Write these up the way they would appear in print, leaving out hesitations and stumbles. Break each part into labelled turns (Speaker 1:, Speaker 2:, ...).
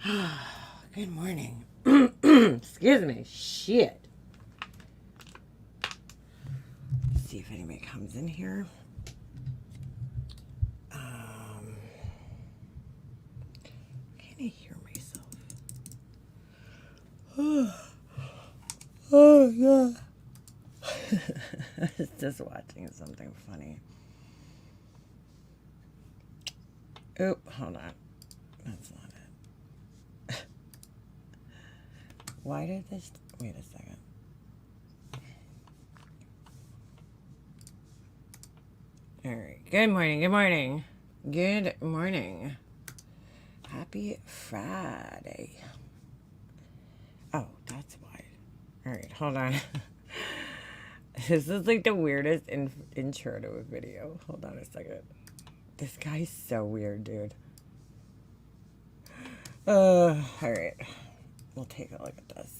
Speaker 1: Good morning. Excuse me. Shit. Let's see if anybody comes in here. Can I hear myself? Oh, yeah. I was just watching something funny. Oh, hold on. That's not it. Why did this... Wait a second. All right. Good morning. Good morning. Good morning. Happy Friday. Oh, that's why. All right. Hold on. This is like the weirdest intro to a video. Hold on a second. This guy's so weird, dude. All right. We'll take a look at this.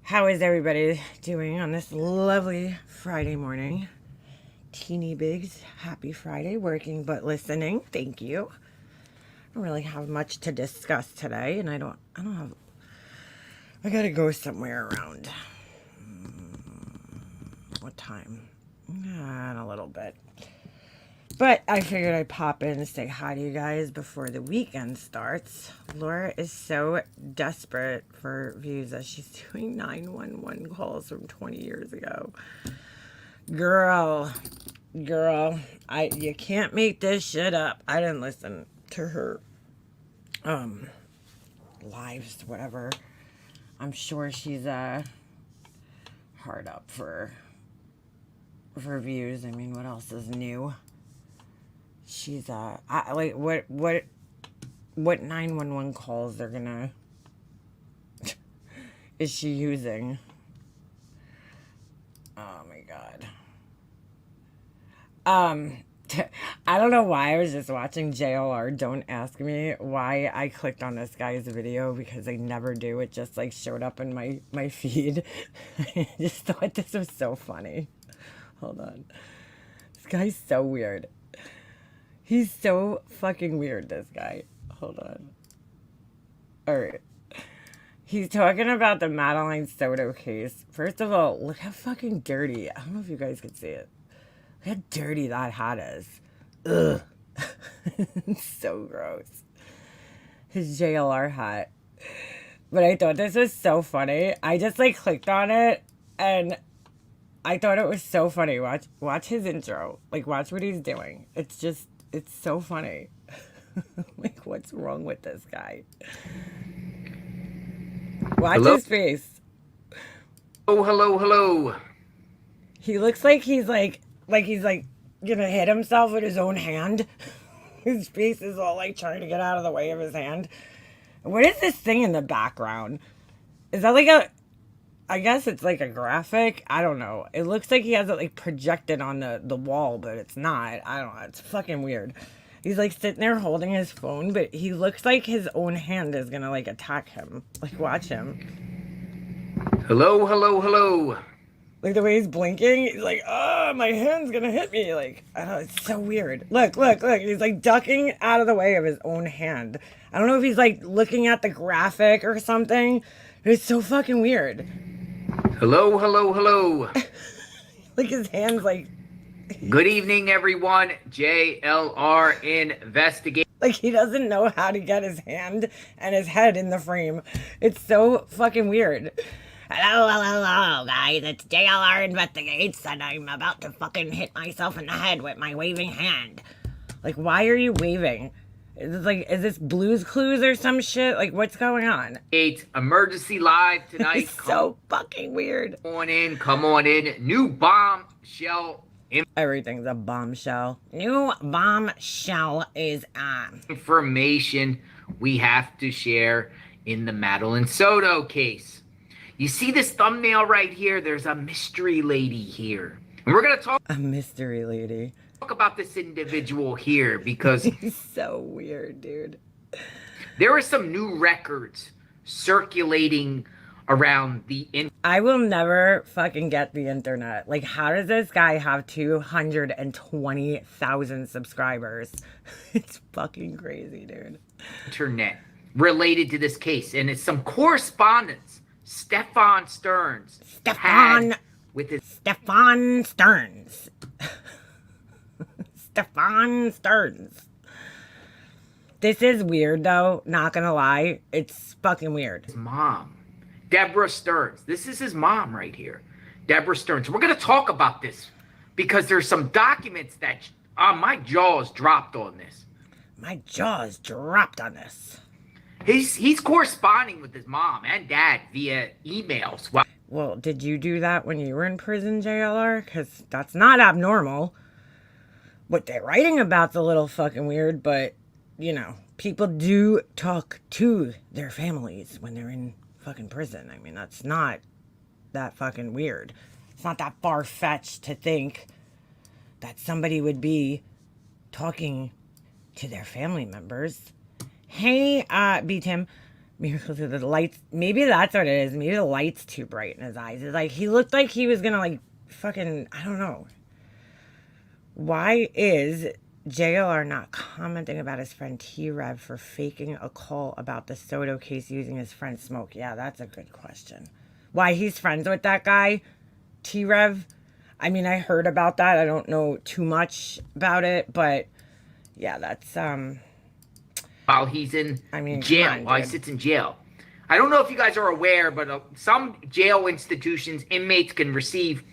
Speaker 1: How is everybody doing on this lovely Friday morning? Teeny Bigs, happy Friday, working but listening. Thank you. I don't really have much to discuss today, and I gotta go somewhere around. What time? In a little bit. But I figured I'd pop in and say hi to you guys before the weekend starts. Laura is so desperate for views that she's doing 911 calls from 20 years ago. Girl, you can't make this shit up. I didn't listen to her lives, whatever. I'm sure she's hard up for views. I mean, what else is new? She's like what 911 calls they're gonna is she using? Oh my god. I don't know why I was just watching JLR. Don't ask me why I clicked on this guy's video, because I never do. It just like showed up in my feed. I just thought this was so funny. Hold on. This guy's so weird. He's so fucking weird, this guy. Hold on. Alright. He's talking about the Madeline Soto case. First of all, look how fucking dirty. I don't know if you guys can see it. Look how dirty that hat is. Ugh. It's so gross. His JLR hat. But I thought this was so funny. I just like clicked on it and I thought it was so funny. Watch his intro. Like, watch what he's doing. It's so funny. Like, what's wrong with this guy? Watch his face.
Speaker 2: Oh, hello.
Speaker 1: He looks like he's gonna hit himself with his own hand. His face is all like trying to get out of the way of his hand. What is this thing in the background? Is that like I guess it's like a graphic. I don't know. It looks like he has it like projected on the wall, but it's not. I don't know. It's fucking weird. He's like sitting there holding his phone, but he looks like his own hand is gonna like attack him. Like, watch him.
Speaker 2: Hello.
Speaker 1: Like the way he's blinking, he's like, oh, my hand's gonna hit me. Like, I don't know, it's so weird. Look. He's like ducking out of the way of his own hand. I don't know if he's like looking at the graphic or something. But it's so fucking weird.
Speaker 2: Hello.
Speaker 1: Like his hand's like...
Speaker 2: Good evening, everyone. JLR Investigate.
Speaker 1: Like he doesn't know how to get his hand and his head in the frame. It's so fucking weird. Hello, guys. It's JLR Investigates, and I'm about to fucking hit myself in the head with my waving hand. Like, why are you waving? Is this Blue's Clues or some shit? Like, what's going on?
Speaker 2: Emergency live tonight.
Speaker 1: It's so fucking weird.
Speaker 2: Come on in. New bombshell.
Speaker 1: Everything's a bombshell. New bombshell is on.
Speaker 2: Information we have to share in the Madeline Soto case. You see this thumbnail right here? There's a mystery lady here. And we're going to talk...
Speaker 1: A mystery lady.
Speaker 2: Talk about this individual here because...
Speaker 1: He's so weird, dude.
Speaker 2: There are some new records circulating around the
Speaker 1: I will never fucking get the internet. Like, how does this guy have 220,000 subscribers? It's fucking crazy, dude.
Speaker 2: internet. related to this case, and it's some correspondence Stefan Stearns
Speaker 1: Stefan
Speaker 2: had with his
Speaker 1: Stefan Stearns. Stefan Stearns. This is weird, though. Not gonna lie. It's fucking weird.
Speaker 2: mom, Deborah Stearns. This is his mom right here, Deborah Stearns. We're going to talk about this because there's some documents that my jaws dropped on this.
Speaker 1: My jaws dropped on this.
Speaker 2: He's corresponding with his mom and dad via emails.
Speaker 1: Well, did you do that when you were in prison, JLR? Because that's not abnormal. What they're writing about's a little fucking weird, but, you know, people do talk to their families when they're in fucking prison. I mean, that's not that fucking weird. It's not that far-fetched to think that somebody would be talking to their family members. Hey, B-Tim. Miracles with the lights. Maybe that's what it is. Maybe the light's too bright in his eyes. It's like, he looked like he was gonna, like, fucking, I don't know. Why is JLR not commenting about his friend T-Rev for faking a call about the Soto case using his friend Smoke? Yeah, that's a good question. Why he's friends with that guy, T-Rev? I mean, I heard about that. I don't know too much about it, but yeah, that's,
Speaker 2: while he's in jail, while he sits in jail. I don't know if you guys are aware, but some jail institutions, inmates can receive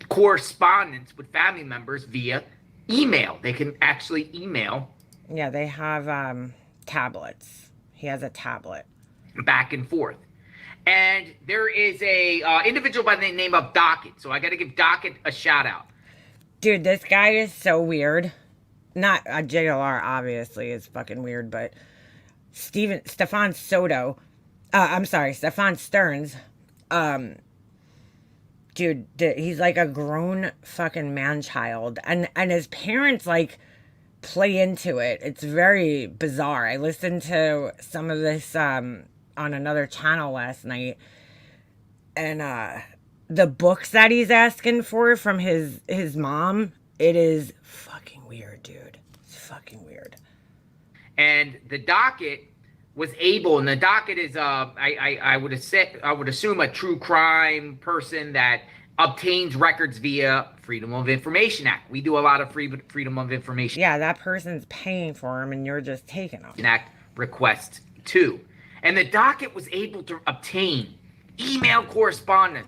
Speaker 2: correspondence with family members via email. They can actually email.
Speaker 1: Yeah, they have tablets. He has a tablet.
Speaker 2: Back and forth. And there is a individual by the name of Docket. So I got to give Docket a shout out.
Speaker 1: Dude, this guy is so weird. Not JLR, obviously, is fucking weird, but Stefan Soto, Stefan Stearns, dude, he's like a grown fucking man-child, and his parents, like, play into it. It's very bizarre. I listened to some of this on another channel last night, and the books that he's asking for from his mom, it is fucking weird, dude. It's fucking weird.
Speaker 2: And the Docket was able, and the Docket is I would assume a true crime person that obtains records via Freedom of Information Act. We do a lot of Freedom of Information.
Speaker 1: Yeah, that person's paying for him, and you're just taking them.
Speaker 2: Act requests too, and the Docket was able to obtain email correspondence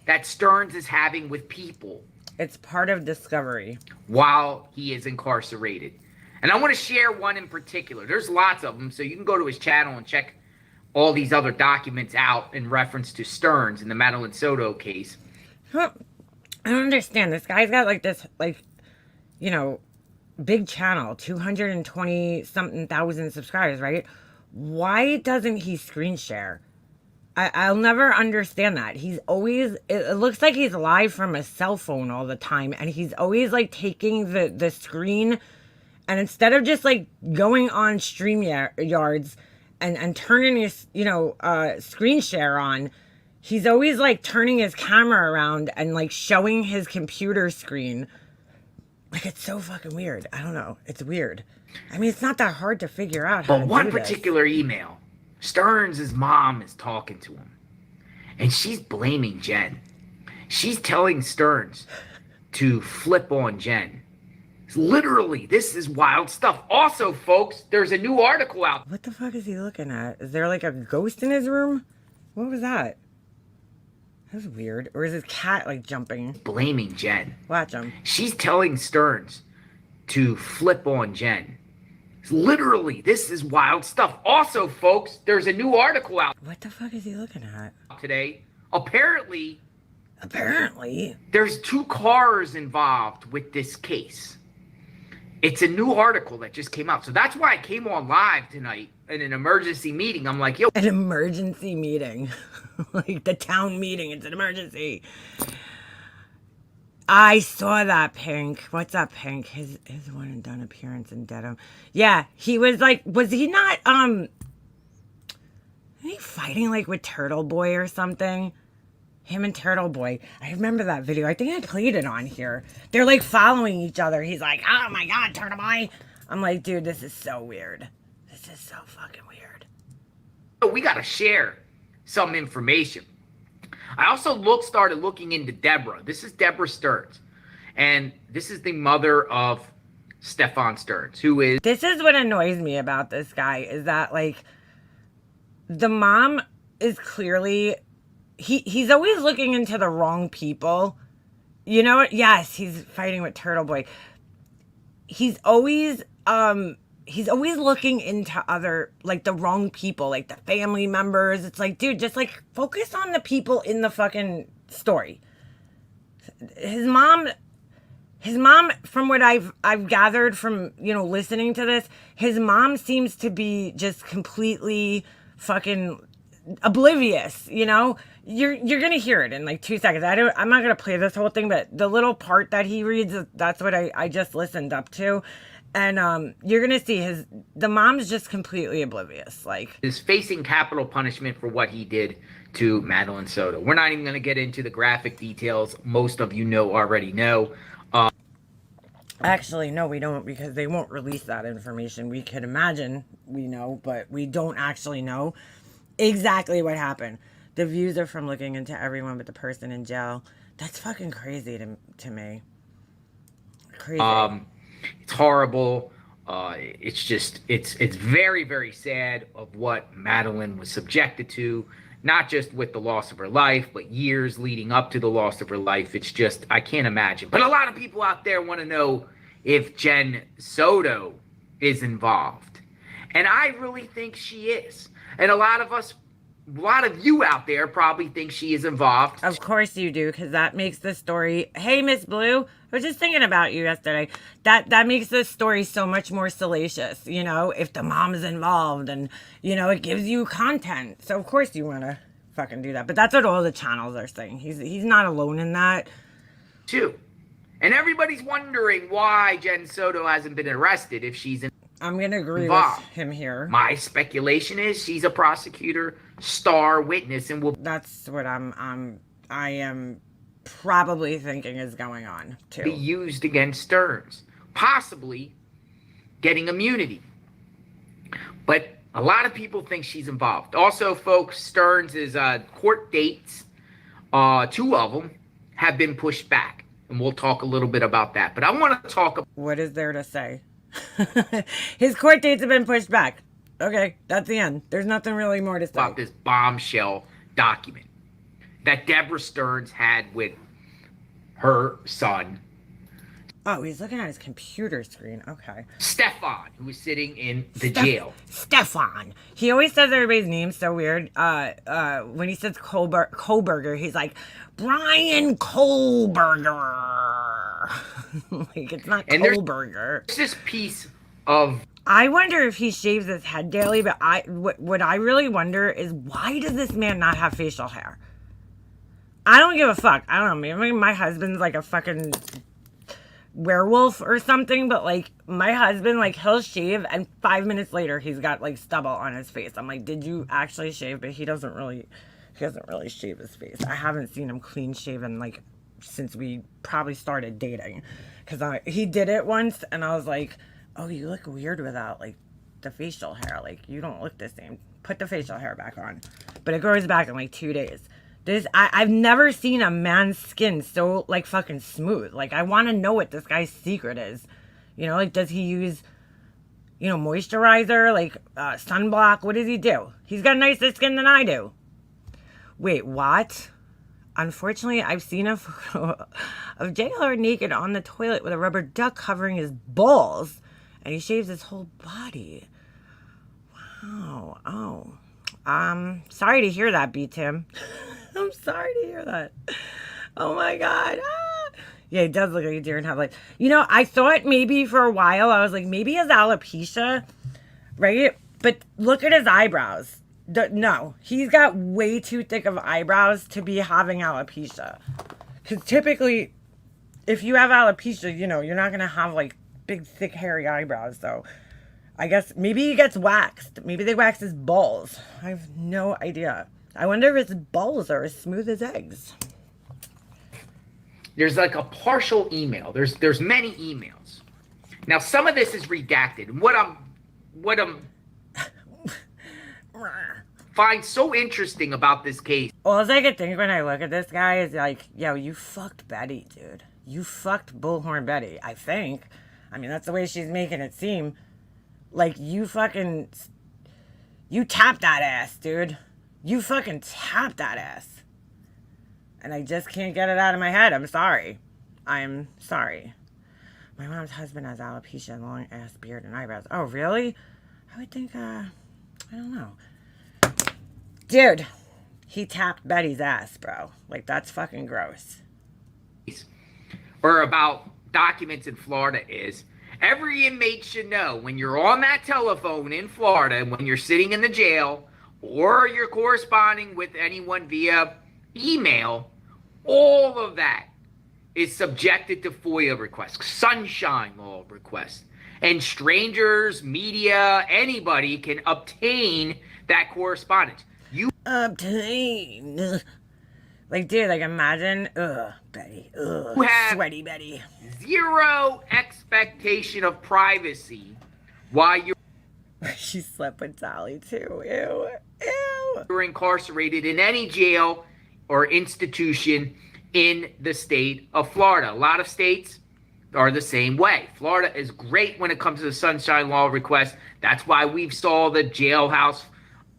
Speaker 2: that Stearns is having with people.
Speaker 1: It's part of discovery.
Speaker 2: While he is incarcerated. And I want to share one in particular. There's lots of them, so you can go to his channel and check all these other documents out in reference to Stearns in the Madeline Soto case.
Speaker 1: Huh. I don't understand. This guy's got like this, like, you know, big channel, 220-something thousand subscribers, right? Why doesn't he screen share? I'll never understand that. He's always, it looks like he's live from a cell phone all the time, and he's always like taking the screen, and instead of just like going on StreamYards and turning his, you know, screen share on, he's always like turning his camera around and like showing his computer screen. Like, it's so fucking weird. I don't know. It's weird. I mean, it's not that hard to figure out how to do this.
Speaker 2: But one particular email, Stearns' mom is talking to him, and she's blaming Jen. She's telling Stearns to flip on Jen. Literally, this is wild stuff. Also, folks, there's a new article out.
Speaker 1: What the fuck is he looking at? Is there like a ghost in his room? What was that? That's weird. Or is his cat like jumping?
Speaker 2: Blaming Jen.
Speaker 1: Watch him.
Speaker 2: She's telling Stearns to flip on Jen. Literally, this is wild stuff. Also, folks, there's a new article out.
Speaker 1: What the fuck is he looking at?
Speaker 2: Today. Apparently, there's 2 cars involved with this case. It's a new article that just came out. So that's why I came on live tonight in an emergency meeting. I'm like, yo.
Speaker 1: An emergency meeting. Like the town meeting. It's an emergency. I saw that, Pink. What's up, Pink? His one and done appearance in Dedham. Yeah, he was like, was he not, was he fighting like with Turtle Boy or something? Him and Turtle Boy. I remember that video. I think I played it on here. They're like following each other. He's like, oh my God, Turtle Boy. I'm like, dude, this is so weird. This is so fucking weird.
Speaker 2: we got to share some information. I also started looking into Deborah. This is Deborah Stearns, and this is the mother of Stefan Stearns, who is.
Speaker 1: This is what annoys me about this guy, is that, like, the mom is clearly, he's always looking into the wrong people. You know what? Yes, he's fighting with Turtle Boy. He's always looking into other, like, the wrong people, like the family members. It's like, dude, just, like, focus on the people in the fucking story. His mom, from what I've gathered from, you know, listening to this, his mom seems to be just completely fucking oblivious, you know? You're gonna hear it in like 2 seconds. I'm not gonna play this whole thing, but the little part that he reads, that's what I just listened up to. And you're gonna see the mom's just completely oblivious. Like,
Speaker 2: is facing capital punishment for what he did to Madeline Soto. We're not even gonna get into the graphic details. Most of you already know.
Speaker 1: Actually, no, we don't, because they won't release that information. We could imagine we know, but we don't actually know exactly what happened. The views are from looking into everyone but the person in jail. That's fucking crazy to me. Crazy.
Speaker 2: It's horrible. It's just, it's very, very sad of what Madeline was subjected to, not just with the loss of her life, but years leading up to the loss of her life. It's just, I can't imagine. But a lot of people out there want to know if Jen Soto is involved. And I really think she is. And a lot of you out there probably think she is involved.
Speaker 1: Of course you do, because that makes the story. Hey, Miss Blue, I was just thinking about you yesterday. That makes the story so much more salacious, you know, if the mom is involved, and, you know, it gives you content. So of course you want to fucking do that. But that's what all the channels are saying. He's not alone in that.
Speaker 2: Too. And everybody's wondering why Jen Soto hasn't been arrested if she's involved.
Speaker 1: I'm going to agree with him here.
Speaker 2: My speculation is she's a prosecutor, star witness, and will.
Speaker 1: That's what I am probably thinking is going on, too.
Speaker 2: Be used against Stearns, possibly getting immunity. But a lot of people think she's involved. Also, folks, Stearns' court dates, 2 of them, have been pushed back. And we'll talk a little bit about that. But I want to talk about.
Speaker 1: What is there to say? His court dates have been pushed back. Okay, that's the end. There's nothing really more to say.
Speaker 2: About this bombshell document that Deborah Stearns had with her son.
Speaker 1: Oh, he's looking at his computer screen. Okay.
Speaker 2: Stefan, who is sitting in the jail.
Speaker 1: Stefan. He always says everybody's name so weird. When he says Kohlberger, he's like, Brian Kohlberger. Like, it's not Kohlberger.
Speaker 2: There's this piece of.
Speaker 1: I wonder if he shaves his head daily, but what I really wonder is, why does this man not have facial hair? I don't give a fuck. I don't know. Maybe my husband's like a fucking werewolf or something, but like, my husband, like, he'll shave and 5 minutes later he's got like stubble on his face. I'm like, did you actually shave? But he doesn't really shave his face. I haven't seen him clean shaven like since we probably started dating, because he did it once and I was like, oh, you look weird without like the facial hair. Like, you don't look the same. Put the facial hair back on. But it grows back in like 2 days. I've never seen a man's skin so like fucking smooth. Like, I want to know what this guy's secret is. You know, like, does he use, you know, moisturizer, like sunblock? What does he do? He's got nicer skin than I do. Wait, what? Unfortunately, I've seen a photo of JLR naked on the toilet with a rubber duck covering his balls, and he shaves his whole body. Wow. Oh. Sorry to hear that, B-Tim. I'm sorry to hear that. Oh my God. Ah. Yeah, it does look like a deer in headlights. You know, I thought maybe for a while, I was like, maybe he has alopecia, right? But look at his eyebrows. No, he's got way too thick of eyebrows to be having alopecia. Because typically, if you have alopecia, you know, you're not going to have like big, thick, hairy eyebrows. So I guess maybe he gets waxed. Maybe they wax his balls. I have no idea. I wonder if his balls are as smooth as eggs.
Speaker 2: There's like a partial email. There's many emails. Now, some of this is redacted. And what I'm find so interesting about this case
Speaker 1: All I could think when I look at this guy is like, yo, you fucked Betty, dude. You fucked Bullhorn Betty, I think. I mean, that's the way she's making it seem. Like, you tapped that ass, dude. You fucking tapped that ass. And I just can't get it out of my head. I'm sorry. I'm sorry. My mom's husband has alopecia and long ass beard and eyebrows. Oh, really? I would think, I don't know. Dude, he tapped Betty's ass, bro. Like, that's fucking gross.
Speaker 2: or about documents in Florida is every inmate should know when you're on that telephone in Florida, when you're sitting in the jail, or you're corresponding with anyone via email, all of that is subjected to FOIA requests, sunshine law requests. And strangers, media, anybody can obtain that correspondence. You
Speaker 1: obtain. Like, dude, like, imagine, Betty,
Speaker 2: have
Speaker 1: sweaty Betty.
Speaker 2: Zero expectation of privacy while
Speaker 1: She slept with Sally, too. Ew. Ew.
Speaker 2: you're incarcerated in any jail or institution in the state of Florida. A lot of states are the same way. Florida is great when it comes to the sunshine law request. That's why we saw the jailhouse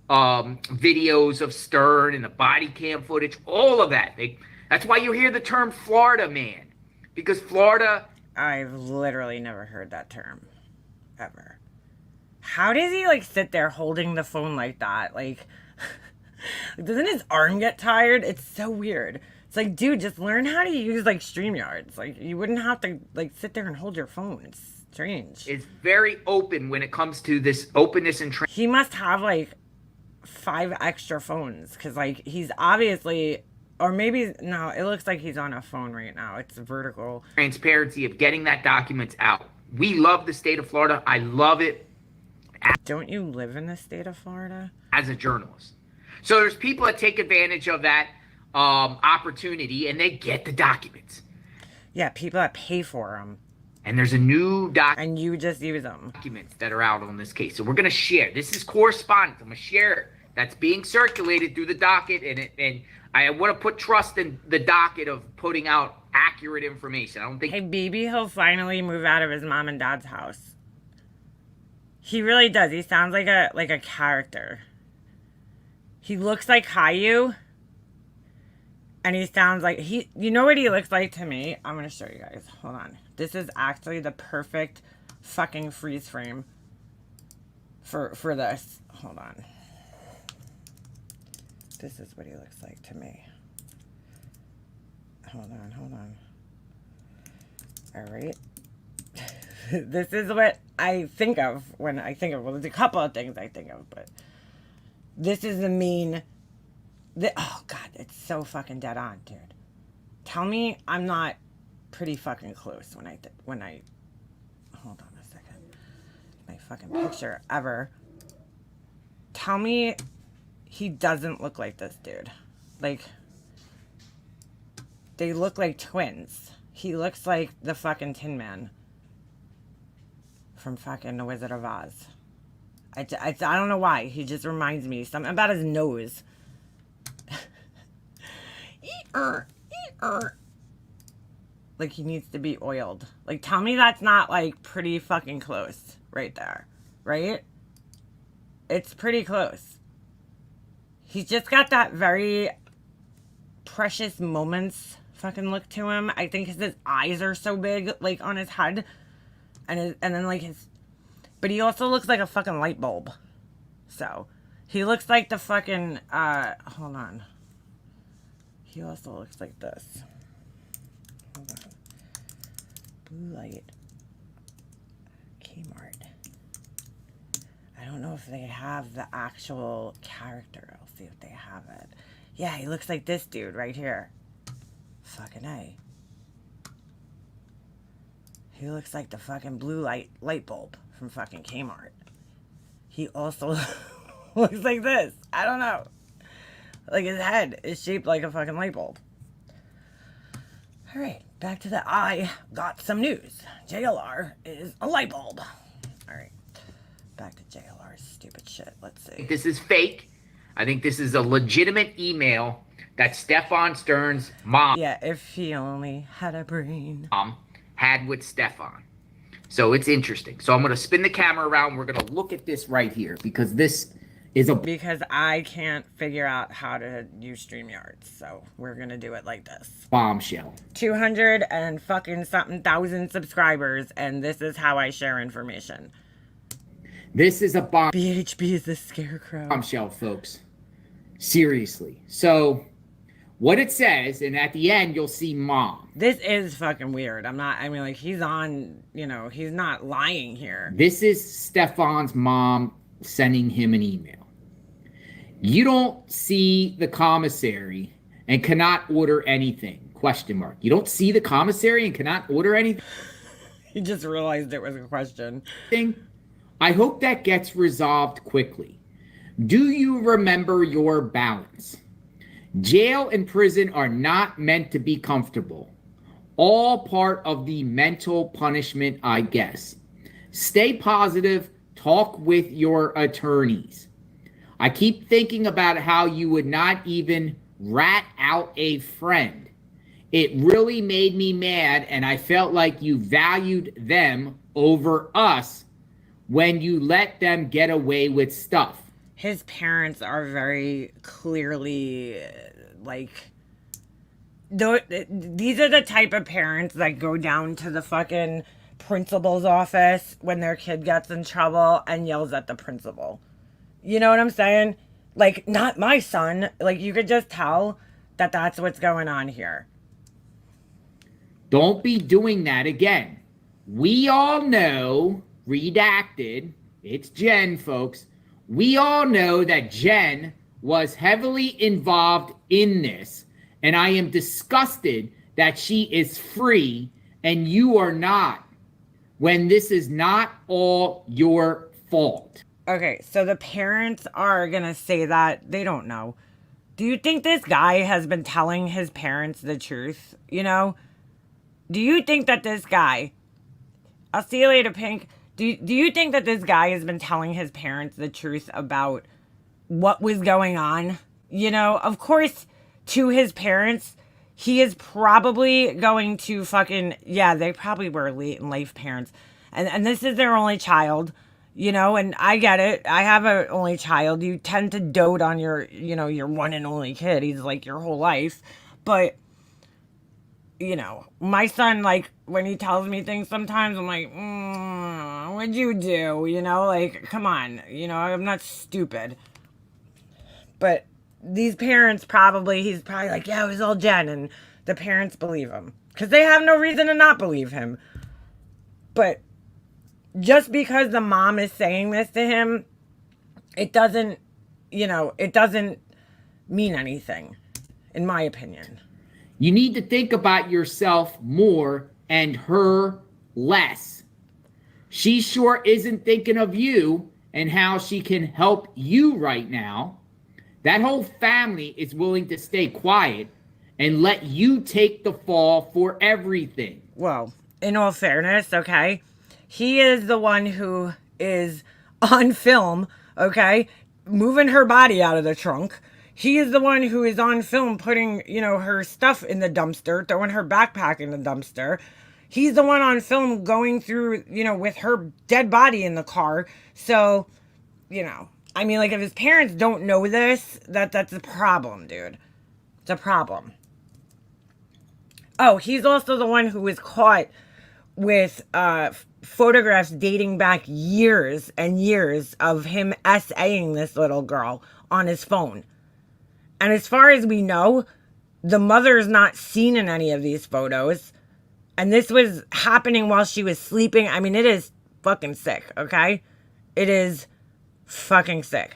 Speaker 2: videos of Stern and the body cam footage, all of that. That's why you hear the term Florida man, because Florida.
Speaker 1: I've literally never heard that term, ever. How does he, like, sit there holding the phone like that? Like, doesn't his arm get tired? It's so weird. It's like, dude, just learn how to use, like, StreamYards. Like, you wouldn't have to, like, sit there and hold your phone. It's strange.
Speaker 2: It's very open when it comes to this openness and
Speaker 1: he must have, like, 5 extra phones, because, like, he's obviously, or maybe, no, it looks like he's on a phone right now. It's vertical.
Speaker 2: Transparency of getting that documents out. We love the state of Florida. I love it.
Speaker 1: Don't you live in the state of Florida?
Speaker 2: As a journalist. So there's people that take advantage of that opportunity and they get the documents.
Speaker 1: Yeah, people that pay for them.
Speaker 2: And there's a new
Speaker 1: and you just use them.
Speaker 2: Documents that are out on this case. So we're going to share. This is correspondence. I'm going to share it. That's being circulated through the docket. And I want to put trust in the docket of putting out accurate information. I don't think.
Speaker 1: Hey, baby, he'll finally move out of his mom and dad's house. He really does. He sounds like a character. He looks like Caillou. And he sounds like you know what he looks like to me? I'm going to show you guys. Hold on. This is actually the perfect fucking freeze frame for this. Hold on. This is what he looks like to me. Hold on. All right. This is what I think of when I think of, well, there's a couple of things I think of, but this is the main, oh God, it's so fucking dead on, dude. Tell me I'm not pretty fucking close when I, hold on a second, my fucking picture ever. Tell me he doesn't look like this dude. Like, they look like twins. He looks like the fucking Tin Man from fucking The Wizard of Oz. I don't know why. He just reminds me something about his nose. Like he needs to be oiled. Like, tell me that's not, like, pretty fucking close right there. Right? It's pretty close. He's just got that very Precious Moments fucking look to him. I think 'cause his eyes are so big, like, on his head. And then, like, but he also looks like a fucking light bulb. So, he looks like the fucking, hold on. He also looks like this. Hold on. Blue light. Kmart. I don't know if they have the actual character. I'll see if they have it. Yeah, he looks like this dude right here. Fucking A. He looks like the fucking blue light bulb from fucking Kmart. He also looks like this. I don't know. Like, his head is shaped like a fucking light bulb. Alright, back to I got some news. JLR is a light bulb. Alright, back to JLR's stupid shit. Let's see.
Speaker 2: This is fake. I think this is a legitimate email that Stefan Stern's mom
Speaker 1: Yeah, if he only had a brain.
Speaker 2: had with Stefan. So it's interesting. So I'm going to spin the camera around. We're going to look at this right here because this is a
Speaker 1: Because I can't figure out how to use StreamYard, so we're gonna do it like this.
Speaker 2: bombshell.
Speaker 1: 200 and fucking something thousand subscribers, and this is how I share information.
Speaker 2: This is a
Speaker 1: BHB is the scarecrow.
Speaker 2: bombshell, folks. Seriously. So what it says, and at the end you'll see mom.
Speaker 1: This is fucking weird. I mean, like, he's on, you know, he's not lying here.
Speaker 2: This is Stefan's mom sending him an email. You don't see the commissary and cannot order anything, question mark. You don't see the commissary and cannot order anything?
Speaker 1: He just realized it was a question.
Speaker 2: I hope that gets resolved quickly. Do you remember your balance? Jail and prison are not meant to be comfortable. All part of the mental punishment, I guess. Stay positive. Talk with your attorneys. I keep thinking about how you would not even rat out a friend. It really made me mad, and I felt like you valued them over us when you let them get away with stuff.
Speaker 1: His parents are very clearly, like, these are the type of parents that go down to the fucking principal's office when their kid gets in trouble and yells at the principal. You know what I'm saying? Like, not my son. Like, you could just tell that that's what's going on here.
Speaker 2: Don't be doing that again. We all know, redacted, it's Jen, folks. We all know that Jen was heavily involved in this, and I am disgusted that she is free and you are not, when this is not all your fault.
Speaker 1: Okay, so the parents are gonna say that they don't know. Do you think this guy has been telling his parents the truth? You know? Do you think that this guy, I'll see you later, Pink. Do you think that this guy has been telling his parents the truth about what was going on? You know, of course, to his parents, he is probably going to fucking, yeah, they probably were late in life parents. And this is their only child. You know, and I get it. I have an only child. You tend to dote on your, you know, your one and only kid. He's like your whole life. But, you know, my son, like, when he tells me things sometimes, I'm like, what'd you do? You know, like, come on. You know, I'm not stupid. But these parents probably, he's probably like, yeah, it was all Jen. And the parents believe him. Because they have no reason to not believe him. But just because the mom is saying this to him, it doesn't, you know, it doesn't mean anything, in my opinion.
Speaker 2: You need to think about yourself more and her less. She sure isn't thinking of you and how she can help you right now. That whole family is willing to stay quiet and let you take the fall for everything.
Speaker 1: Well, in all fairness, okay? He is the one who is on film, okay, moving her body out of the trunk. He is the one who is on film putting, you know, her stuff in the dumpster, throwing her backpack in the dumpster. He's the one on film going through, you know, with her dead body in the car. So, you know, I mean, like, if his parents don't know this, that's a problem, dude. It's a problem. Oh, he's also the one who was caught with photographs dating back years and years of him SAing this little girl on his phone. And as far as we know, the mother is not seen in any of these photos. And this was happening while she was sleeping. I mean, it is fucking sick, okay? It is fucking sick.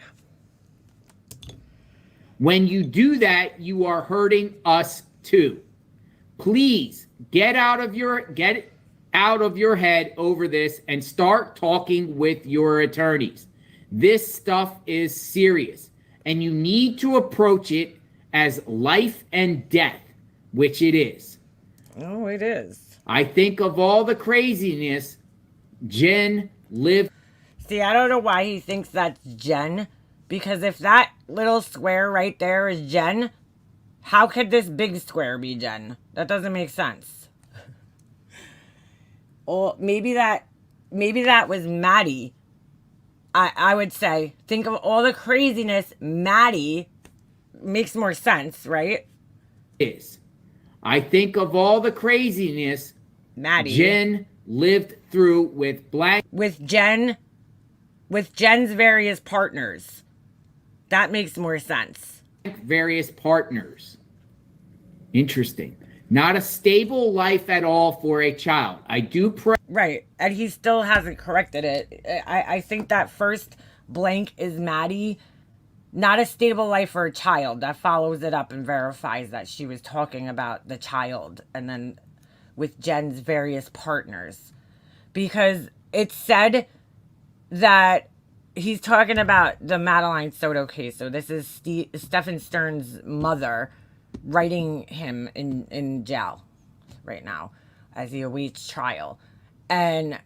Speaker 2: When you do that, you are hurting us too. Please get out of your head over this and start talking with your attorneys. This stuff is serious, and you need to approach it as life and death, which it is.
Speaker 1: Oh, it is.
Speaker 2: I think of all the craziness Jen lived.
Speaker 1: See, I don't know why he thinks that's Jen, Because if that little square right there is Jen, how could this big square be Jen? That doesn't make sense. Or maybe that was Maddie. I would say, think of all the craziness. Maddie makes more sense, right?
Speaker 2: Is. I think of all the craziness
Speaker 1: Maddie.
Speaker 2: Jen lived through with blank.
Speaker 1: With Jen's various partners. That makes more sense.
Speaker 2: Various partners. Interesting. Not a stable life at all for a child. I do pray.
Speaker 1: Right. And he still hasn't corrected it. I think that first blank is Maddie. Not a stable life for a child. That follows it up and verifies that she was talking about the child. And then with Jen's various partners. Because it said that he's talking about the Madeline Soto case. So this is Stephen Stern's mother writing him in jail right now as he awaits trial. And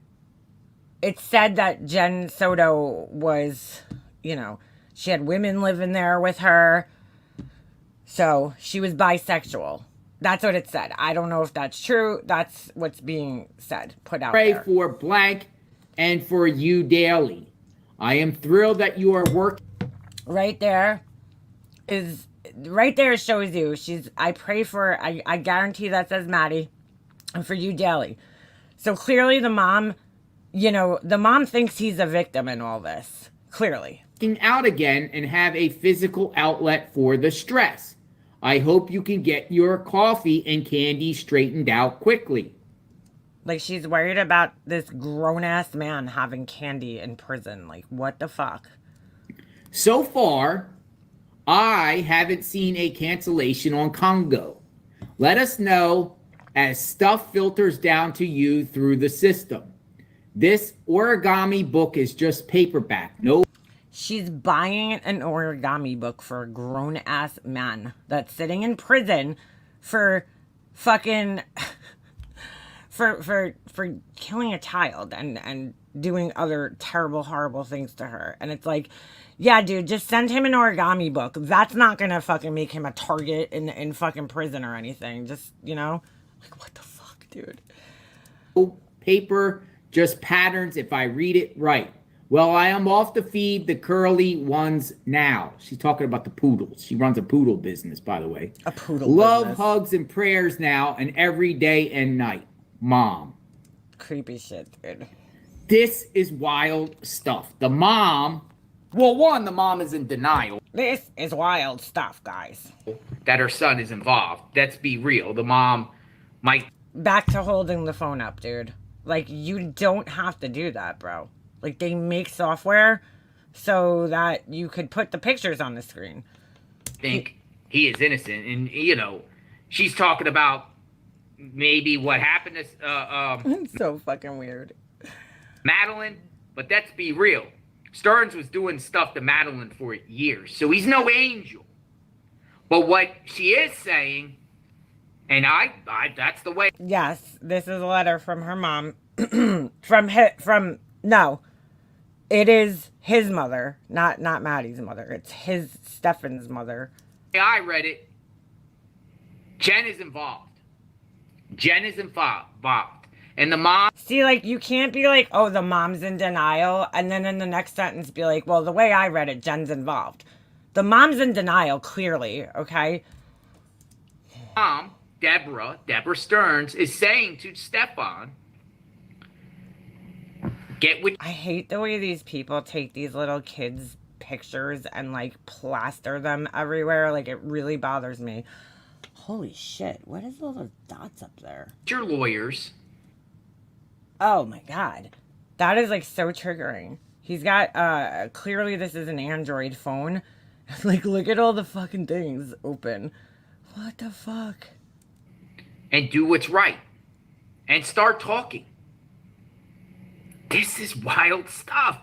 Speaker 1: it said that Jen Soto was, you know, she had women living there with her. So she was bisexual. That's what it said. I don't know if that's true. That's what's being said, put out
Speaker 2: Pray
Speaker 1: there.
Speaker 2: for blank and for you daily. I am thrilled that you are working.
Speaker 1: Right there shows you I pray for, I guarantee that says Maddie, and for you daily. So clearly the mom, you know, the mom thinks he's a victim in all this. Clearly.
Speaker 2: Out again and have a physical outlet for the stress. I hope you can get your coffee and candy straightened out quickly.
Speaker 1: Like, she's worried about this grown-ass man having candy in prison. Like, what the fuck?
Speaker 2: So far, I haven't seen a cancellation on Congo. Let us know as stuff filters down to you through the system. This origami book is just paperback. No.
Speaker 1: She's buying an origami book for a grown-ass man that's sitting in prison for fucking... for killing a child and doing other terrible, horrible things to her. And it's like, yeah, dude, just send him an origami book. That's not gonna fucking make him a target in fucking prison or anything. Just, you know? Like, what the fuck, dude?
Speaker 2: Paper, just patterns if I read it right. Well, I am off to feed the curly ones now. She's talking about the poodles. She runs a poodle business, by the way.
Speaker 1: A poodle
Speaker 2: Love,
Speaker 1: business.
Speaker 2: hugs, and prayers now and every day and night. Mom.
Speaker 1: Creepy shit, dude.
Speaker 2: This is wild stuff. The mom, well, one, the mom is in denial
Speaker 1: This is wild stuff, guys.
Speaker 2: that her son is involved. Let's be real. The mom might.
Speaker 1: Back to holding the phone up, dude. Like, you don't have to do that, bro. Like, they make software so that you could put the pictures on the screen.
Speaker 2: Think he is innocent. And, you know, she's talking about maybe what happened to
Speaker 1: It's so fucking weird.
Speaker 2: Madeline. But let's be real. Stearns was doing stuff to Madeline for years. So he's no angel. But what she is saying, and I that's the way.
Speaker 1: Yes, this is a letter from her mom. No. It is his mother, not Maddie's mother. It's Stefan's mother.
Speaker 2: I read it. Jen is involved. Jen is involved. And the mom.
Speaker 1: See, like, you can't be like, oh, the mom's in denial, and then in the next sentence be like, well, the way I read it, Jen's involved. The mom's in denial, clearly, okay?
Speaker 2: Mom, Deborah Stearns, is saying to Stefan, get with.
Speaker 1: I hate the way these people take these little kids' pictures and, like, plaster them everywhere. Like, it really bothers me. Holy shit, what is all those dots up there?
Speaker 2: Your lawyers.
Speaker 1: Oh my god. That is, like, so triggering. He's got, clearly this is an Android phone. Like, look at all the fucking things open. What the fuck?
Speaker 2: And do what's right. And start talking. This is wild stuff.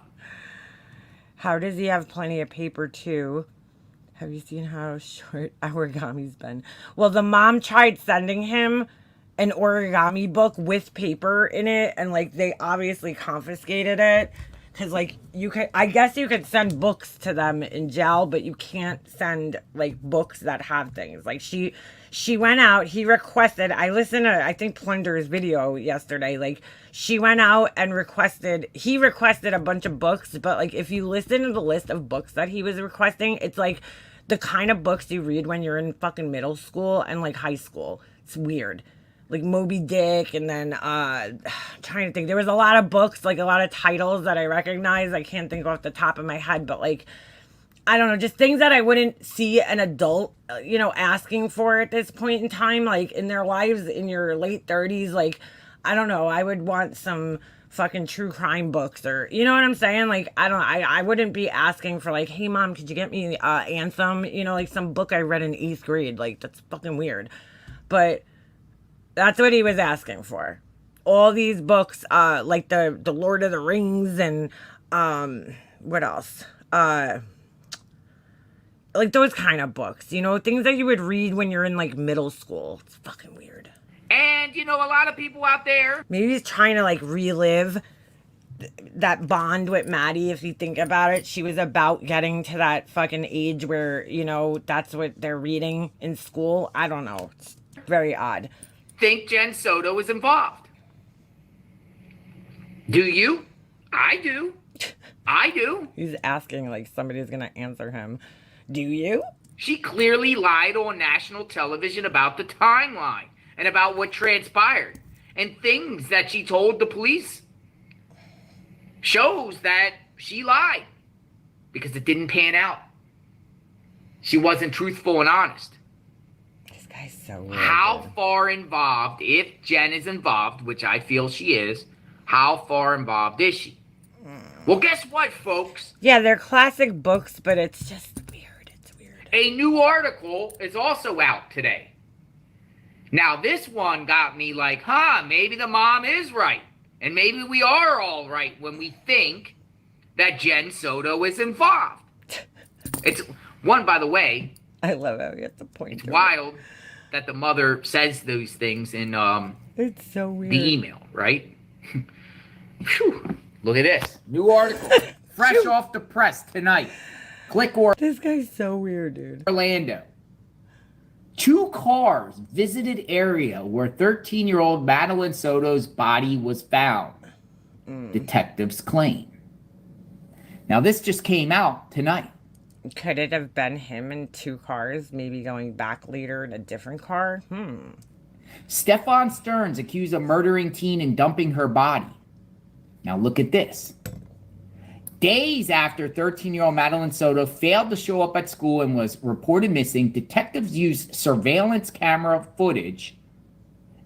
Speaker 1: How does he have plenty of paper, too? Have you seen how short origami's been? Well, the mom tried sending him an origami book with paper in it, and, like, they obviously confiscated it. Because, like, you could, I guess you could send books to them in jail, but you can't send, like, books that have things. Like, she went out, he requested, I listened to, I think, Plunder's video yesterday. Like, she went out and he requested a bunch of books, but, like, if you listen to the list of books that he was requesting, it's, like, the kind of books you read when you're in fucking middle school and, like, high school. It's weird. Like Moby Dick, and then I'm trying to think. There was a lot of books, like a lot of titles that I recognize. I can't think off the top of my head, but like, I don't know, just things that I wouldn't see an adult, asking for at this point in time, like in their lives in your late 30s. Like, I don't know, I would want some fucking true crime books, or you know what I'm saying? Like, I wouldn't be asking for like, hey mom, could you get me Anthem? Like some book I read in 8th grade. Like, that's fucking weird. But that's what he was asking for. All these books, like the Lord of the Rings and what else? Like those kind of books, things that you would read when you're in like middle school. It's fucking weird.
Speaker 2: And a lot of people out there.
Speaker 1: Maybe he's trying to like relive that bond with Maddie. If you think about it, she was about getting to that fucking age where, that's what they're reading in school. I don't know. It's very odd.
Speaker 2: Think Jen Soto is involved. Do you? I do. I do.
Speaker 1: He's asking like somebody's gonna answer him. Do you?
Speaker 2: She clearly lied on national television about the timeline and about what transpired. And things that she told the police shows that she lied because it didn't pan out. She wasn't truthful and honest.
Speaker 1: So weird.
Speaker 2: How far involved, if Jen is involved, which I feel she is, how far involved is she? Well, guess what, folks?
Speaker 1: Yeah, they're classic books, but it's just weird. It's weird.
Speaker 2: A new article is also out today. Now, this one got me like, maybe the mom is right. And maybe we are all right when we think that Jen Soto is involved. It's one, by the way.
Speaker 1: I love how you get the point.
Speaker 2: It's wild that the mother says those things in
Speaker 1: it's so weird.
Speaker 2: The email, right? Whew. Look at this. New article. Fresh off the press tonight. Click or
Speaker 1: This guy's so weird, dude.
Speaker 2: Orlando. 2 cars visited area where 13-year-old Madeline Soto's body was found. Detectives claim. Now this just came out tonight.
Speaker 1: Could it have been him in 2 cars, maybe going back later in a different car?
Speaker 2: Stefan Stearns accused of murdering teen and dumping her body. Now look at this. Days after 13-year-old Madeline Soto failed to show up at school and was reported missing, detectives used surveillance camera footage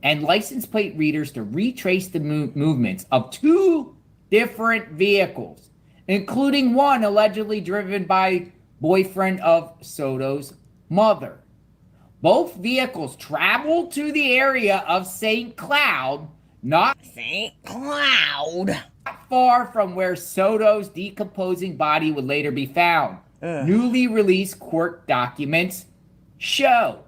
Speaker 2: and license plate readers to retrace the movements of 2 different vehicles, including one allegedly driven by boyfriend of Soto's mother. Both vehicles traveled to the area of St. Cloud, not far from where Soto's decomposing body would later be found. Newly released court documents show.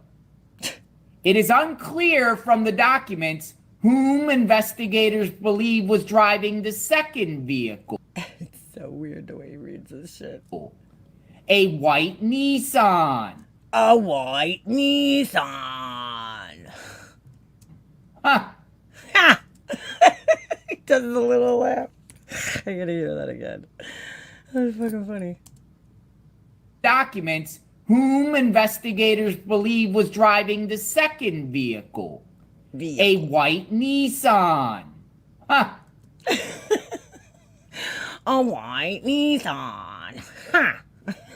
Speaker 2: It is unclear from the documents whom investigators believe was driving the second vehicle.
Speaker 1: It's so weird the way he reads this shit.
Speaker 2: A white Nissan.
Speaker 1: A white Nissan.
Speaker 2: Ha!
Speaker 1: He does the little laugh. I gotta hear that again. That's fucking funny.
Speaker 2: Documents whom investigators believe was driving the second vehicle. A white Nissan. Ha!
Speaker 1: A white Nissan. Ha!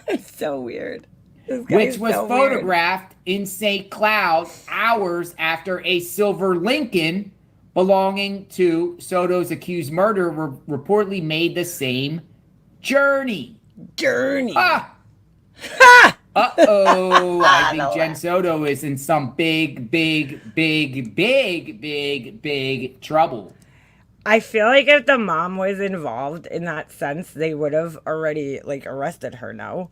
Speaker 1: It's so weird.
Speaker 2: Which was so photographed in St. Cloud hours after a silver Lincoln belonging to Soto's accused murderer reportedly made the same journey. Ah!
Speaker 1: Ha!
Speaker 2: Uh-oh. I think Jen Soto is in some big trouble.
Speaker 1: I feel like if the mom was involved in that sense, they would have already, like, arrested her, no?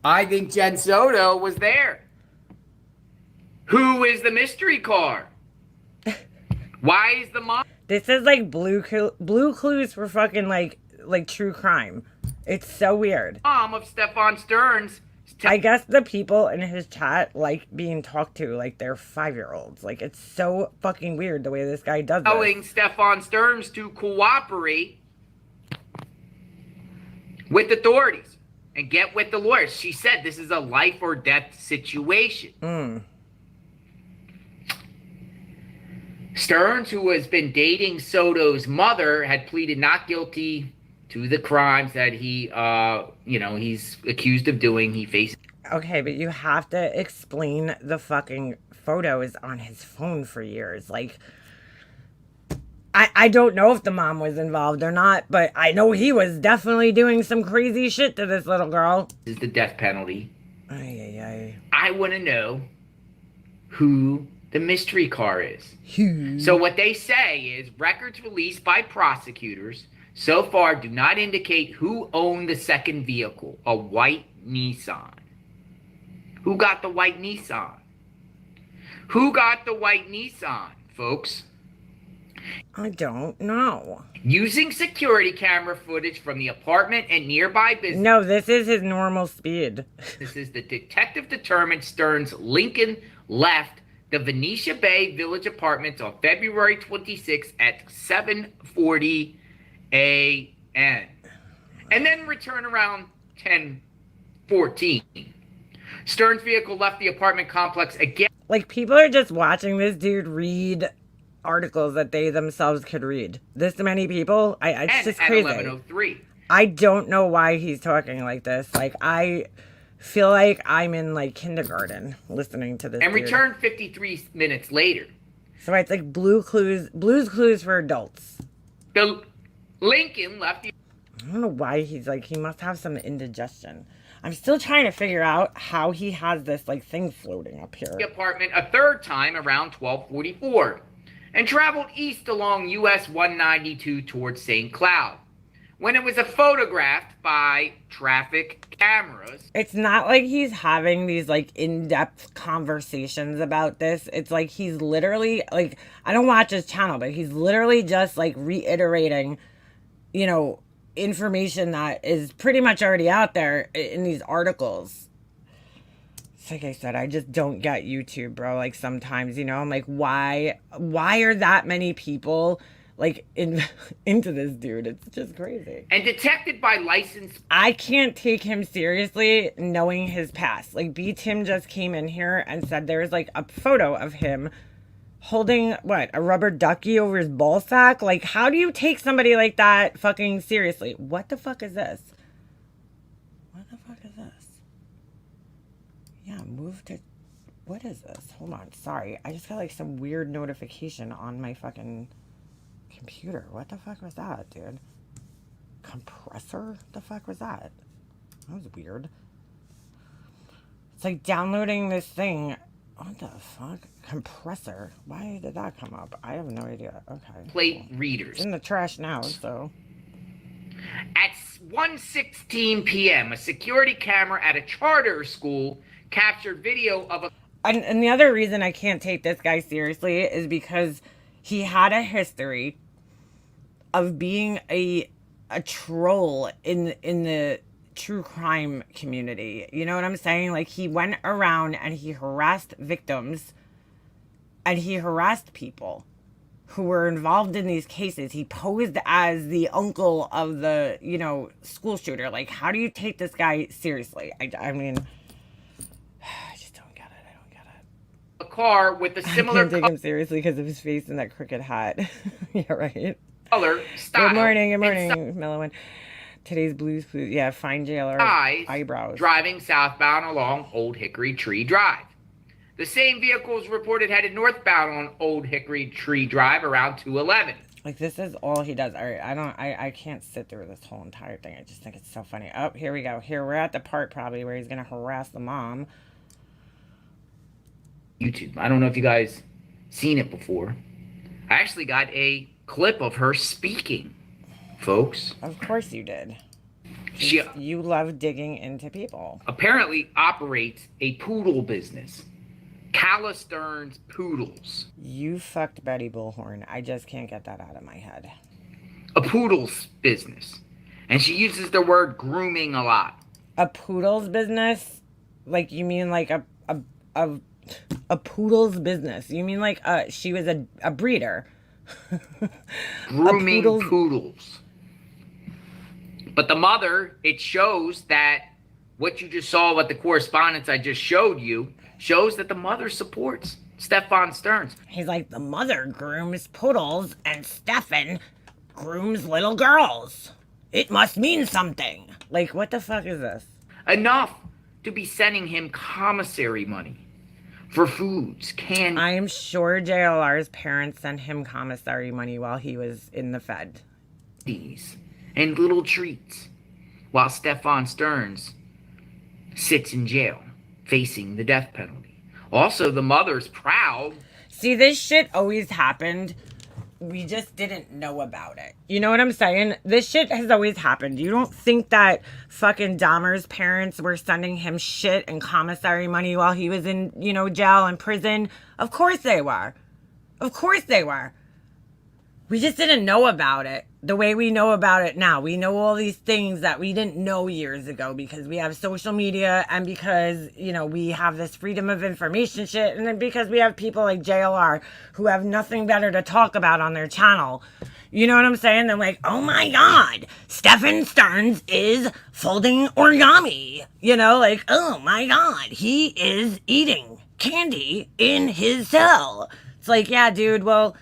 Speaker 2: I think Jen Soto was there. Who is the mystery car? Why is the mom?
Speaker 1: This is like Blue Clues for fucking, like like true crime. It's so weird.
Speaker 2: Mom of Stefan Stearns.
Speaker 1: I guess the people in his chat like being talked to like they're 5-year-olds. Like, it's so fucking weird the way this guy does
Speaker 2: Telling
Speaker 1: this.
Speaker 2: Stefan Stearns to cooperate with authorities and get with the lawyers. She said this is a life or death situation. Stearns, who has been dating Soto's mother, had pleaded not guilty to the crimes that he, he's accused of doing. He faces.
Speaker 1: Okay, but you have to explain the fucking photos on his phone for years. Like, I don't know if the mom was involved or not, but I know he was definitely doing some crazy shit to this little girl.
Speaker 2: This is the death penalty.
Speaker 1: Ay, ay, ay.
Speaker 2: I want to know who the mystery car is.
Speaker 1: Huge.
Speaker 2: So what they say is records released by prosecutors so far do not indicate who owned the second vehicle, a white Nissan. Who got the white Nissan? Who got the white Nissan, folks?
Speaker 1: I don't know.
Speaker 2: Using security camera footage from the apartment and nearby business.
Speaker 1: No, this is his normal speed.
Speaker 2: This is the detective determined Stearns Lincoln left the Venetia Bay Village Apartments on February 26th at 7:40 a.m. and then returned around 10:14. Stearns' vehicle left the apartment complex again.
Speaker 1: Like, people are just watching this dude read articles that they themselves could read. This many people? It's just crazy.
Speaker 2: At 11:03.
Speaker 1: I don't know why he's talking like this. Like, I feel like I'm in like kindergarten listening to this.
Speaker 2: And
Speaker 1: dude.
Speaker 2: returned 53 minutes later.
Speaker 1: So it's like Blue's Clues for adults.
Speaker 2: The Lincoln left the.
Speaker 1: I don't know why he's like, he must have some indigestion. I'm still trying to figure out how he has this like thing floating up here.
Speaker 2: Apartment a third time around 12:44 and traveled east along US 192 towards St. Cloud when it was photographed by traffic cameras.
Speaker 1: It's not like he's having these like in-depth conversations about this. It's like he's literally like, I don't watch his channel, but he's literally just like reiterating, information that is pretty much already out there in these articles. It's like I said, I just don't get YouTube, bro. Like, sometimes, I'm like, why are that many people like into this dude? It's just crazy.
Speaker 2: And detected by licensed.
Speaker 1: I can't take him seriously knowing his past. Like, B. Tim just came in here and said there's like a photo of him holding a rubber ducky over his ball sack. Like, how do you take somebody like that fucking seriously? What the fuck is this? What the fuck is this? Yeah, move to. What is this? Hold on. Sorry. I just got like some weird notification on my fucking computer. What the fuck was that, dude? Compressor? The fuck was that? That was weird. It's like downloading this thing. What the fuck? Compressor? Why did that come up? I have no idea. Okay.
Speaker 2: Plate readers.
Speaker 1: It's in the trash now, so.
Speaker 2: At 1:16 p.m., a security camera at a charter school captured video of a.
Speaker 1: And the other reason I can't take this guy seriously is because he had a history of being a troll in the true crime community. You know what I'm saying? Like, he went around and he harassed victims and he harassed people who were involved in these cases. He posed as the uncle of the, school shooter. Like, how do you take this guy seriously? I mean, I just don't get it. I don't get it.
Speaker 2: A car with a similar.
Speaker 1: I can't take him seriously because of his face and that crooked hat. Yeah, right.
Speaker 2: Color, style.
Speaker 1: Good morning, Mellow. Today's Blues Clues. Yeah, fine jailer. Eyebrows.
Speaker 2: Driving southbound along Old Hickory Tree Drive. The same vehicle was reported headed northbound on Old Hickory Tree Drive around 2:11.
Speaker 1: Like, this is all he does. All right, I can't sit through this whole entire thing. I just think it's so funny. Oh, here we go. Here, we're at the part probably where he's going to harass the mom.
Speaker 2: YouTube. I don't know if you guys seen it before. I actually got a clip of her speaking, folks.
Speaker 1: Of course you did. You love digging into people.
Speaker 2: Apparently operates a poodle business. Calla Stearns Poodles.
Speaker 1: You fucked Betty Bullhorn. I just can't get that out of my head.
Speaker 2: A poodles business. And she uses the word grooming a lot.
Speaker 1: A poodle's business? Like, you mean like a, a poodle's business? You mean like she was a breeder? A
Speaker 2: Grooming
Speaker 1: poodle's.
Speaker 2: poodles. But the mother, it shows that what you just saw, what the correspondence I just showed you, shows that the mother supports Stefan Stearns.
Speaker 1: He's like, the mother grooms poodles and Stefan grooms little girls. It must mean something. Like, what the fuck is this?
Speaker 2: Enough to be sending him commissary money for foods, candy.
Speaker 1: I am sure JLR's parents sent him commissary money while he was in the Fed.
Speaker 2: And little treats, while Stefan Stearns sits in jail, facing the death penalty. Also, the mother's proud.
Speaker 1: See, this shit always happened. We just didn't know about it. You know what I'm saying? This shit has always happened. You don't think that fucking Dahmer's parents were sending him shit and commissary money while he was in, jail and prison? Of course they were. Of course they were. We just didn't know about it the way we know about it now. We know all these things that we didn't know years ago because we have social media and because, we have this freedom of information shit, and then because we have people like JLR who have nothing better to talk about on their channel. You know what I'm saying? They're like, oh my God, Stefan Stearns is folding origami. Oh my God, he is eating candy in his cell. It's like, yeah, dude, well,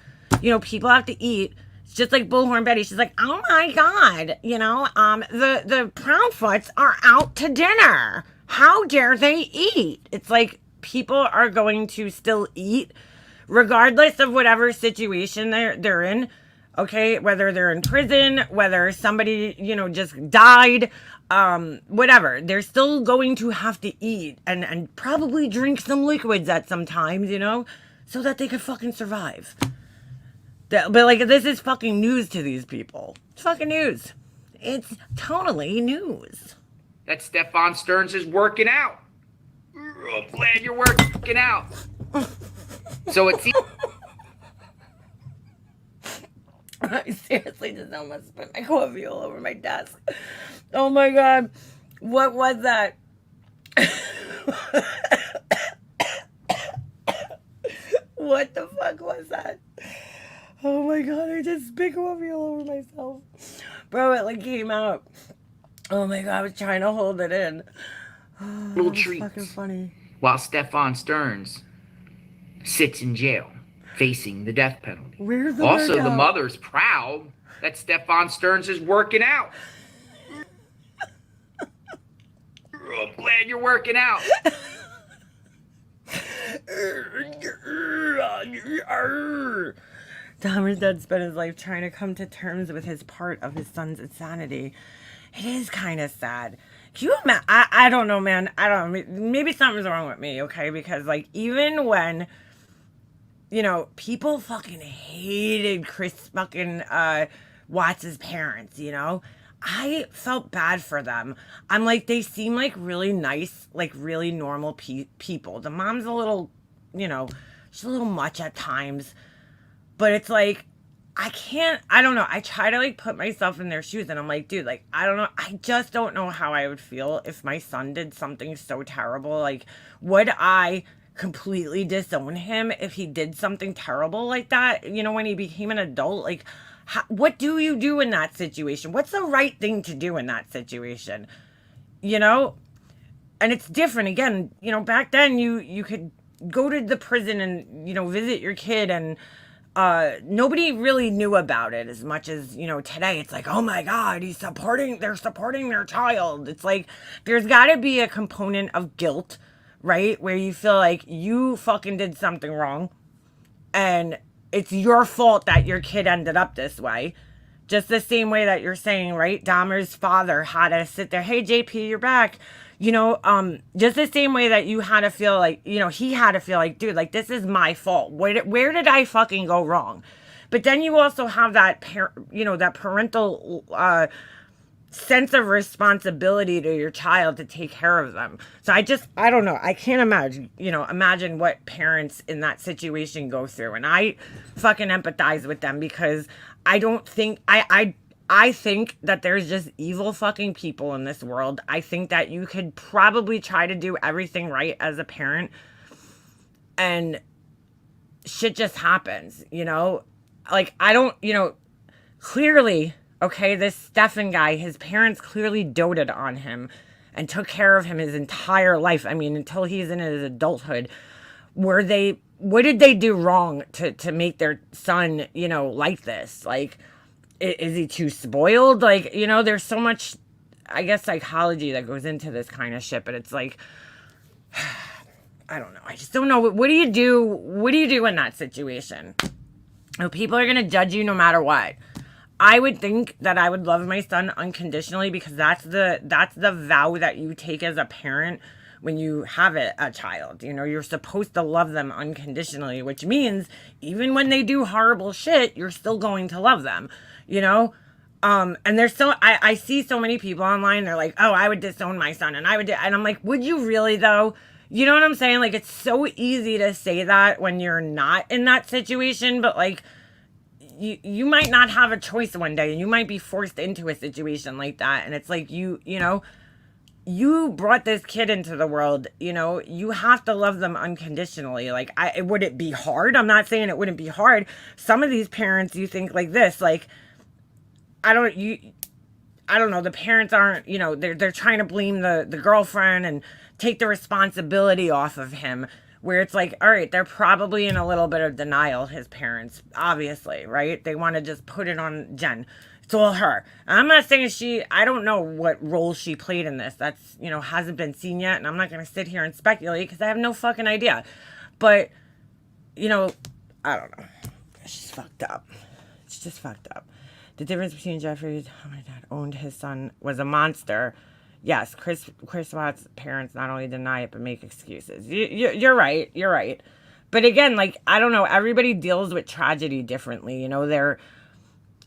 Speaker 1: people have to eat. It's just like Bullhorn Betty. She's like, oh my God, the Proudfoots are out to dinner. How dare they eat? It's like people are going to still eat regardless of whatever situation they're in. Okay, whether they're in prison, whether somebody, just died, whatever. They're still going to have to eat and probably drink some liquids at some times, so that they could fucking survive. But this is fucking news to these people. It's fucking news. It's totally news.
Speaker 2: That Stefan Stearns is working out. I'm glad you're working out. So it's...
Speaker 1: I seriously just almost spit my coffee all over my desk. Oh my God. What was that? What the fuck was that? Oh my God, I just spit coffee all over myself. Bro, it came out. Oh my God, I was trying to hold it in.
Speaker 2: Little treats.
Speaker 1: Fucking funny.
Speaker 2: While Stefan Stearns sits in jail, facing the death penalty.
Speaker 1: Where's the
Speaker 2: Also,
Speaker 1: workout?
Speaker 2: the mother's proud that Stefan Stearns is working out. I'm glad you're working out.
Speaker 1: Dahmer's dad spent his life trying to come to terms with his part of his son's insanity. It is kind of sad. Can you imagine? I don't know, man. I don't know. Maybe something's wrong with me, okay? Because, even when, people fucking hated Chris fucking Watts' parents, I felt bad for them. I'm like, they seem like really nice, really normal people. The mom's a little, she's a little much at times. But it's like, I don't know. I try to put myself in their shoes and I'm like, dude, I don't know. I just don't know how I would feel if my son did something so terrible. Would I completely disown him if he did something terrible like that? When he became an adult, what do you do in that situation? What's the right thing to do in that situation? And it's different. Again, back then you could go to the prison and, visit your kid and, nobody really knew about it as much as, today. It's like, oh my God, they're supporting their child. It's like, there's gotta be a component of guilt, right? Where you feel like you fucking did something wrong and it's your fault that your kid ended up this way. Just the same way that you're saying, right? Dahmer's father had to sit there, hey JP, you're back. Just the same way that you had to feel like, he had to feel like, dude, this is my fault. Where did I fucking go wrong? But then you also have that, that parental sense of responsibility to your child to take care of them. So I don't know. I can't imagine what parents in that situation go through. And I fucking empathize with them because I don't think, I think that there's just evil fucking people in this world. I think that you could probably try to do everything right as a parent, and shit just happens, you know? Like, I don't, clearly, okay, this Stefan guy, his parents clearly doted on him and took care of him his entire life. I mean, until he's in his adulthood. What did they do wrong to make their son, like this? Like, is he too spoiled? Like, there's so much, I guess, psychology that goes into this kind of shit, but it's like, I don't know. I just don't know. What do you do? What do you do in that situation? People are going to judge you no matter what. I would think that I would love my son unconditionally, because that's the vow that you take as a parent when you have a child. You're supposed to love them unconditionally, which means even when they do horrible shit, you're still going to love them, and there's I see so many people online, they're like, oh, I would disown my son, and and I'm like, would you really though? You know what I'm saying? Like, it's so easy to say that when you're not in that situation, but like, you might not have a choice one day, and you might be forced into a situation like that. And it's like, you brought this kid into the world, you have to love them unconditionally. Like, would it be hard? I'm not saying it wouldn't be hard. Some of these parents, you think like this, like, I don't know. The parents aren't, they're trying to blame the girlfriend and take the responsibility off of him, where it's like, all right, they're probably in a little bit of denial, his parents, obviously, right? They want to just put it on Jen. It's all her. I'm not saying I don't know what role she played in this. That's, hasn't been seen yet, and I'm not going to sit here and speculate because I have no fucking idea. But, I don't know. It's just fucked up. It's just fucked up. The difference between Jeffrey, oh my God, owned his son, was a monster. Yes, Chris Watts' parents not only deny it, but make excuses. You're right. You're right. But again, like, I don't know. Everybody deals with tragedy differently.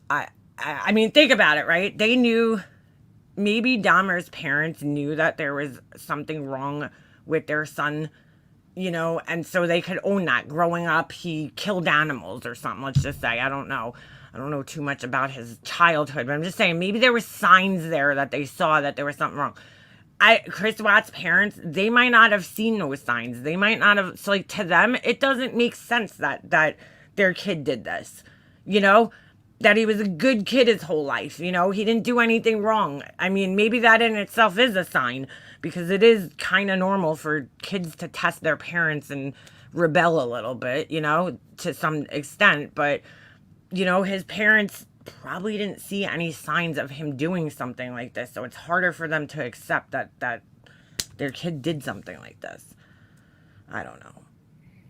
Speaker 1: I mean, think about it, right? They knew, maybe Dahmer's parents knew that there was something wrong with their son, and so they could own that. Growing up, he killed animals or something, let's just say. I don't know. I don't know too much about his childhood, but I'm just saying, maybe there were signs there that they saw that there was something wrong. Chris Watts' parents, they might not have seen those signs. They might not have, so like, to them, it doesn't make sense that their kid did this, that he was a good kid his whole life, he didn't do anything wrong. I mean, maybe that in itself is a sign, because it is kind of normal for kids to test their parents and rebel a little bit, to some extent, but his parents probably didn't see any signs of him doing something like this. So it's harder for them to accept that their kid did something like this. I don't know.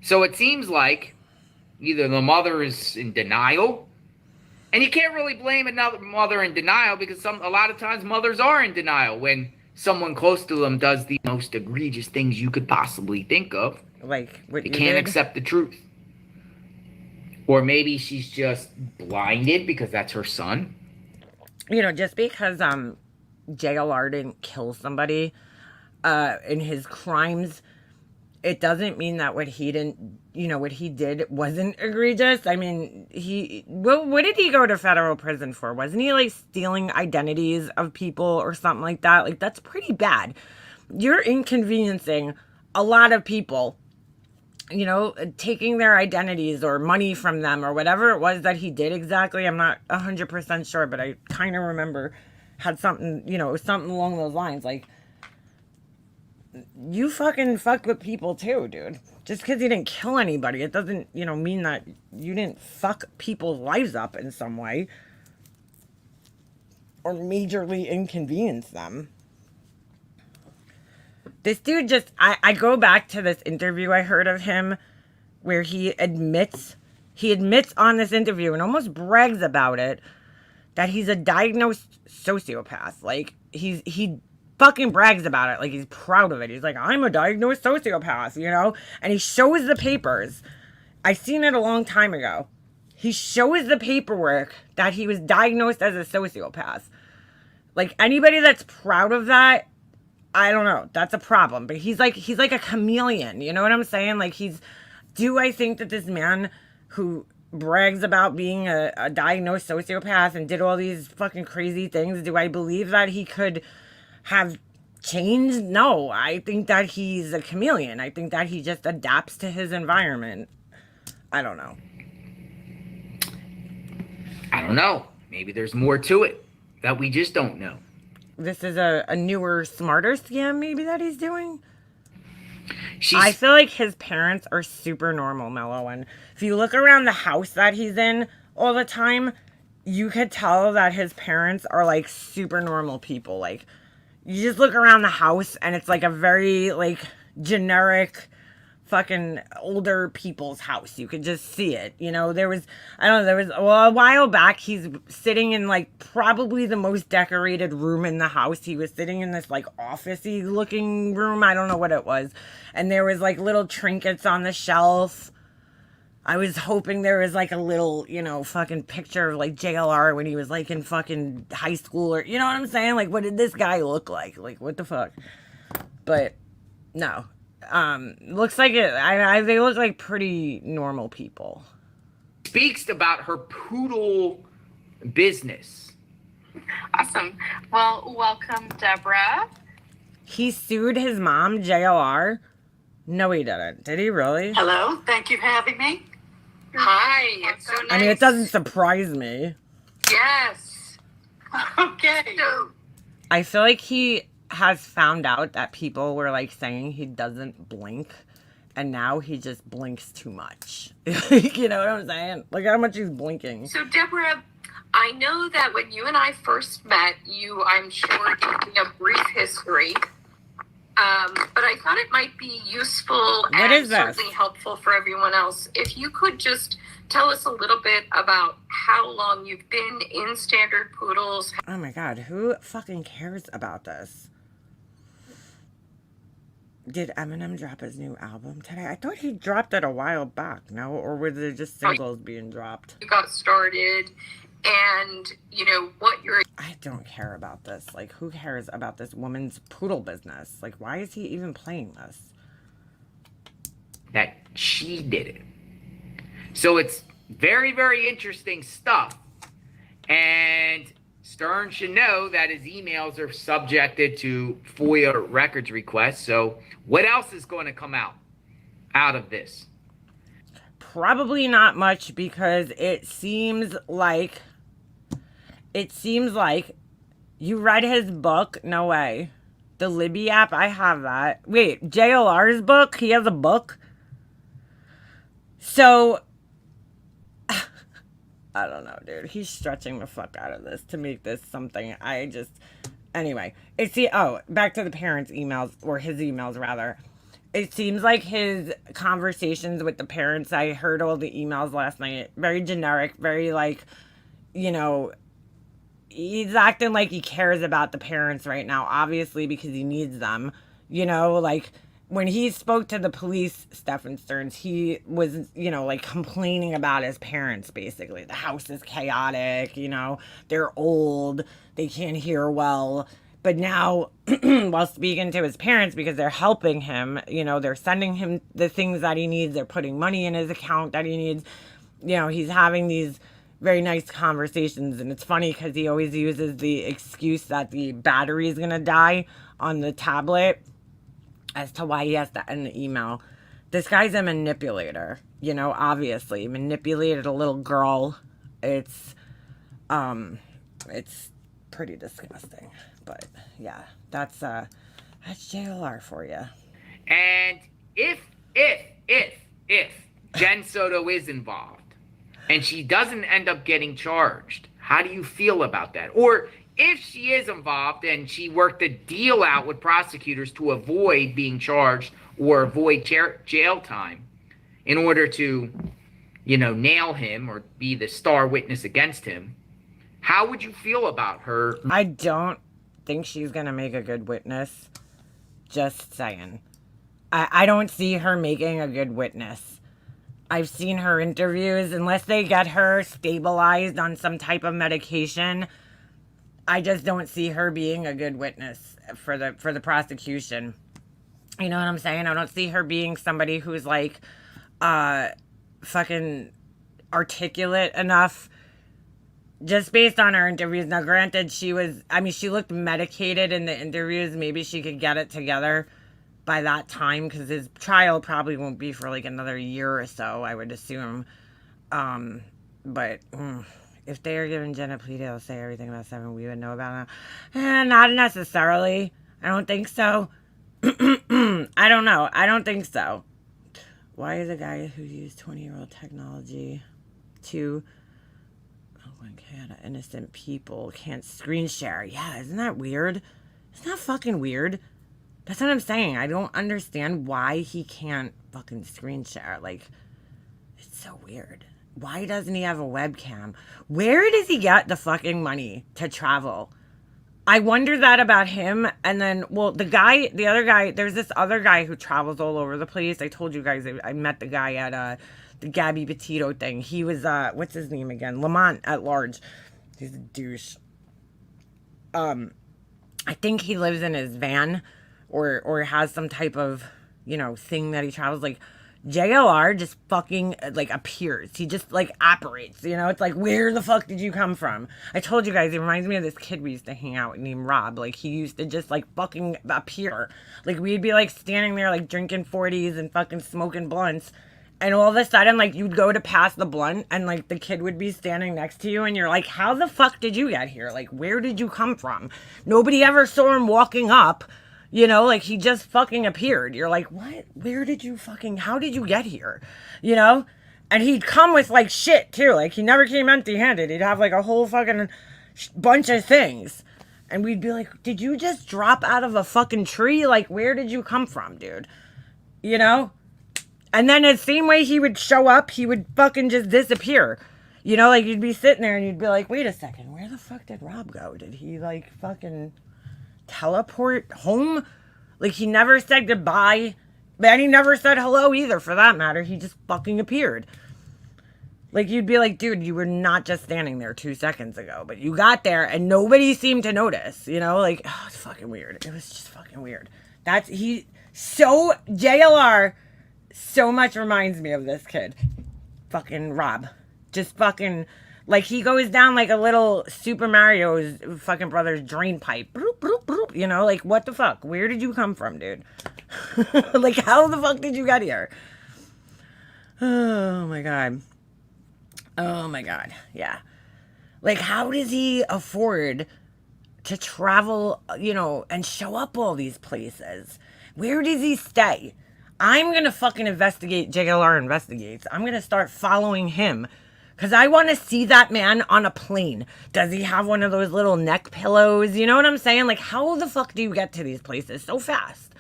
Speaker 2: So it seems like either the mother is in denial, and you can't really blame another mother in denial, because a lot of times mothers are in denial when someone close to them does the most egregious things you could possibly think of.
Speaker 1: Like what
Speaker 2: they
Speaker 1: you
Speaker 2: can't
Speaker 1: did?
Speaker 2: Accept the truth. Or maybe she's just blinded because that's her son.
Speaker 1: Just because JLR didn't kill somebody in his crimes, it doesn't mean that what he did wasn't egregious. I mean, what did he go to federal prison for? Wasn't he like stealing identities of people or something like that? Like, that's pretty bad. You're inconveniencing a lot of people, taking their identities or money from them or whatever it was that he did exactly. I'm not 100% sure, but I kind of remember had something, something along those lines. Like, you fucking fucked with people too, dude. Just because you didn't kill anybody, it doesn't, mean that you didn't fuck people's lives up in some way or majorly inconvenience them. This dude just, I go back to this interview I heard of him where he admits on this interview and almost brags about it that he's a diagnosed sociopath. Like, he fucking brags about it. Like, he's proud of it. He's like, I'm a diagnosed sociopath, and he shows the papers. I seen it a long time ago. He shows the paperwork that he was diagnosed as a sociopath. Like, anybody that's proud of that, I don't know. That's a problem. But he's like a chameleon. You know what I'm saying? Like, do I think that this man who brags about being a diagnosed sociopath and did all these fucking crazy things, do I believe that he could have changed? No, I think that he's a chameleon. I think that he just adapts to his environment. I don't know.
Speaker 2: I don't know. Maybe there's more to it that we just don't know.
Speaker 1: This is a newer, smarter scam maybe that he's doing.
Speaker 2: She's
Speaker 1: I feel like his parents are super normal, Mello. And if you look around the house that he's in all the time, you could tell that his parents are like super normal people. Like, you just look around the house and it's like a very like generic fucking older people's house. You could just see it. You know, a while back, he's sitting in like probably the most decorated room in the house. He was sitting in this like office-y looking room. I don't know what it was. And there was like little trinkets on the shelf. I was hoping there was like a little, you know, fucking picture of like JLR when he was like in fucking high school, or, you know what I'm saying? Like, what did this guy look like? Like, what the fuck? But no. Looks like it. They look like pretty normal people.
Speaker 2: speaks about her poodle business.
Speaker 3: Awesome. Well, welcome, Deborah.
Speaker 1: He sued his mom, JLR. No, he didn't. Did he really?
Speaker 4: Hello, thank you for having me.
Speaker 3: Hi. It's so nice.
Speaker 1: I mean, it doesn't surprise me.
Speaker 3: Yes.
Speaker 4: Okay.
Speaker 3: So,
Speaker 1: I feel like he has found out that people were like saying he doesn't blink, and now he just blinks too much. You know what I'm saying? Look how much he's blinking.
Speaker 3: so Deborah, I know that when you and I first met, I'm sure, gave me a brief history. But I thought it might be useful
Speaker 1: What is this?
Speaker 3: certainly helpful for everyone else. If you could just tell us a little bit about how long you've been in Standard Poodles.
Speaker 1: Oh my god, who fucking cares about this? Did Eminem drop his new album today? I thought he dropped it a while back, no? Or were there just singles being dropped?
Speaker 3: You got started, and what you're.
Speaker 1: I don't care about this. Like, who cares about this woman's poodle business? Like, why is he even playing this?
Speaker 2: That she did it. So it's very, very interesting stuff. And Stern should know that his emails are subjected to FOIA records requests. So what else is going to come out of this?
Speaker 1: Probably not much, because it seems like you read his book. No way. The Libby app, I have that. Wait, JLR's book? He has a book? So, I don't know, dude. He's stretching the fuck out of this to make this something. Anyway. Back to the parents' emails, or his emails, rather. It seems like his conversations with the parents, I heard all the emails last night, very generic, very like, he's acting like he cares about the parents right now, obviously, because he needs them. Like, when he spoke to the police, Stefan Stearns, he was, like complaining about his parents, basically. The house is chaotic, they're old, they can't hear well. But now, while speaking to his parents, because they're helping him, they're sending him the things that he needs, they're putting money in his account that he needs, he's having these very nice conversations. And it's funny because he always uses the excuse that the battery is going to die on the tablet as to why he has to end the email. This guy's a manipulator, obviously. Manipulated a little girl. It's pretty disgusting. But yeah, that's JLR for you.
Speaker 2: And if Jen Soto is involved and she doesn't end up getting charged, how do you feel about that? Or if she is involved and she worked a deal out with prosecutors to avoid being charged or avoid jail time in order to, nail him or be the star witness against him, how would you feel about her?
Speaker 1: I don't think she's gonna make a good witness. Just saying. I don't see her making a good witness. I've seen her interviews. Unless they get her stabilized on some type of medication, I just don't see her being a good witness for the prosecution. You know what I'm saying? I don't see her being somebody who's like fucking articulate enough just based on her interviews. Now, granted, she looked medicated in the interviews. Maybe she could get it together by that time, because his trial probably won't be for like another year or so, I would assume. But if they are giving Jen a plea, they'll say everything about Seven we would know about it. Not necessarily. I don't think so. I don't know. I don't think so. Why is a guy who used 20-year-old technology to innocent people can't screen share? Yeah, isn't that weird? Isn't that fucking weird? That's what I'm saying. I don't understand why he can't fucking screen share. Like, it's so weird. Why doesn't he have a webcam? Where does he get the fucking money to travel? I wonder that about him. And then, well, the other guy, there's this other guy who travels all over the place. I told you guys, I met the guy at the Gabby Petito thing. He was, what's his name again? Lamont at Large. He's a douche. I think he lives in his van or has some type of, thing that he travels. Like, JLR just fucking, like, appears. He just, like, apparates, It's like, where the fuck did you come from? I told you guys, it reminds me of this kid we used to hang out with named Rob. Like, he used to just, like, fucking appear. Like, we'd be, like, standing there, like, drinking 40s and fucking smoking blunts. And all of a sudden, like, you'd go to pass the blunt and, like, the kid would be standing next to you. And you're like, how the fuck did you get here? Like, where did you come from? Nobody ever saw him walking up. Like, he just fucking appeared. You're like, what? Where did you how did you get here? And he'd come with, like, shit, too. Like, he never came empty-handed. He'd have, like, a whole fucking bunch of things. And we'd be like, did you just drop out of a fucking tree? Like, where did you come from, dude? And then the same way he would show up, he would fucking just disappear. Like, you'd be sitting there and you'd be like, wait a second, where the fuck did Rob go? Did he, like, fucking teleport home? Like, he never said goodbye, and he never said hello either, for that matter. He just fucking appeared. Like, you'd be like, dude, you were not just standing there 2 seconds ago, but you got there and nobody seemed to notice, Like, oh, it's fucking weird. It was just fucking weird. JLR so much reminds me of this kid. Fucking Rob. Just fucking, like, he goes down like a little Super Mario's fucking brother's drain pipe. Broop, broop, broop. Like, what the fuck? Where did you come from, dude? Like, how the fuck did you get here? Oh, my God. Oh, my God. Yeah. Like, how does he afford to travel, and show up all these places? Where does he stay? I'm going to fucking investigate JLR Investigates. I'm going to start following him. Because I want to see that man on a plane. Does he have one of those little neck pillows? You know what I'm saying? Like, how the fuck do you get to these places so fast?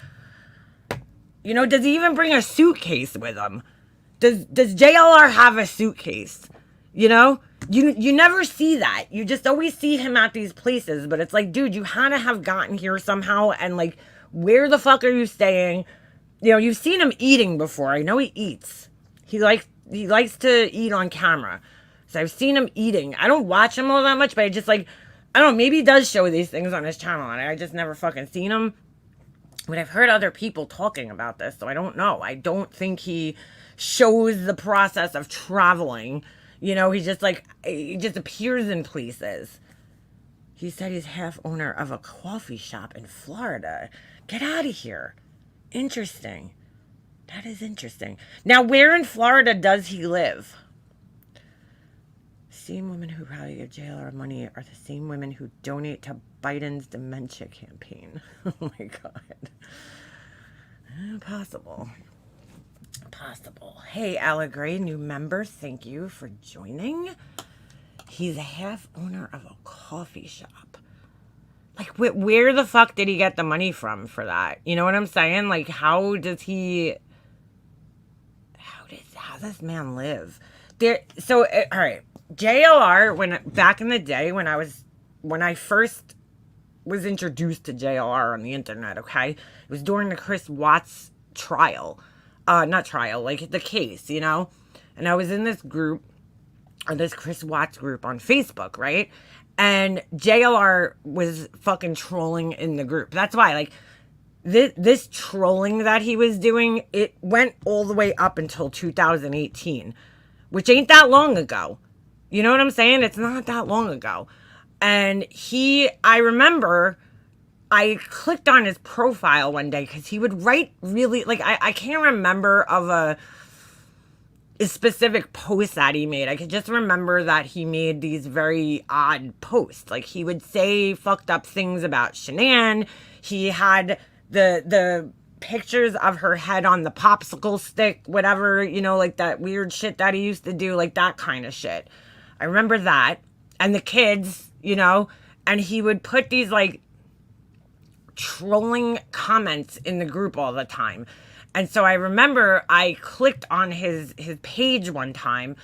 Speaker 1: Does he even bring a suitcase with him? Does JLR have a suitcase? You never see that. You just always see him at these places. But it's like, dude, you had to have gotten here somehow. And, like, where the fuck are you staying? You've seen him eating before. I know he eats. He likes to eat on camera. So I've seen him eating. I don't watch him all that much, but I just, like, I don't know, maybe he does show these things on his channel, and I just never fucking seen him. But I've heard other people talking about this, so I don't know. I don't think he shows the process of traveling. He just appears in places. He said he's half owner of a coffee shop in Florida. Get out of here. Interesting. That is interesting. Now, where in Florida does he live? Same women who probably give JLR money are the same women who donate to Biden's dementia campaign. Oh my God. Possible. Hey, Allegre, new member, thank you for joining. He's a half owner of a coffee shop. Like, where the fuck did he get the money from for that? You know what I'm saying? Like, how does this man live? All right. JLR, back in the day when I first was introduced to JLR on the internet, okay? It was during the Chris Watts trial. Not trial, like the case, And I was in this group, or this Chris Watts group on Facebook, right? And JLR was fucking trolling in the group. That's why, like, this trolling that he was doing, it went all the way up until 2018 which ain't that long ago. You know what I'm saying? It's not that long ago. And I remember I clicked on his profile one day because he would write really, like, I can't remember of a specific post that he made. I could just remember that he made these very odd posts. Like, he would say fucked up things about Shanann. He had the pictures of her head on the popsicle stick, whatever, you know, like that weird shit that he used to do, like that kind of shit. I remember that. And the kids, you know, and he would put these like trolling comments in the group all the time. And so I remember I clicked on his page one time,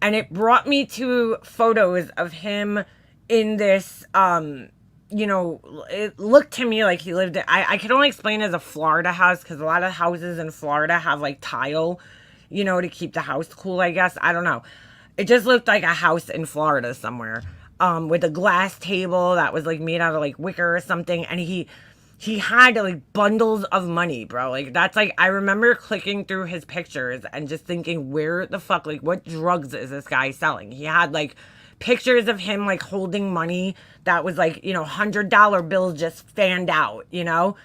Speaker 1: and it brought me to photos of him in this, you know, it looked to me like he lived in, I could only explain it as a Florida house, because a lot of houses in Florida have like tile, you know, to keep the house cool, I guess. I don't know. It just looked like a house in Florida somewhere, with a glass table that was like made out of like wicker or something. And he had like bundles of money, bro. Like, that's like, I remember clicking through his pictures and just thinking, where the fuck, like, what drugs is this guy selling? He had like pictures of him like holding money that was like, you know, $100 bills just fanned out, you know?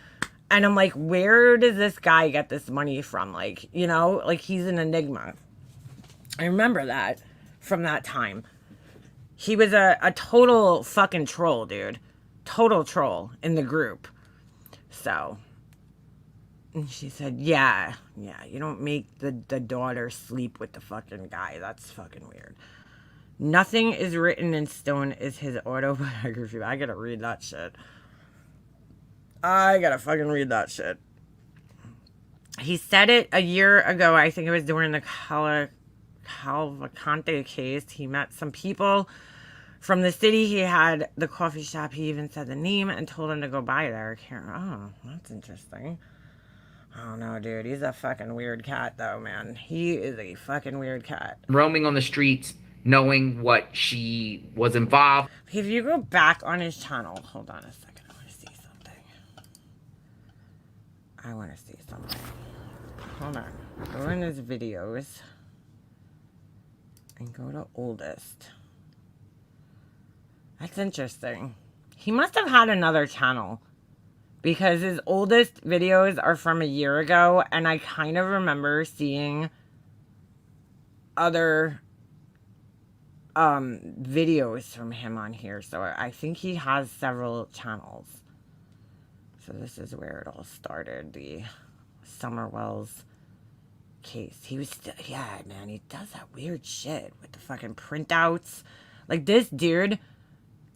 Speaker 1: And I'm like, where does this guy get this money from? Like, you know, like, he's an enigma. I remember that from that time. He was a total fucking troll, dude. Total troll in the group. So, and she said, yeah, you don't make the daughter sleep with the fucking guy. That's fucking weird. Nothing is written in stone is his autobiography. I gotta read that shit. I gotta fucking read that shit. He said it a year ago. I think it was during the Cavalcante case. He met some people from the city. He had the coffee shop. He even said the name and told him to go by there. Oh, that's interesting. I don't know, dude. He's a fucking weird cat, though, man. He is a fucking weird cat.
Speaker 2: Roaming on the streets, knowing what she was involved.
Speaker 1: If you go back on his channel, hold on a second. I want to see something. Hold on. Go in his videos and go to oldest. That's interesting. He must have had another channel, because his oldest videos are from a year ago, and I kind of remember seeing other videos from him on here. So I think he has several channels. So this is where it all started, the Summer Wells case. He was still, yeah, man, he does that weird shit with the fucking printouts. Like, this dude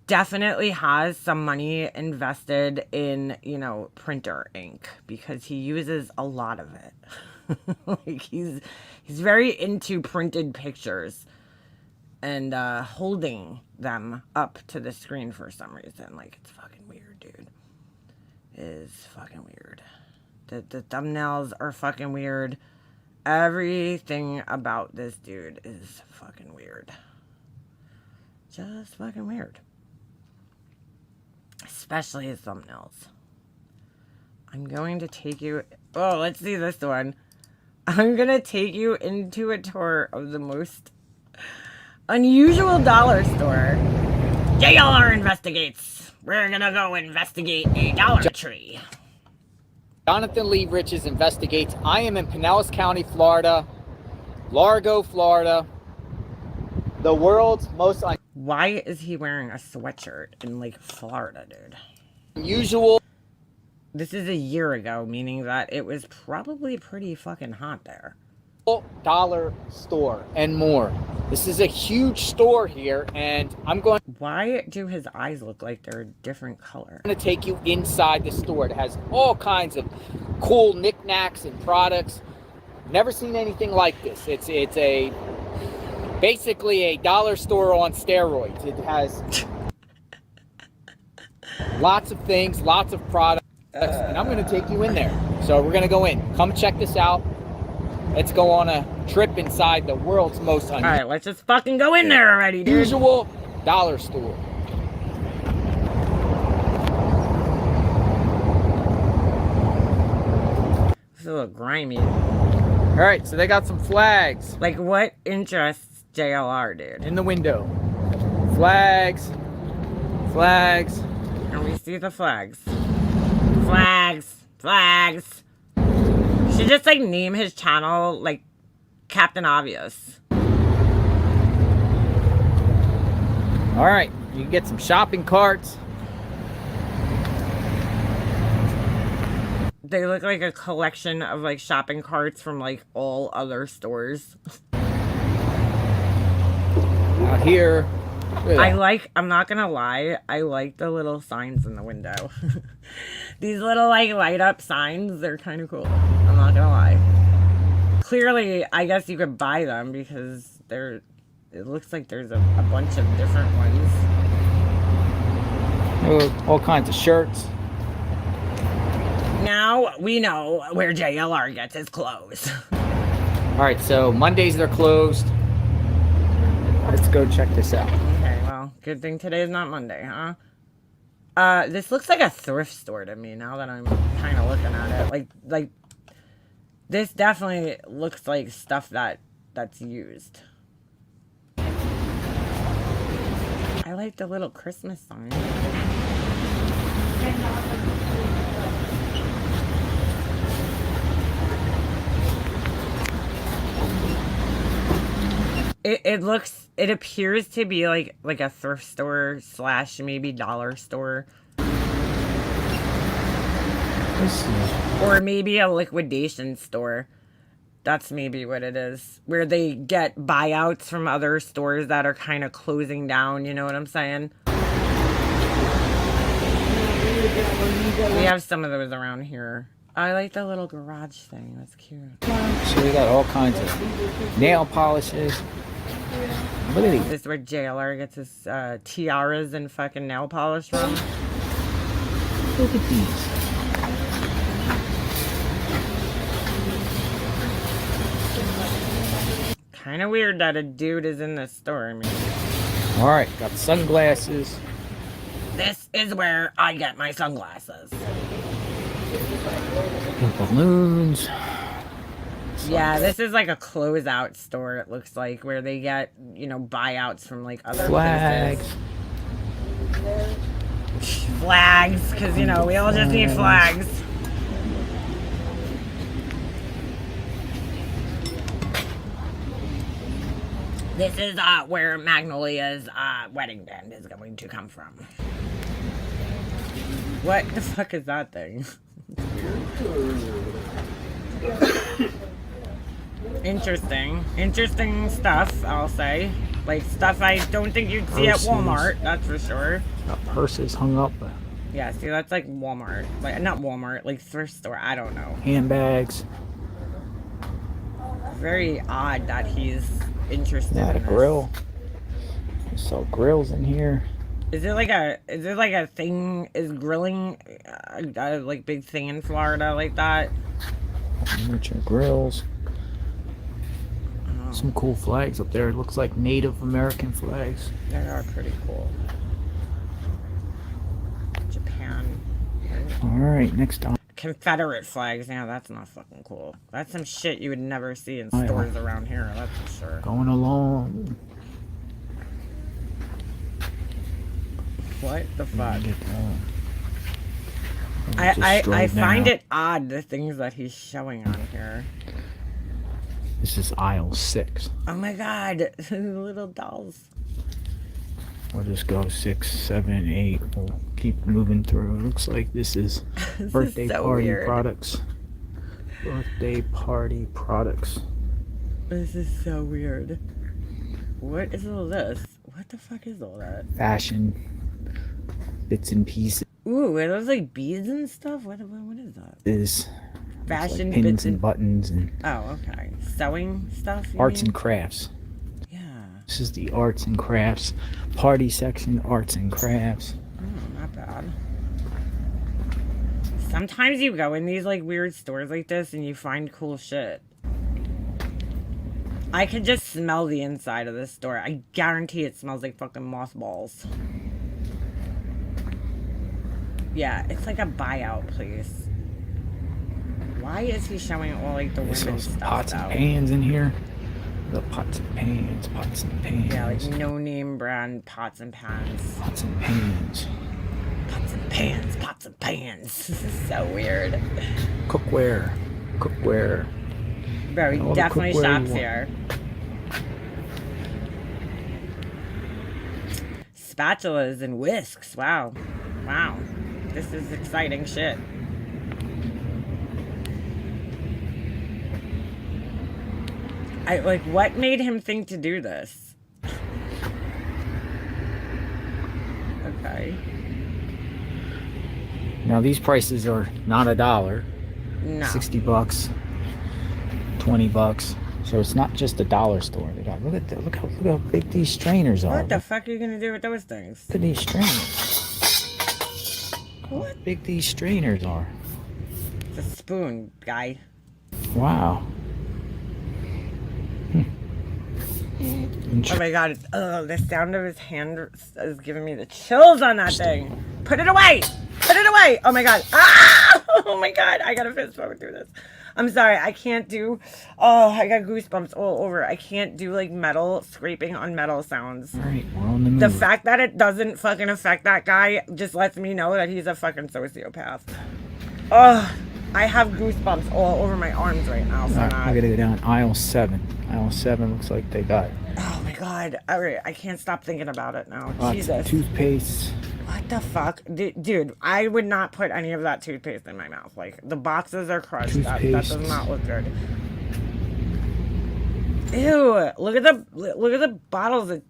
Speaker 1: definitely has some money invested in, you know, printer ink, because he uses a lot of it. Like, he's very into printed pictures and holding them up to the screen for some reason. Like, it's fucking weird, dude. It is fucking weird. The thumbnails are fucking weird. Everything about this dude is fucking weird. Just fucking weird. Especially his thumbnails. I'm going to take you... Oh, let's see this one. I'm going to take you into a tour of the most unusual dollar store. JLR investigates. We're going to go investigate a Dollar Tree.
Speaker 5: Jonathan Lee Riches investigates. I am in Pinellas County, Florida. Largo, Florida. The world's most
Speaker 1: Why is he wearing a sweatshirt in, like, Florida, dude?
Speaker 5: unusual.
Speaker 1: This is a year ago, meaning that it was probably pretty fucking hot there.
Speaker 5: Dollar store and more. This is a huge store here, and I'm going
Speaker 1: Why do his eyes look like they're a different color?
Speaker 5: to take you inside the store. It has all kinds of cool knickknacks and products. Never seen anything like this. It's a basically a dollar store on steroids. It has lots of things, lots of products, and I'm going to take you in there. So we're going to go in. Come check this out. Let's go on a trip inside the world's most
Speaker 1: Alright, let's just fucking go in there already, dude.
Speaker 5: unusual dollar store.
Speaker 1: This is a little grimy.
Speaker 5: All right, so they got some flags
Speaker 1: Like, what interests JLR, dude?
Speaker 5: in the window. Flags. Flags.
Speaker 1: And we see the flags. Flags. Flags. You should just, like, name his channel, like, Captain Obvious.
Speaker 5: All right, you can get some shopping carts.
Speaker 1: They look like a collection of, like, shopping carts from, like, all other stores.
Speaker 5: Out here. Look at that.
Speaker 1: I'm not gonna lie, I like the little signs in the window. These little, like, light up signs, they're kind of cool. I'm not gonna lie. Clearly, I guess you could buy them because it looks like there's a bunch of different ones.
Speaker 5: All kinds of shirts.
Speaker 1: Now we know where JLR gets his clothes.
Speaker 5: All right, so Mondays they're closed. Let's go check this out.
Speaker 1: Okay, well, good thing today is not Monday, huh? This looks like a thrift store to me now that I'm kind of looking at it. Like, this definitely looks like stuff that's used. I like the little Christmas sign. It appears to be like a thrift store / maybe dollar store. Or maybe a liquidation store. That's maybe what it is. Where they get buyouts from other stores that are kind of closing down, you know what I'm saying? We have some of those around here. I like the little garage thing. That's cute.
Speaker 5: So we got all kinds of nail polishes. Look at these.
Speaker 1: This is where JLR gets his tiaras and fucking nail polish from.
Speaker 5: Look at these.
Speaker 1: Kind of weird that a dude is in this store. I mean,
Speaker 5: All right, got sunglasses.
Speaker 1: this is where I get my sunglasses.
Speaker 5: Balloons.
Speaker 1: Yeah, this is like a closeout store, it looks like, where they get, you know, buyouts from like other
Speaker 5: Flags.
Speaker 1: places. Flags, because, you know, we all just need flags. This is where Magnolia's wedding band is going to come from. What the fuck is that thing? Interesting stuff, I'll say. Like stuff I don't think you'd see
Speaker 5: Purses.
Speaker 1: at Walmart, that's for sure.
Speaker 5: Got purses hung up.
Speaker 1: Yeah, see, that's like Walmart. Like, not Walmart, like thrift store, I don't know.
Speaker 5: Handbags.
Speaker 1: Very odd that he's interested
Speaker 5: Got a
Speaker 1: in this.
Speaker 5: grill. Saw grills in here.
Speaker 1: Is it like a thing, is grilling a like big thing in Florida like that?
Speaker 5: Miniature grills. Some cool flags up there. It looks like Native American flags.
Speaker 1: They are pretty cool. Japan.
Speaker 5: All right, next time.
Speaker 1: Confederate flags, yeah, that's not fucking cool. That's some shit you would never see in
Speaker 5: Oh, yeah.
Speaker 1: stores around here, that's for sure.
Speaker 5: Going along.
Speaker 1: What the fuck?
Speaker 5: Get going.
Speaker 1: I find it odd, the things that he's showing on here.
Speaker 5: This is aisle 6.
Speaker 1: Oh my god, little dolls.
Speaker 5: We'll just go 6, 7, 8. We'll keep moving through. It looks like this is
Speaker 1: This
Speaker 5: birthday
Speaker 1: is so
Speaker 5: party
Speaker 1: weird.
Speaker 5: products. Birthday party products.
Speaker 1: This is so weird. What is all this? What the fuck is all that?
Speaker 5: Fashion bits and pieces.
Speaker 1: Ooh, are those like beads and stuff? What is that?
Speaker 5: Is
Speaker 1: Fashion
Speaker 5: like
Speaker 1: bits
Speaker 5: pins and
Speaker 1: and...
Speaker 5: buttons and
Speaker 1: Oh, okay. Sewing stuff, you
Speaker 5: arts
Speaker 1: mean?
Speaker 5: and crafts.
Speaker 1: Yeah.
Speaker 5: This is the arts and crafts party section. Arts and crafts.
Speaker 1: Oh, not bad. Sometimes you go in these like weird stores like this and you find cool shit. I could just smell the inside of this store. I guarantee it smells like fucking mothballs. Yeah, it's like a buyout place. Why Why is he showing all like the
Speaker 5: There's
Speaker 1: women's
Speaker 5: some
Speaker 1: stuff
Speaker 5: pots and
Speaker 1: out?
Speaker 5: pans in here. The pots and pans, pots and pans.
Speaker 1: Yeah, like no name brand pots and pans.
Speaker 5: Pots and pans.
Speaker 1: Pots and pans, pots and pans. This is so weird.
Speaker 5: Cookware. Cookware.
Speaker 1: Bro, he
Speaker 5: All the
Speaker 1: definitely
Speaker 5: cookware you
Speaker 1: shops
Speaker 5: want.
Speaker 1: here. Spatulas and whisks. Wow. Wow. This is exciting shit. What made him think to do this? Okay.
Speaker 5: Now these prices are not $1.
Speaker 1: No.
Speaker 5: $60, $20. So it's not just a dollar store. They got look how big these strainers are.
Speaker 1: What the fuck are you gonna do with those things?
Speaker 5: Look at these strainers. Look how big these strainers are.
Speaker 1: It's a spoon, guy.
Speaker 5: Wow.
Speaker 1: Oh my god, the sound of his hand is giving me the chills on that thing. Put it away! Put it away! Oh my god. Ah! Oh my god, I gotta fist forward through this. I'm sorry, I can't do, I got goosebumps all over. I can't do like metal, scraping on metal sounds.
Speaker 5: Alright, we're on the move.
Speaker 1: The fact that it doesn't fucking affect that guy just lets me know that he's a fucking sociopath. Oh, I have goosebumps all over my arms right now.
Speaker 5: Alright, I gotta go down aisle 7. Aisle 7 looks like they got
Speaker 1: Oh my god. Alright, I can't stop thinking about it now.
Speaker 5: lots
Speaker 1: Jesus.
Speaker 5: of toothpaste.
Speaker 1: What the fuck? Dude, I would not put any of that toothpaste in my mouth. Like, the boxes are crushed. That does
Speaker 5: Toothpaste.
Speaker 1: not look good. Ew. Look at the bottles of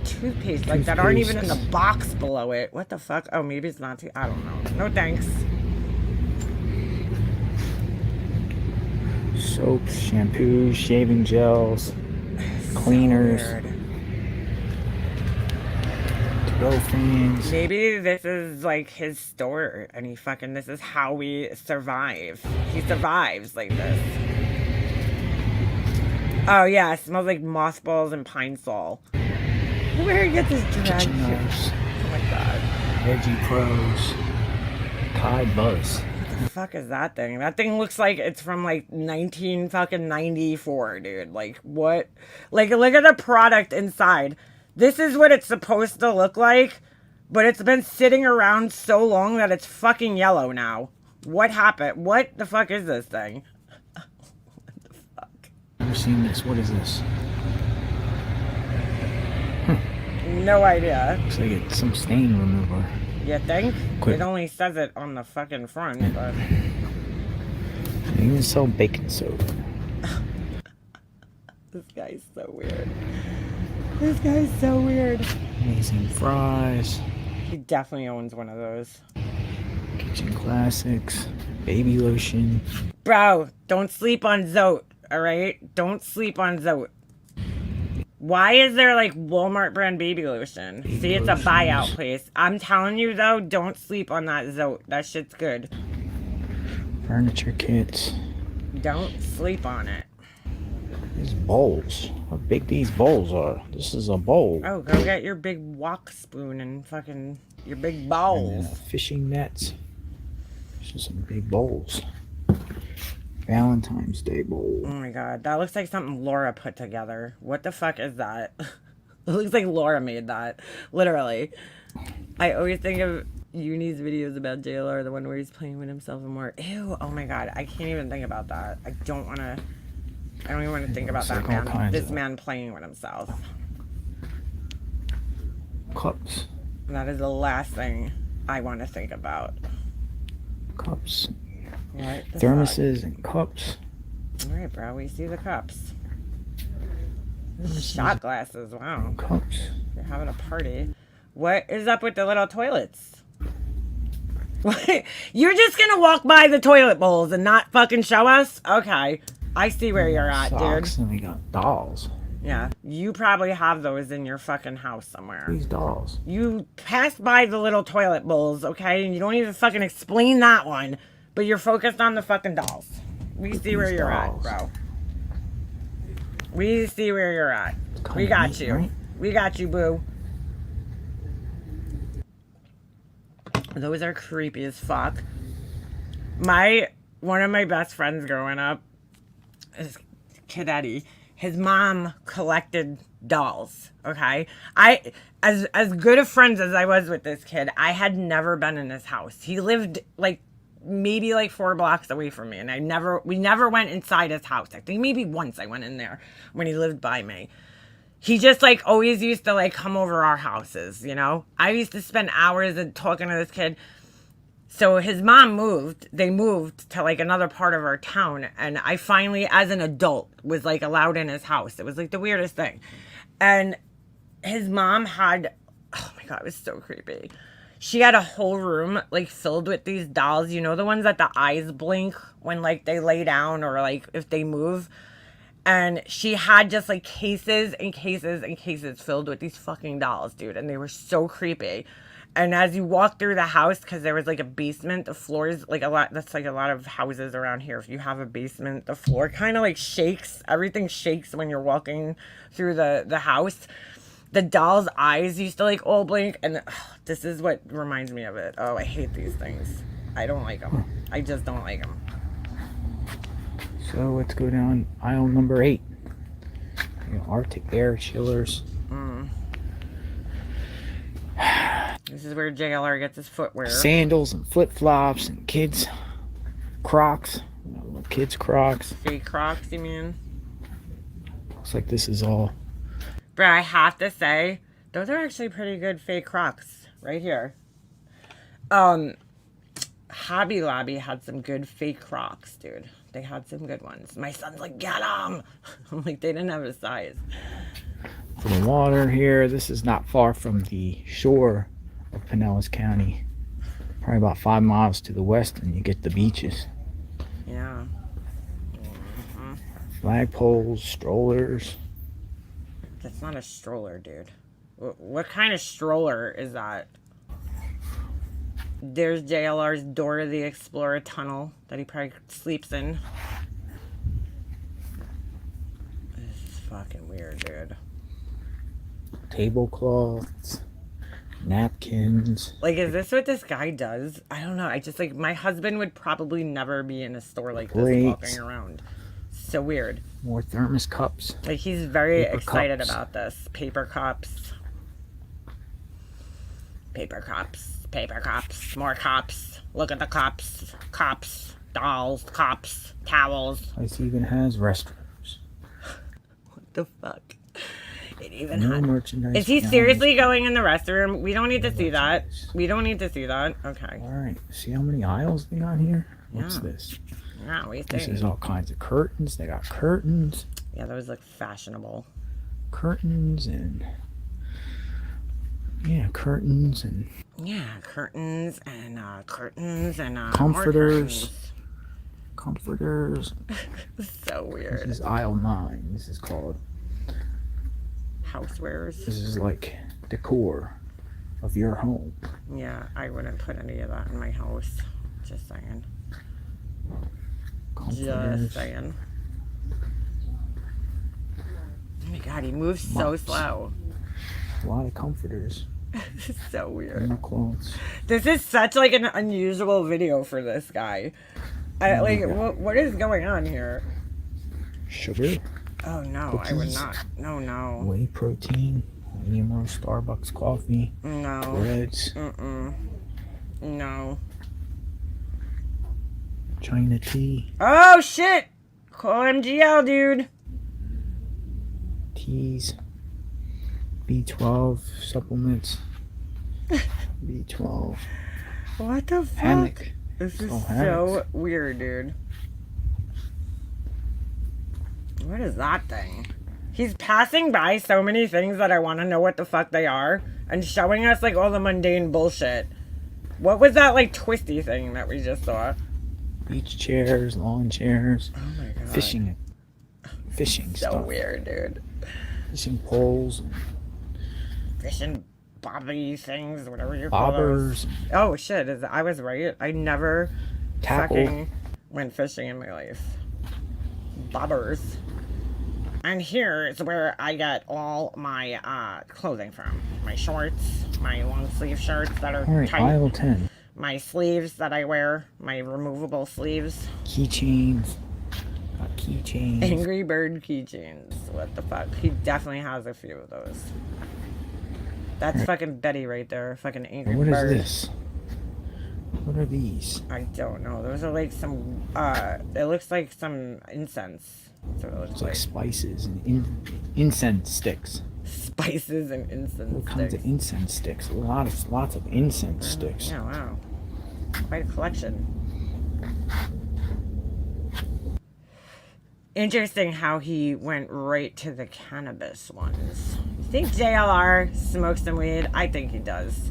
Speaker 1: toothpaste, like, that aren't even in the box below it. What the fuck? Oh, maybe it's not I don't know. No thanks.
Speaker 5: Soaps, shampoos, shaving gels, cleaners,
Speaker 1: So weird.
Speaker 5: to-go fans.
Speaker 1: Maybe this is like his store and this is how we survive. He survives like this. Oh yeah, it smells like mothballs and pine sol. Where he gets his drag
Speaker 5: Kitchen
Speaker 1: shit.
Speaker 5: knives,
Speaker 1: Oh my god.
Speaker 5: Veggie Pros, Tide Buzz.
Speaker 1: What the fuck is that thing? That thing looks like it's from like 1994, dude. Like what? Like look at the product inside. This is what it's supposed to look like, but it's been sitting around so long that it's fucking yellow now. What happened? What the fuck is this thing? What the fuck?
Speaker 5: Never seen this. What is this?
Speaker 1: No idea.
Speaker 5: Looks like it's some stain remover.
Speaker 1: You think?
Speaker 5: Quick.
Speaker 1: It only says it on the fucking front, but
Speaker 5: They even sell baking soda.
Speaker 1: this guy's so weird. This guy's so weird.
Speaker 5: Amazing fries,
Speaker 1: He definitely owns one of those.
Speaker 5: kitchen classics, baby lotion.
Speaker 1: Bro, don't sleep on Zote, alright? Don't sleep on Zote. Why is there like Walmart brand baby lotion? See, it's a buyout place. I'm telling you though, don't sleep on that Zote. That shit's good.
Speaker 5: Furniture kits.
Speaker 1: Don't sleep on it.
Speaker 5: These bowls. How big these bowls are. This is a bowl.
Speaker 1: Oh, go get your big wok spoon and fucking your big bowls.
Speaker 5: And, fishing nets. These are some big bowls. Valentine's Day bowl.
Speaker 1: Oh my god, that looks like something Laura put together. What the fuck is that? It looks like Laura made that. Literally. I always think of Uni's videos about JLR, the one where he's playing with himself and more. Ew, oh my god, I can't even think about that. I don't even want to think about that
Speaker 5: Looks like all
Speaker 1: man.
Speaker 5: kinds
Speaker 1: This
Speaker 5: of-
Speaker 1: man playing with himself.
Speaker 5: Cups.
Speaker 1: That is the last thing I want to think about.
Speaker 5: Cups.
Speaker 1: What the
Speaker 5: Thermoses and cups.
Speaker 1: fuck? Alright, bro, we see the cups. Shot glasses, wow.
Speaker 5: Cups.
Speaker 1: You're having a party. What is up with the little toilets? What? You're just gonna walk by the toilet bowls and not fucking show us? Okay. I see where you're at,
Speaker 5: Socks,
Speaker 1: dude.
Speaker 5: and we got dolls.
Speaker 1: Yeah. You probably have those in your fucking house somewhere.
Speaker 5: These dolls.
Speaker 1: You pass by the little toilet bowls, okay? And you don't even fucking explain that one. But you're focused on the fucking dolls. We see where
Speaker 5: These
Speaker 1: you're at,
Speaker 5: dolls.
Speaker 1: bro. We see where you're at. We
Speaker 5: kinda
Speaker 1: got
Speaker 5: neat,
Speaker 1: you.
Speaker 5: right?
Speaker 1: We got you, boo. Those are creepy as fuck. My one of my best friends growing up is Kid Eddie. His mom collected dolls. Okay, as good of friends as I was with this kid, I had never been in his house. He lived like maybe like 4 blocks away from me, and we never went inside his house. I think maybe once I went in there when he lived by me. He just like always used to like come over our houses, you know? I used to spend hours talking to this kid. So his mom moved. They moved to like another part of our town. And I finally, as an adult, was like allowed in his house. It was like the weirdest thing. And his mom had, oh my God, it was so creepy. She had a whole room like filled with these dolls. You know, the ones that the eyes blink when like they lay down or like if they move. And she had just like cases and cases and cases filled with these fucking dolls, dude. And they were so creepy. And as you walk through the house, because there was like a basement, the floors, like a lot, that's like a lot of houses around here. If you have a basement, the floor kind of like shakes. Everything shakes when you're walking through the house. The doll's eyes used to like all blink. And this is what reminds me of it. Oh, I hate these things. I don't like them. I just don't like them.
Speaker 5: So let's go down aisle number 8. Arctic air chillers.
Speaker 1: This is where JLR gets his footwear.
Speaker 5: Sandals and flip-flops and kids' Crocs. Kids' Crocs.
Speaker 1: Fake Crocs, you mean?
Speaker 5: Looks like this is all.
Speaker 1: But I have to say, those are actually pretty good fake Crocs right here. Hobby Lobby had some good fake Crocs, dude. They had some good ones. My son's like, get them! I'm like, they didn't have a size.
Speaker 5: For the water here, this is not far from the shore of Pinellas County. Probably about 5 miles to the west, and you get the beaches.
Speaker 1: Yeah.
Speaker 5: Flagpoles, strollers.
Speaker 1: That's not a stroller, dude. What kind of stroller is that? There's JLR's Dora the Explorer tunnel that he probably sleeps in. This is fucking weird, dude.
Speaker 5: Tablecloths, napkins.
Speaker 1: Like, is this what this guy does? I don't know. I just, like, my husband would probably never be in a store like this
Speaker 5: Plates.
Speaker 1: walking around. So weird.
Speaker 5: More thermos cups.
Speaker 1: Like, he's very
Speaker 5: Paper
Speaker 1: excited
Speaker 5: cups.
Speaker 1: about this. Paper cups. Paper cups. Paper cups. More cups. Look at the cups. Cups. Dolls. Cups. Towels.
Speaker 5: This even has restrooms.
Speaker 1: What the fuck? It even
Speaker 5: No
Speaker 1: had...
Speaker 5: merchandise.
Speaker 1: Is he
Speaker 5: beyond
Speaker 1: seriously
Speaker 5: this.
Speaker 1: going in the restroom? We don't need to see that.
Speaker 5: Merchandise.
Speaker 1: We don't need to see that. Okay.
Speaker 5: All right. See how many aisles they got here? What's
Speaker 1: Yeah.
Speaker 5: this?
Speaker 1: Yeah, we
Speaker 5: This
Speaker 1: think.
Speaker 5: is all kinds of curtains. They got curtains.
Speaker 1: Yeah, those look fashionable.
Speaker 5: Curtains and curtains and
Speaker 1: Yeah, curtains and curtains and more
Speaker 5: Comforters.
Speaker 1: curtains.
Speaker 5: comforters.
Speaker 1: So
Speaker 5: This
Speaker 1: weird.
Speaker 5: is aisle 9. This is called.
Speaker 1: Housewares.
Speaker 5: This is like decor of your home.
Speaker 1: Yeah, I wouldn't put any of that in my house. Just saying. Just
Speaker 5: Comforters.
Speaker 1: saying. Oh my god, he moves so
Speaker 5: Mops.
Speaker 1: slow.
Speaker 5: A lot of comforters.
Speaker 1: This is so weird.
Speaker 5: And clothes.
Speaker 1: This is such like an unusual video for this guy. Like, what is going on here?
Speaker 5: Sugar.
Speaker 1: Oh no, I would
Speaker 5: Cookies.
Speaker 1: not. No.
Speaker 5: Whey protein. Medium roast Starbucks coffee.
Speaker 1: No.
Speaker 5: Breads.
Speaker 1: No.
Speaker 5: China tea.
Speaker 1: Oh shit! Call MGL, dude.
Speaker 5: Teas. B12 supplements. B12.
Speaker 1: What the fuck?
Speaker 5: Hammock.
Speaker 1: This is
Speaker 5: Oh,
Speaker 1: so
Speaker 5: hammocks.
Speaker 1: weird, dude. What is that thing? He's passing by so many things that I want to know what the fuck they are and showing us like all the mundane bullshit. What was that like twisty thing that we just saw?
Speaker 5: Beach chairs, lawn chairs,
Speaker 1: Oh my god.
Speaker 5: fishing
Speaker 1: So
Speaker 5: stuff.
Speaker 1: weird, dude.
Speaker 5: Fishing poles,
Speaker 1: Fishing bobby things, whatever you call those.
Speaker 5: bobbers,
Speaker 1: Oh shit, I was right. I never
Speaker 5: tackle.
Speaker 1: fucking went fishing in my life. Bobbers. And here is where I get all my clothing from. My shorts, my long sleeve shirts that are
Speaker 5: All right,
Speaker 1: tight.
Speaker 5: aisle 10.
Speaker 1: my sleeves that I wear, my removable sleeves.
Speaker 5: Keychains. Got keychains.
Speaker 1: Angry Bird keychains. What the fuck? He definitely has a few of those. That's fucking Betty right there. Fucking Angry
Speaker 5: What
Speaker 1: Bird.
Speaker 5: is this? What are these?
Speaker 1: I don't know. Those are like some, it looks like some incense. That's what it looks
Speaker 5: It's
Speaker 1: like.
Speaker 5: like spices and incense sticks.
Speaker 1: Spices and incense
Speaker 5: All kinds
Speaker 1: sticks.
Speaker 5: of incense sticks. Lots of incense sticks.
Speaker 1: Yeah, wow. Quite a collection. Interesting how he went right to the cannabis ones. You think JLR smokes some weed? I think he does.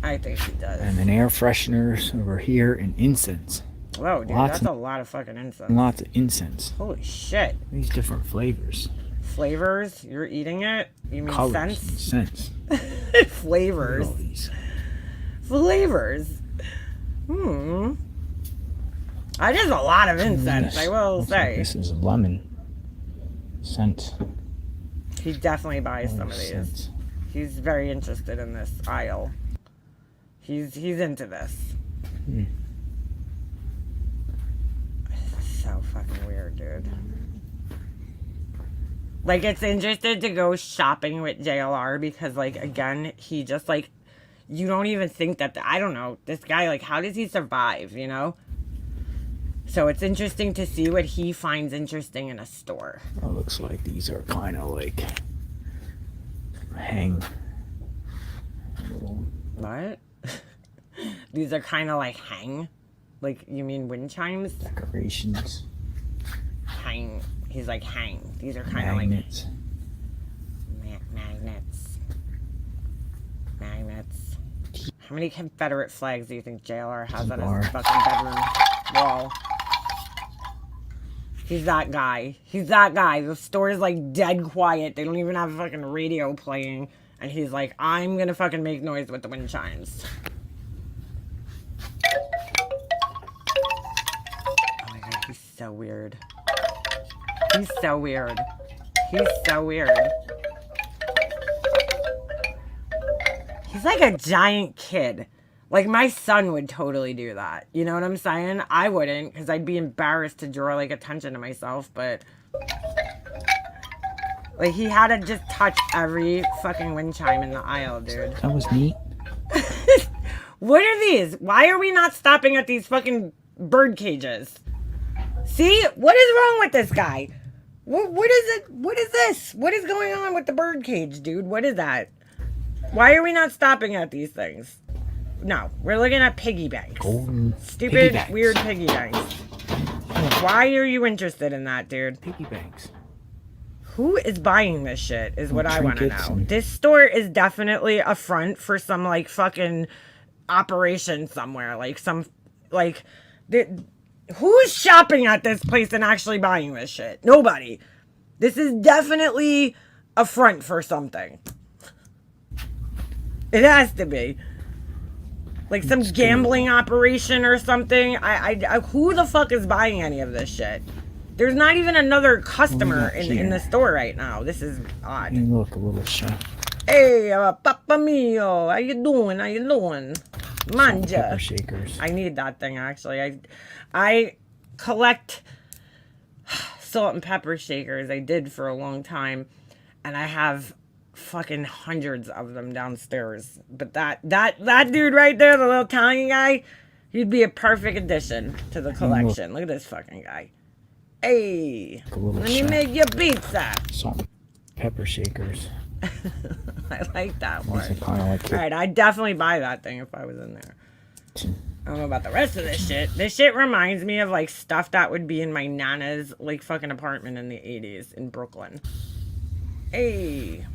Speaker 1: I think he does.
Speaker 5: And then air fresheners over here and incense.
Speaker 1: Whoa, dude,
Speaker 5: lots
Speaker 1: that's
Speaker 5: of-
Speaker 1: a lot of fucking incense.
Speaker 5: Lots of incense.
Speaker 1: Holy shit.
Speaker 5: These different flavors.
Speaker 1: Flavors? You're eating it? You mean
Speaker 5: Colors and
Speaker 1: scents?
Speaker 5: scents. Look at
Speaker 1: Flavors.
Speaker 5: all these.
Speaker 1: Flavors. That is a lot of incense, I will
Speaker 5: Looks like
Speaker 1: say.
Speaker 5: this is lemon scent.
Speaker 1: He definitely buys some of these.
Speaker 5: Scents.
Speaker 1: He's very interested in this aisle. He's into this. So fucking weird, dude. Like, it's interesting to go shopping with JLR because, like, again, he just, like, you don't even think that, I don't know, this guy, like, how does he survive, you know? So it's interesting to see what he finds interesting in a store.
Speaker 5: It looks like these are kind of like hang. Little
Speaker 1: What? These are kind of like hang? Like, you mean wind chimes?
Speaker 5: decorations.
Speaker 1: Hang. He's like hang. These are kind of like
Speaker 5: Magnets.
Speaker 1: magnets. Magnets. How many Confederate flags do you think JLR has on his
Speaker 5: Bar.
Speaker 1: fucking bedroom wall? He's that guy. He's that guy. The store is like dead quiet. They don't even have a fucking radio playing. And he's like, I'm gonna fucking make noise with the wind chimes. Oh my god, he's so weird. He's so weird. He's so weird. He's like a giant kid. Like, my son would totally do that. You know what I'm saying? I wouldn't, because I'd be embarrassed to draw, like, attention to myself, but... Like, he had to just touch every fucking wind chime in the aisle, dude.
Speaker 5: That was neat.
Speaker 1: What are these? Why are we not stopping at these fucking bird cages? See? What is wrong with this guy? What is it? What is this? What is going on with the bird cage, dude? What is that? Why are we not stopping at these things? No, we're looking at piggy banks.
Speaker 5: Golden
Speaker 1: Stupid,
Speaker 5: piggy banks.
Speaker 1: weird piggy banks. Why are you interested in that, dude?
Speaker 5: Piggy banks.
Speaker 1: Who is buying this shit is what I want to
Speaker 5: trinkets
Speaker 1: know.
Speaker 5: and-
Speaker 1: This store is definitely a front for some, like, fucking operation somewhere. Like, some, like, who's shopping at this place and actually buying this shit? Nobody. This is definitely a front for something. It has to be. Like some gambling operation or something. I who the fuck is buying any of this shit? There's not even another customer in the store right now. This is odd.
Speaker 5: You look a little shy.
Speaker 1: Hey, Papa Mio, how you doing? How you doing? Manja.
Speaker 5: Pepper shakers.
Speaker 1: I need that thing actually. I collect salt and pepper shakers. I did for a long time, and I have fucking hundreds of them downstairs. But that dude right there, the little Italian guy, he'd be a perfect addition to the collection. Look at this fucking guy. Hey,
Speaker 5: A little
Speaker 1: let me
Speaker 5: shy.
Speaker 1: make you pizza.
Speaker 5: Salt and pepper shakers.
Speaker 1: I like that
Speaker 5: These
Speaker 1: one.
Speaker 5: are kind of like
Speaker 1: All right, I'd definitely buy that thing if I was in there. I don't know about the rest of this shit. This shit reminds me of, like, stuff that would be in my nana's, like, fucking apartment in the 80s in Brooklyn. Hey.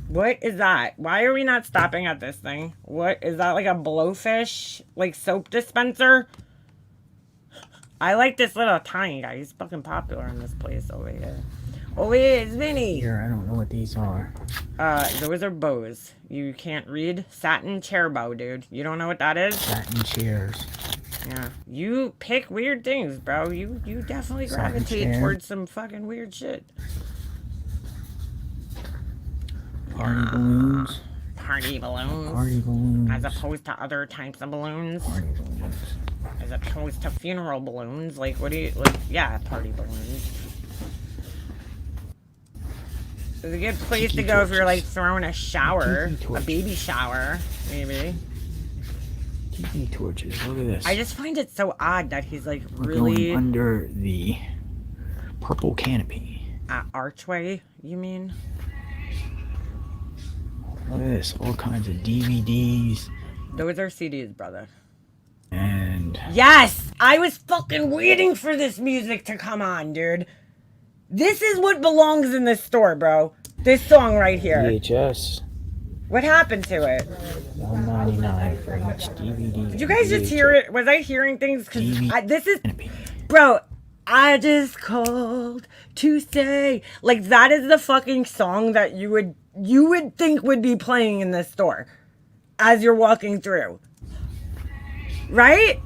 Speaker 1: What is that? Why are we not stopping at this thing? What is that, like a blowfish, like, soap dispenser? I like this little tiny guy. He's fucking popular in this place over here. Oh, it's Vinny.
Speaker 5: here. I don't know what these are.
Speaker 1: Those are bows. You can't read? Satin chair bow, dude. You don't know what that is?
Speaker 5: Satin chairs.
Speaker 1: Yeah. You pick weird things, bro. You definitely
Speaker 5: Satin
Speaker 1: gravitate
Speaker 5: chair.
Speaker 1: towards some fucking weird shit.
Speaker 5: Party balloons.
Speaker 1: party balloons.
Speaker 5: Party balloons.
Speaker 1: As opposed to other types of balloons.
Speaker 5: Party balloons.
Speaker 1: As opposed to funeral balloons. Like, what do you, like, yeah, party balloons. It's a good place to go if you're, like, throwing a shower. A baby shower, maybe.
Speaker 5: TV torches. Look at this.
Speaker 1: I just find it so odd that he's, like,
Speaker 5: We're
Speaker 1: really...
Speaker 5: going under the purple canopy.
Speaker 1: Archway, you mean?
Speaker 5: Look at this. All kinds of DVDs.
Speaker 1: Those are CDs, brother.
Speaker 5: And...
Speaker 1: Yes! I was fucking waiting for this music to come on, dude. This is what belongs in this store, bro. This song right here.
Speaker 5: VHS.
Speaker 1: What happened to it?
Speaker 5: $1.99 for each DVD.
Speaker 1: Did you guys just hear it? Was I hearing things? Because this is...
Speaker 5: Canopy.
Speaker 1: Bro, I just called to say... Like, that is the fucking song that you would think would be playing in this store. As you're walking through. Right?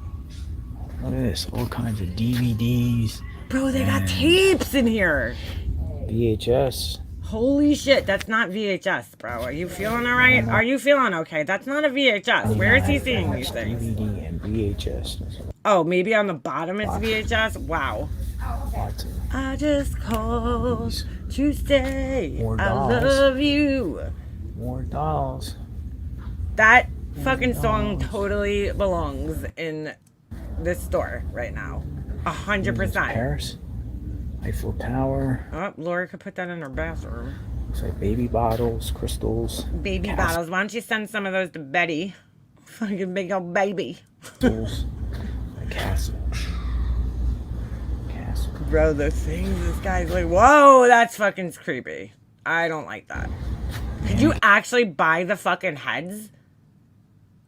Speaker 5: Look at this. All kinds of DVDs.
Speaker 1: Bro, they got tapes in here.
Speaker 5: VHS.
Speaker 1: Holy shit, that's not VHS, bro. Are you feeling alright? Are you feeling okay? That's not a VHS. Where is he seeing these things?
Speaker 5: DVD and VHS.
Speaker 1: Oh, maybe on the bottom it's VHS? Wow.
Speaker 5: Lots of
Speaker 1: I just called to say
Speaker 5: More
Speaker 1: I
Speaker 5: dolls.
Speaker 1: love you.
Speaker 5: more dolls.
Speaker 1: That fucking song totally belongs in this store right now. 100%.
Speaker 5: Paris. Eiffel Tower.
Speaker 1: Oh, Laura could put that in her bathroom.
Speaker 5: Looks like baby bottles, crystals.
Speaker 1: Baby bottles. Why don't you send some of those to Betty? Fucking big old baby.
Speaker 5: Castles. A castle. Castle.
Speaker 1: Bro, the things this guy's like, whoa, that's fucking creepy. I don't like that. Did you actually buy the fucking heads?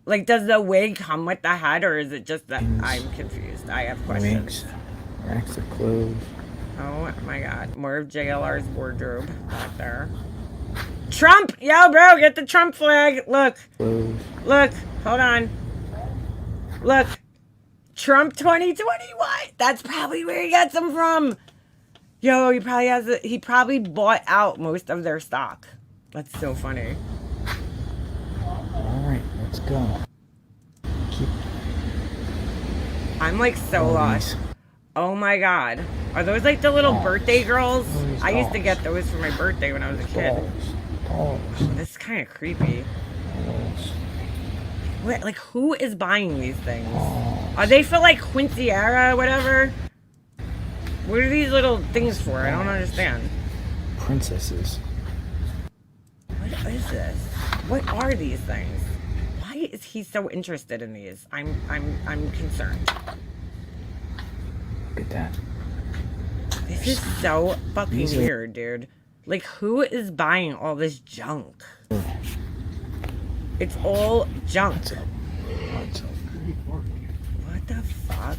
Speaker 1: Like, does the wig come with the head, or is it just that I'm confused? I have questions.
Speaker 5: Wigs. Racks of clothes.
Speaker 1: Oh my god. More of JLR's wardrobe back there. Trump! Yo, bro, get the Trump flag. Look.
Speaker 5: Clothes.
Speaker 1: Look. Hold on. Look. Trump 2021. That's probably where he gets them from. Yo, he probably bought out most of their stock. That's so funny.
Speaker 5: Alright, let's go. Keep
Speaker 1: I'm like so
Speaker 5: all
Speaker 1: lost.
Speaker 5: these
Speaker 1: Oh my god. Are those like the little
Speaker 5: Dolls.
Speaker 1: birthday girls?
Speaker 5: Those
Speaker 1: I used to
Speaker 5: dolls.
Speaker 1: get those for my birthday when I was a kid.
Speaker 5: dolls.
Speaker 1: This is kind of creepy.
Speaker 5: Dolls.
Speaker 1: What, like, who is buying these things?
Speaker 5: Dolls.
Speaker 1: Are they for like Quincy era, whatever? What are these little things for? I don't understand.
Speaker 5: Princesses.
Speaker 1: What is this? What are these things? Why is he so interested in these? I'm concerned.
Speaker 5: Look at that.
Speaker 1: This is so fucking
Speaker 5: These are-
Speaker 1: weird, dude. Like, who is buying all this junk? It's all junk.
Speaker 5: What's up? What's up?
Speaker 1: What the fuck?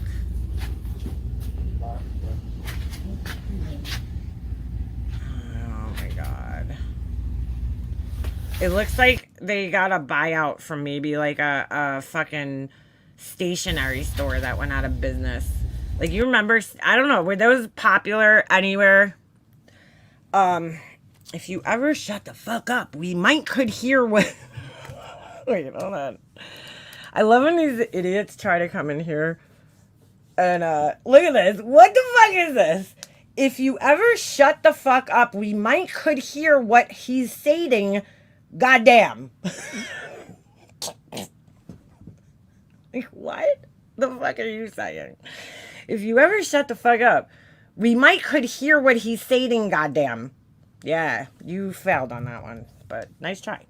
Speaker 1: Oh my god. It looks like they got a buyout from maybe like a fucking stationery store that went out of business. Like, you remember, I don't know, were those popular anywhere? If you ever shut the fuck up, we might could hear what... Wait, hold on. I love when these idiots try to come in here and, look at this. What the fuck is this? If you ever shut the fuck up, we might could hear what he's saying. Goddamn. Like, what the fuck are you saying? If you ever shut the fuck up, we might could hear what he's saying, goddamn. Yeah, you failed on that one, but nice try.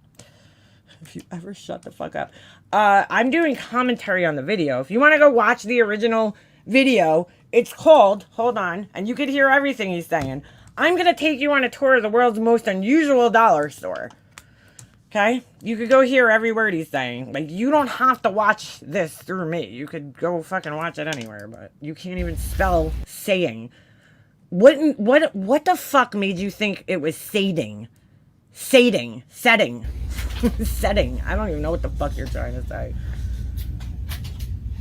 Speaker 1: If you ever shut the fuck up. I'm doing commentary on the video. If you want to go watch the original video, it's called, hold on, and you could hear everything he's saying. I'm going to take you on a tour of the world's most unusual dollar store. Okay? You could go hear every word he's saying. Like, you don't have to watch this through me. You could go fucking watch it anywhere, but you can't even spell saying. What the fuck made you think it was sating? Sating. Setting. Setting. I don't even know what the fuck you're trying to say.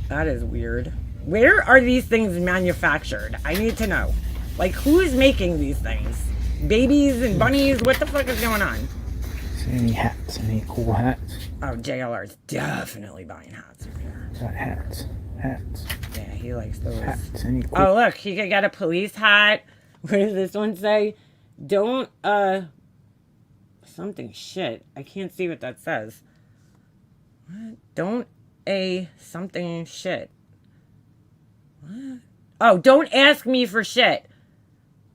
Speaker 1: That is weird. Where are these things manufactured? I need to know. Like, who's making these things? Babies and bunnies? What the fuck is going on?
Speaker 5: See any hats? Any cool hats?
Speaker 1: Oh, JLR is definitely buying hats from here.
Speaker 5: Got hats. Hats.
Speaker 1: Yeah, he likes those.
Speaker 5: Hats. Any cool
Speaker 1: Oh, look, he could get a police hat. What does this one say? Don't, something shit. I can't see what that says. What? Don't something shit. What? Oh, don't ask me for shit.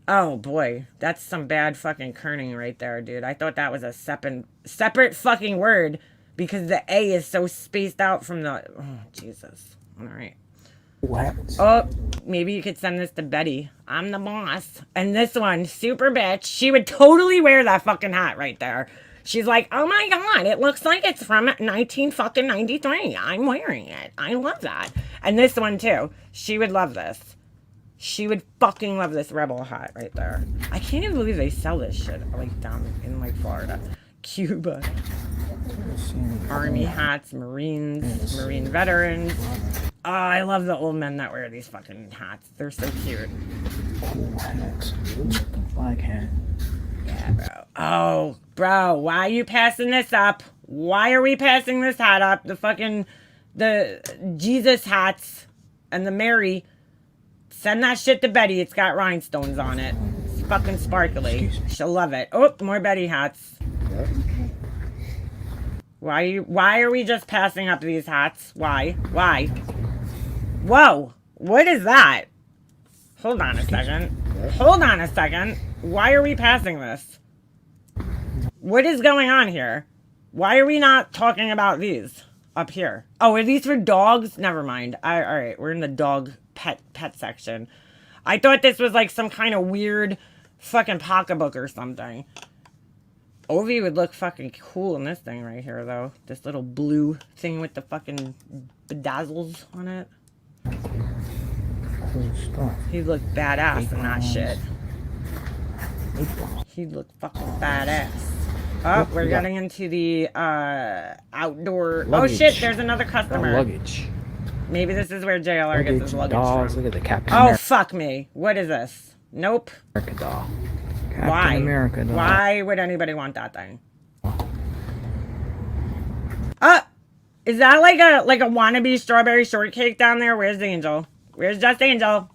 Speaker 1: Oh, boy. That's some bad fucking kerning right there, dude. I thought that was a separate fucking word because the A is so spaced out from the... Oh, Jesus. All right.
Speaker 5: hats?
Speaker 1: Oh, maybe you could send this to Betty. I'm the boss. And this one, super bitch. She would totally wear that fucking hat right there. She's like, oh my God, it looks like it's from 1993. I'm wearing it. I love that. And this one too. She would love this. She would fucking love this rebel hat right there. I can't even believe they sell this shit like down in like Florida. Cuba. Army hats, Marines, Marine veterans. Oh, I love the old men that wear these fucking hats. They're so cute.
Speaker 5: Cool hats. Flag hat.
Speaker 1: Yeah, bro. Oh, bro, why are you passing this up? Why are we passing this hat up? The Jesus hats and the Mary. Send that shit to Betty. It's got rhinestones on it. It's fucking sparkly. She'll love it. Oh, more Betty hats. Why are we just passing up these hats? Why? Whoa, what is that? Hold on a second. Why are we passing this? What is going on here? Why are we not talking about these up here? Oh, are these for dogs? Never mind. All right, we're in the dog pet section. I thought this was like some kind of weird fucking pocketbook or something. Ovi would look fucking cool in this thing right here, though. This little blue thing with the fucking bedazzles on it.
Speaker 5: Cool stuff.
Speaker 1: He'd look badass in that shit. He'd look fucking badass. Oh, we're getting into the outdoor...
Speaker 5: Luggage.
Speaker 1: Oh shit, there's another customer.
Speaker 5: Luggage.
Speaker 1: Maybe this is where JLR gets his luggage
Speaker 5: dolls.
Speaker 1: from.
Speaker 5: Look at the Captain
Speaker 1: Oh,
Speaker 5: America
Speaker 1: fuck me. What is this? Nope.
Speaker 5: doll. Captain
Speaker 1: Why?
Speaker 5: America doll.
Speaker 1: Why would anybody want that thing? Is that like a wannabe strawberry shortcake down there? Where's the angel? Where's Just Angel?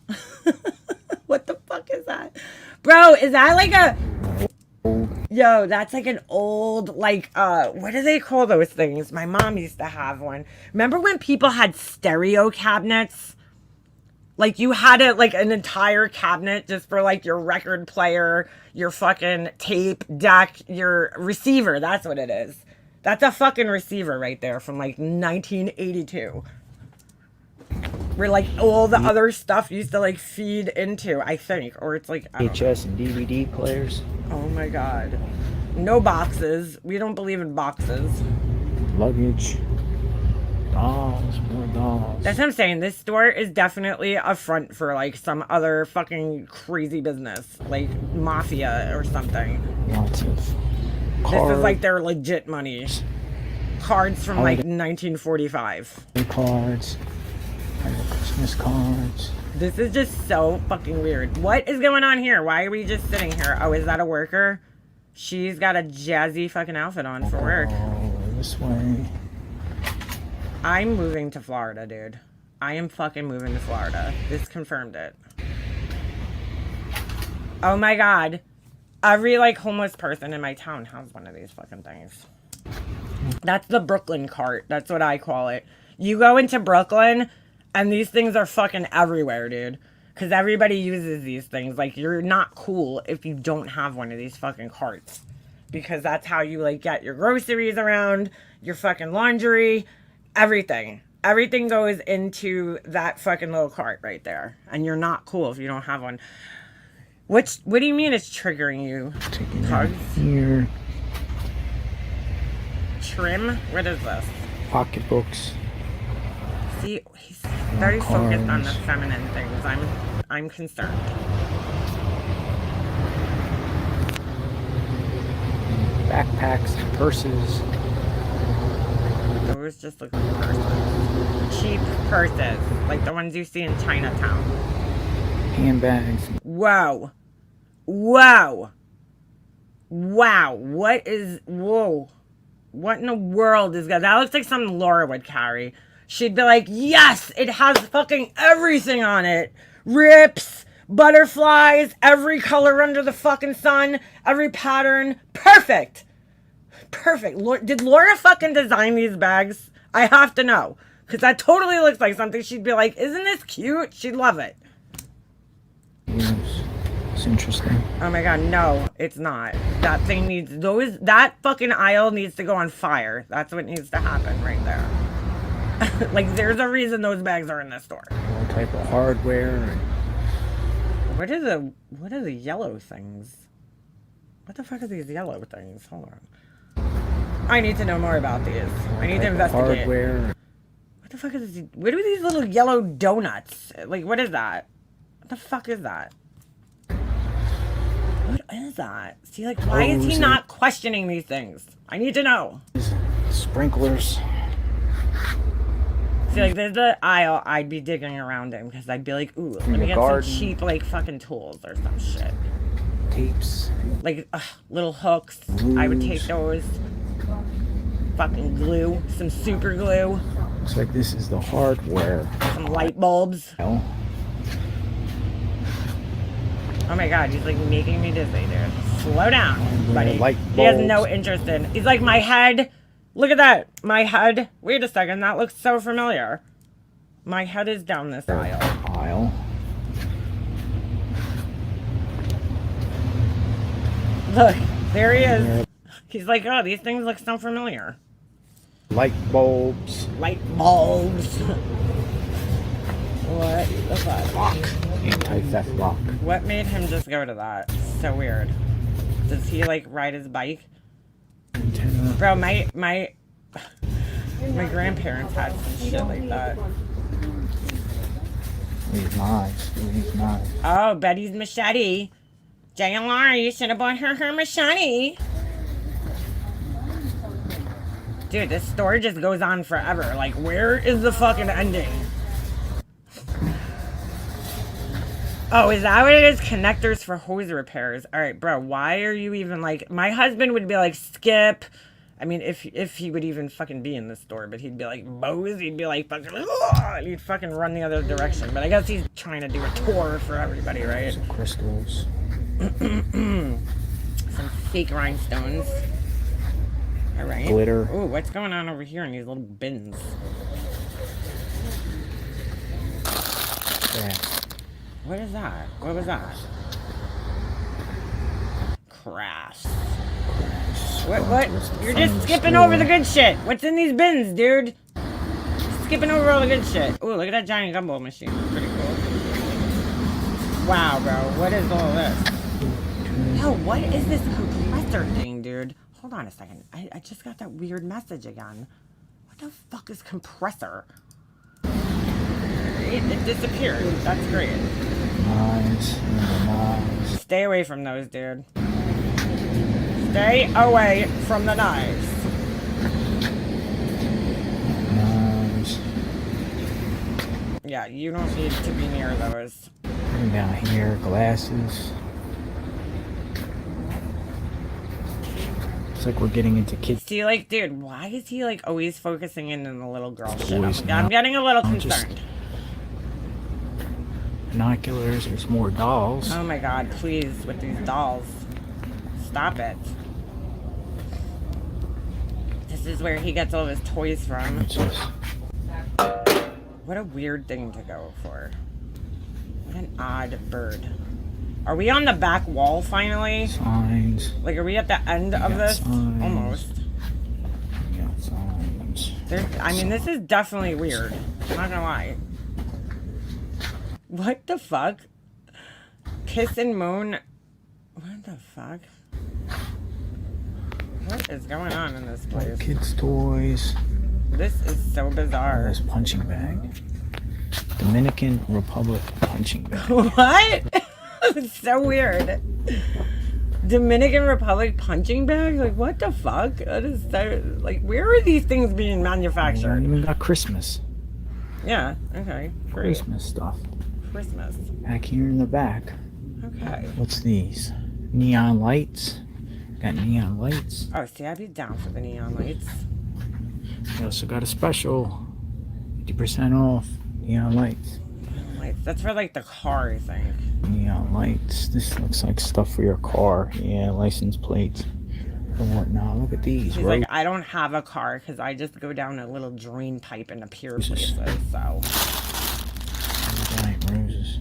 Speaker 1: What the fuck is that? Bro, is that like a... Yo, that's like an old, like, what do they call those things? My mom used to have one. Remember when people had stereo cabinets? Like, you had an entire cabinet just for, like, your record player, your fucking tape deck, your receiver. That's what it is. That's a fucking receiver right there from, like, 1982. Where, like, all the other stuff used to, like, feed into, I think. Or it's, like, I don't know.
Speaker 5: VHS and DVD players.
Speaker 1: Oh, my God. No boxes. We don't believe in boxes.
Speaker 5: Luggage. Dolls. More dolls.
Speaker 1: That's what I'm saying. This store is definitely a front for, like, some other fucking crazy business. Like, mafia or something.
Speaker 5: Lots of
Speaker 1: This is, like, their legit money. Cards from, like,
Speaker 5: Holiday
Speaker 1: 1945.
Speaker 5: cards. Christmas cards.
Speaker 1: This is just so fucking weird. What is going on here? Why are we just sitting here? Oh, is that a worker? She's got a jazzy fucking outfit on for work.
Speaker 5: Oh, this way.
Speaker 1: I'm moving to Florida, dude. I am fucking moving to Florida. This confirmed it. Oh my God. Every, like, homeless person in my town has one of these fucking things. That's the Brooklyn cart. That's what I call it. You go into Brooklyn, and these things are fucking everywhere, dude. Because everybody uses these things. Like, you're not cool if you don't have one of these fucking carts. Because that's how you, like, get your groceries around, your fucking laundry, everything. Everything goes into that fucking little cart right there. And you're not cool if you don't have one. What do you mean it's triggering you?
Speaker 5: Taking
Speaker 1: Cards?
Speaker 5: here.
Speaker 1: Trim? What is this?
Speaker 5: Pocketbooks.
Speaker 1: See, he's very focused on the
Speaker 5: Cards.
Speaker 1: feminine things. I'm concerned.
Speaker 5: Backpacks. Purses.
Speaker 1: Those just look like purses. Cheap purses, like the ones you see in Chinatown.
Speaker 5: Handbags.
Speaker 1: Whoa. Whoa. Wow, what is, whoa. What in the world is that? That looks like something Laura would carry. She'd be like, yes, it has fucking everything on it. Rips, butterflies, every color under the fucking sun, every pattern. Perfect. Perfect. Did Laura fucking design these bags? I have to know. Because that totally looks like something she'd be like, isn't this cute? She'd love it.
Speaker 5: Yes. It's interesting.
Speaker 1: Oh my god, no, it's not. That thing needs, that fucking aisle needs to go on fire. That's what needs to happen right there. Like, there's a reason those bags are in this store.
Speaker 5: All type of hardware.
Speaker 1: What are the yellow things? What the fuck are these yellow things? Hold on. I need to know more about these. I need to investigate.
Speaker 5: Hardware.
Speaker 1: What the fuck is this? What are these little yellow donuts? Like, what is that? What the fuck is that? What is that? See, like, why is he not questioning these things? I need to know.
Speaker 5: Sprinklers.
Speaker 1: See, like, there's the aisle I'd be digging around in because I'd be like, ooh, let me get some cheap, like, fucking tools or some shit.
Speaker 5: Tapes.
Speaker 1: Like, little hooks. Glues. I would take those. Fucking glue. Some super glue.
Speaker 5: Looks like this is the hardware.
Speaker 1: Some light bulbs.
Speaker 5: Oh.
Speaker 1: Oh my god, he's like making me dizzy, dude. Slow down, buddy.
Speaker 5: Light
Speaker 1: He has
Speaker 5: bulbs.
Speaker 1: no interest in. He's like, my head. Look at that. My head. Wait a second, that looks so familiar. My head is down this aisle. Look, there he is. He's like, oh, these things look so familiar.
Speaker 5: Light bulbs.
Speaker 1: Light bulbs. What the fuck?
Speaker 5: Lock. Anti-theft lock.
Speaker 1: What made him just go to that? So weird. Does he like ride his bike?
Speaker 5: Antenna.
Speaker 1: Bro, my grandparents had some shit like that.
Speaker 5: These knives. These knives.
Speaker 1: Oh, Betty's machete. JLR, you should have bought her machete. Dude, this story just goes on forever. Like, where is the fucking ending? Oh, is that what it is? Connectors for hose repairs. All right, bro, why are you even like... My husband would be like, skip. I mean, if he would even fucking be in the store, but he'd be like, Bose, he'd be like, fucking... And he'd fucking run the other direction. But I guess he's trying to do a tour for everybody, right?
Speaker 5: Some crystals.
Speaker 1: Some fake rhinestones. All right.
Speaker 5: Glitter.
Speaker 1: Ooh, what's going on over here in these little bins?
Speaker 5: Yeah.
Speaker 1: What is that? What was that? Crafts. What? You're just skipping over the good shit. What's in these bins, dude? Skipping over all the good shit. Ooh, look at that giant gumball machine. Pretty cool. Wow, bro. What is all this? Yo, what is this compressor thing, dude? Hold on a second. I just got that weird message again. What the fuck is compressor? It disappeared. That's great.
Speaker 5: Knives. Knives.
Speaker 1: Stay away from those, dude. Stay away from the knives.
Speaker 5: Knives.
Speaker 1: Yeah, you don't need to be near those.
Speaker 5: And down here, glasses. Looks like we're getting into kids.
Speaker 1: See, like, dude, why is he, like, always focusing in on the little girl shit?
Speaker 5: Toys
Speaker 1: I'm
Speaker 5: now.
Speaker 1: getting a little
Speaker 5: I'm just-
Speaker 1: concerned.
Speaker 5: Binoculars. There's more dolls.
Speaker 1: Oh my god, please, with these dolls. Stop it. This is where he gets all of his toys from.
Speaker 5: What's this?
Speaker 1: What a weird thing to go for. What an odd bird. Are we on the back wall finally?
Speaker 5: Signs.
Speaker 1: Like, are we at the end of
Speaker 5: got
Speaker 1: this?
Speaker 5: signs.
Speaker 1: Almost.
Speaker 5: We got signs.
Speaker 1: I mean, this is definitely weird. I'm not gonna lie. What the fuck? Kiss and moan. What the fuck? What is going on in this place?
Speaker 5: Kids' toys.
Speaker 1: This is so bizarre.
Speaker 5: This punching bag. Dominican Republic punching bag.
Speaker 1: What? It's so weird. Dominican Republic punching bag? Like, what the fuck? That is so, like, where are these things being
Speaker 5: We
Speaker 1: manufactured?
Speaker 5: even got Christmas.
Speaker 1: Yeah, okay. Great.
Speaker 5: Christmas stuff.
Speaker 1: Christmas.
Speaker 5: Back here in the back.
Speaker 1: Okay.
Speaker 5: What's these? Neon lights. Got neon lights.
Speaker 1: Oh, see, I'd be down for the neon lights.
Speaker 5: We also got a special 50% off neon lights.
Speaker 1: Lights. That's for like the car, I think.
Speaker 5: Neon lights. This looks like stuff for your car. Yeah, license plates and whatnot. Look at these.
Speaker 1: He's like, I don't have a car because I just go down a little drain pipe and appear places. So
Speaker 5: Giant roses.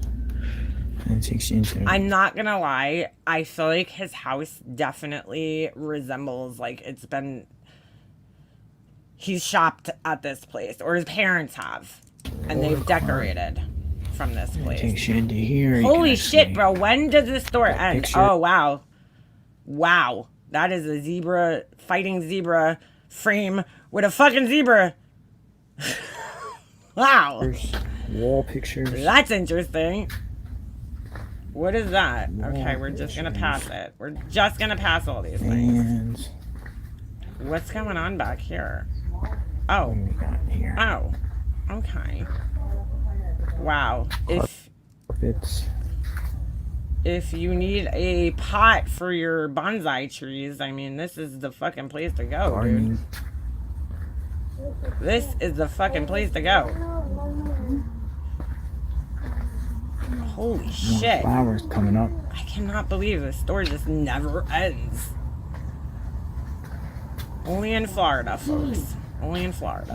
Speaker 5: And it takes you into.
Speaker 1: I'm not gonna lie. I feel like his house definitely resembles like it's been. He's shopped at this place, or his parents have, and they've decorated from this place.
Speaker 5: Takes you into here.
Speaker 1: Holy shit, bro! When does this store end?
Speaker 5: picture.
Speaker 1: Oh wow, wow! That is a zebra fighting zebra frame with a fucking zebra. Wow,
Speaker 5: Wall pictures.
Speaker 1: that's interesting. What is that? Okay, we're just gonna
Speaker 5: pictures.
Speaker 1: pass it. We're just gonna pass all these things.
Speaker 5: And
Speaker 1: What's going on back here? Oh,
Speaker 5: what do we got here?
Speaker 1: oh, okay. Wow. If you need a pot for your bonsai trees, I mean, this is the fucking place to go, dude.
Speaker 5: Gardening.
Speaker 1: This is the fucking place to go. Holy
Speaker 5: More
Speaker 1: shit.
Speaker 5: flowers coming up.
Speaker 1: I cannot believe this store just never ends. Only in Florida, folks. Only in Florida.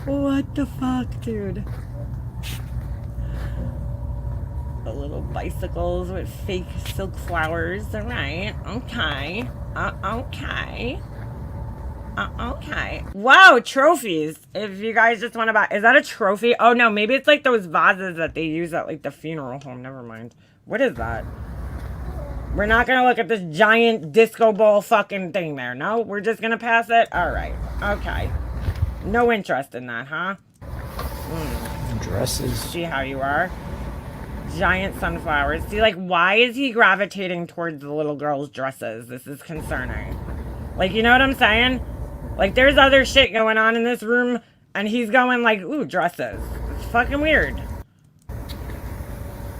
Speaker 1: What the fuck, dude? The little bicycles with fake silk flowers. Alright. Okay. Okay. Okay. Wow, trophies. If you guys just want to buy... Is that a trophy? Oh, no. Maybe it's like those vases that they use at like the funeral home. Never mind. What is that? We're not going to look at this giant disco ball fucking thing there. No? We're just going to pass it? Alright. Okay. No interest in that, huh?
Speaker 5: Dresses.
Speaker 1: See how you are. Giant sunflowers. See, like, why is he gravitating towards the little girl's dresses? This is concerning. Like, you know what I'm saying? Like, there's other shit going on in this room, and he's going like, ooh, dresses. It's fucking weird.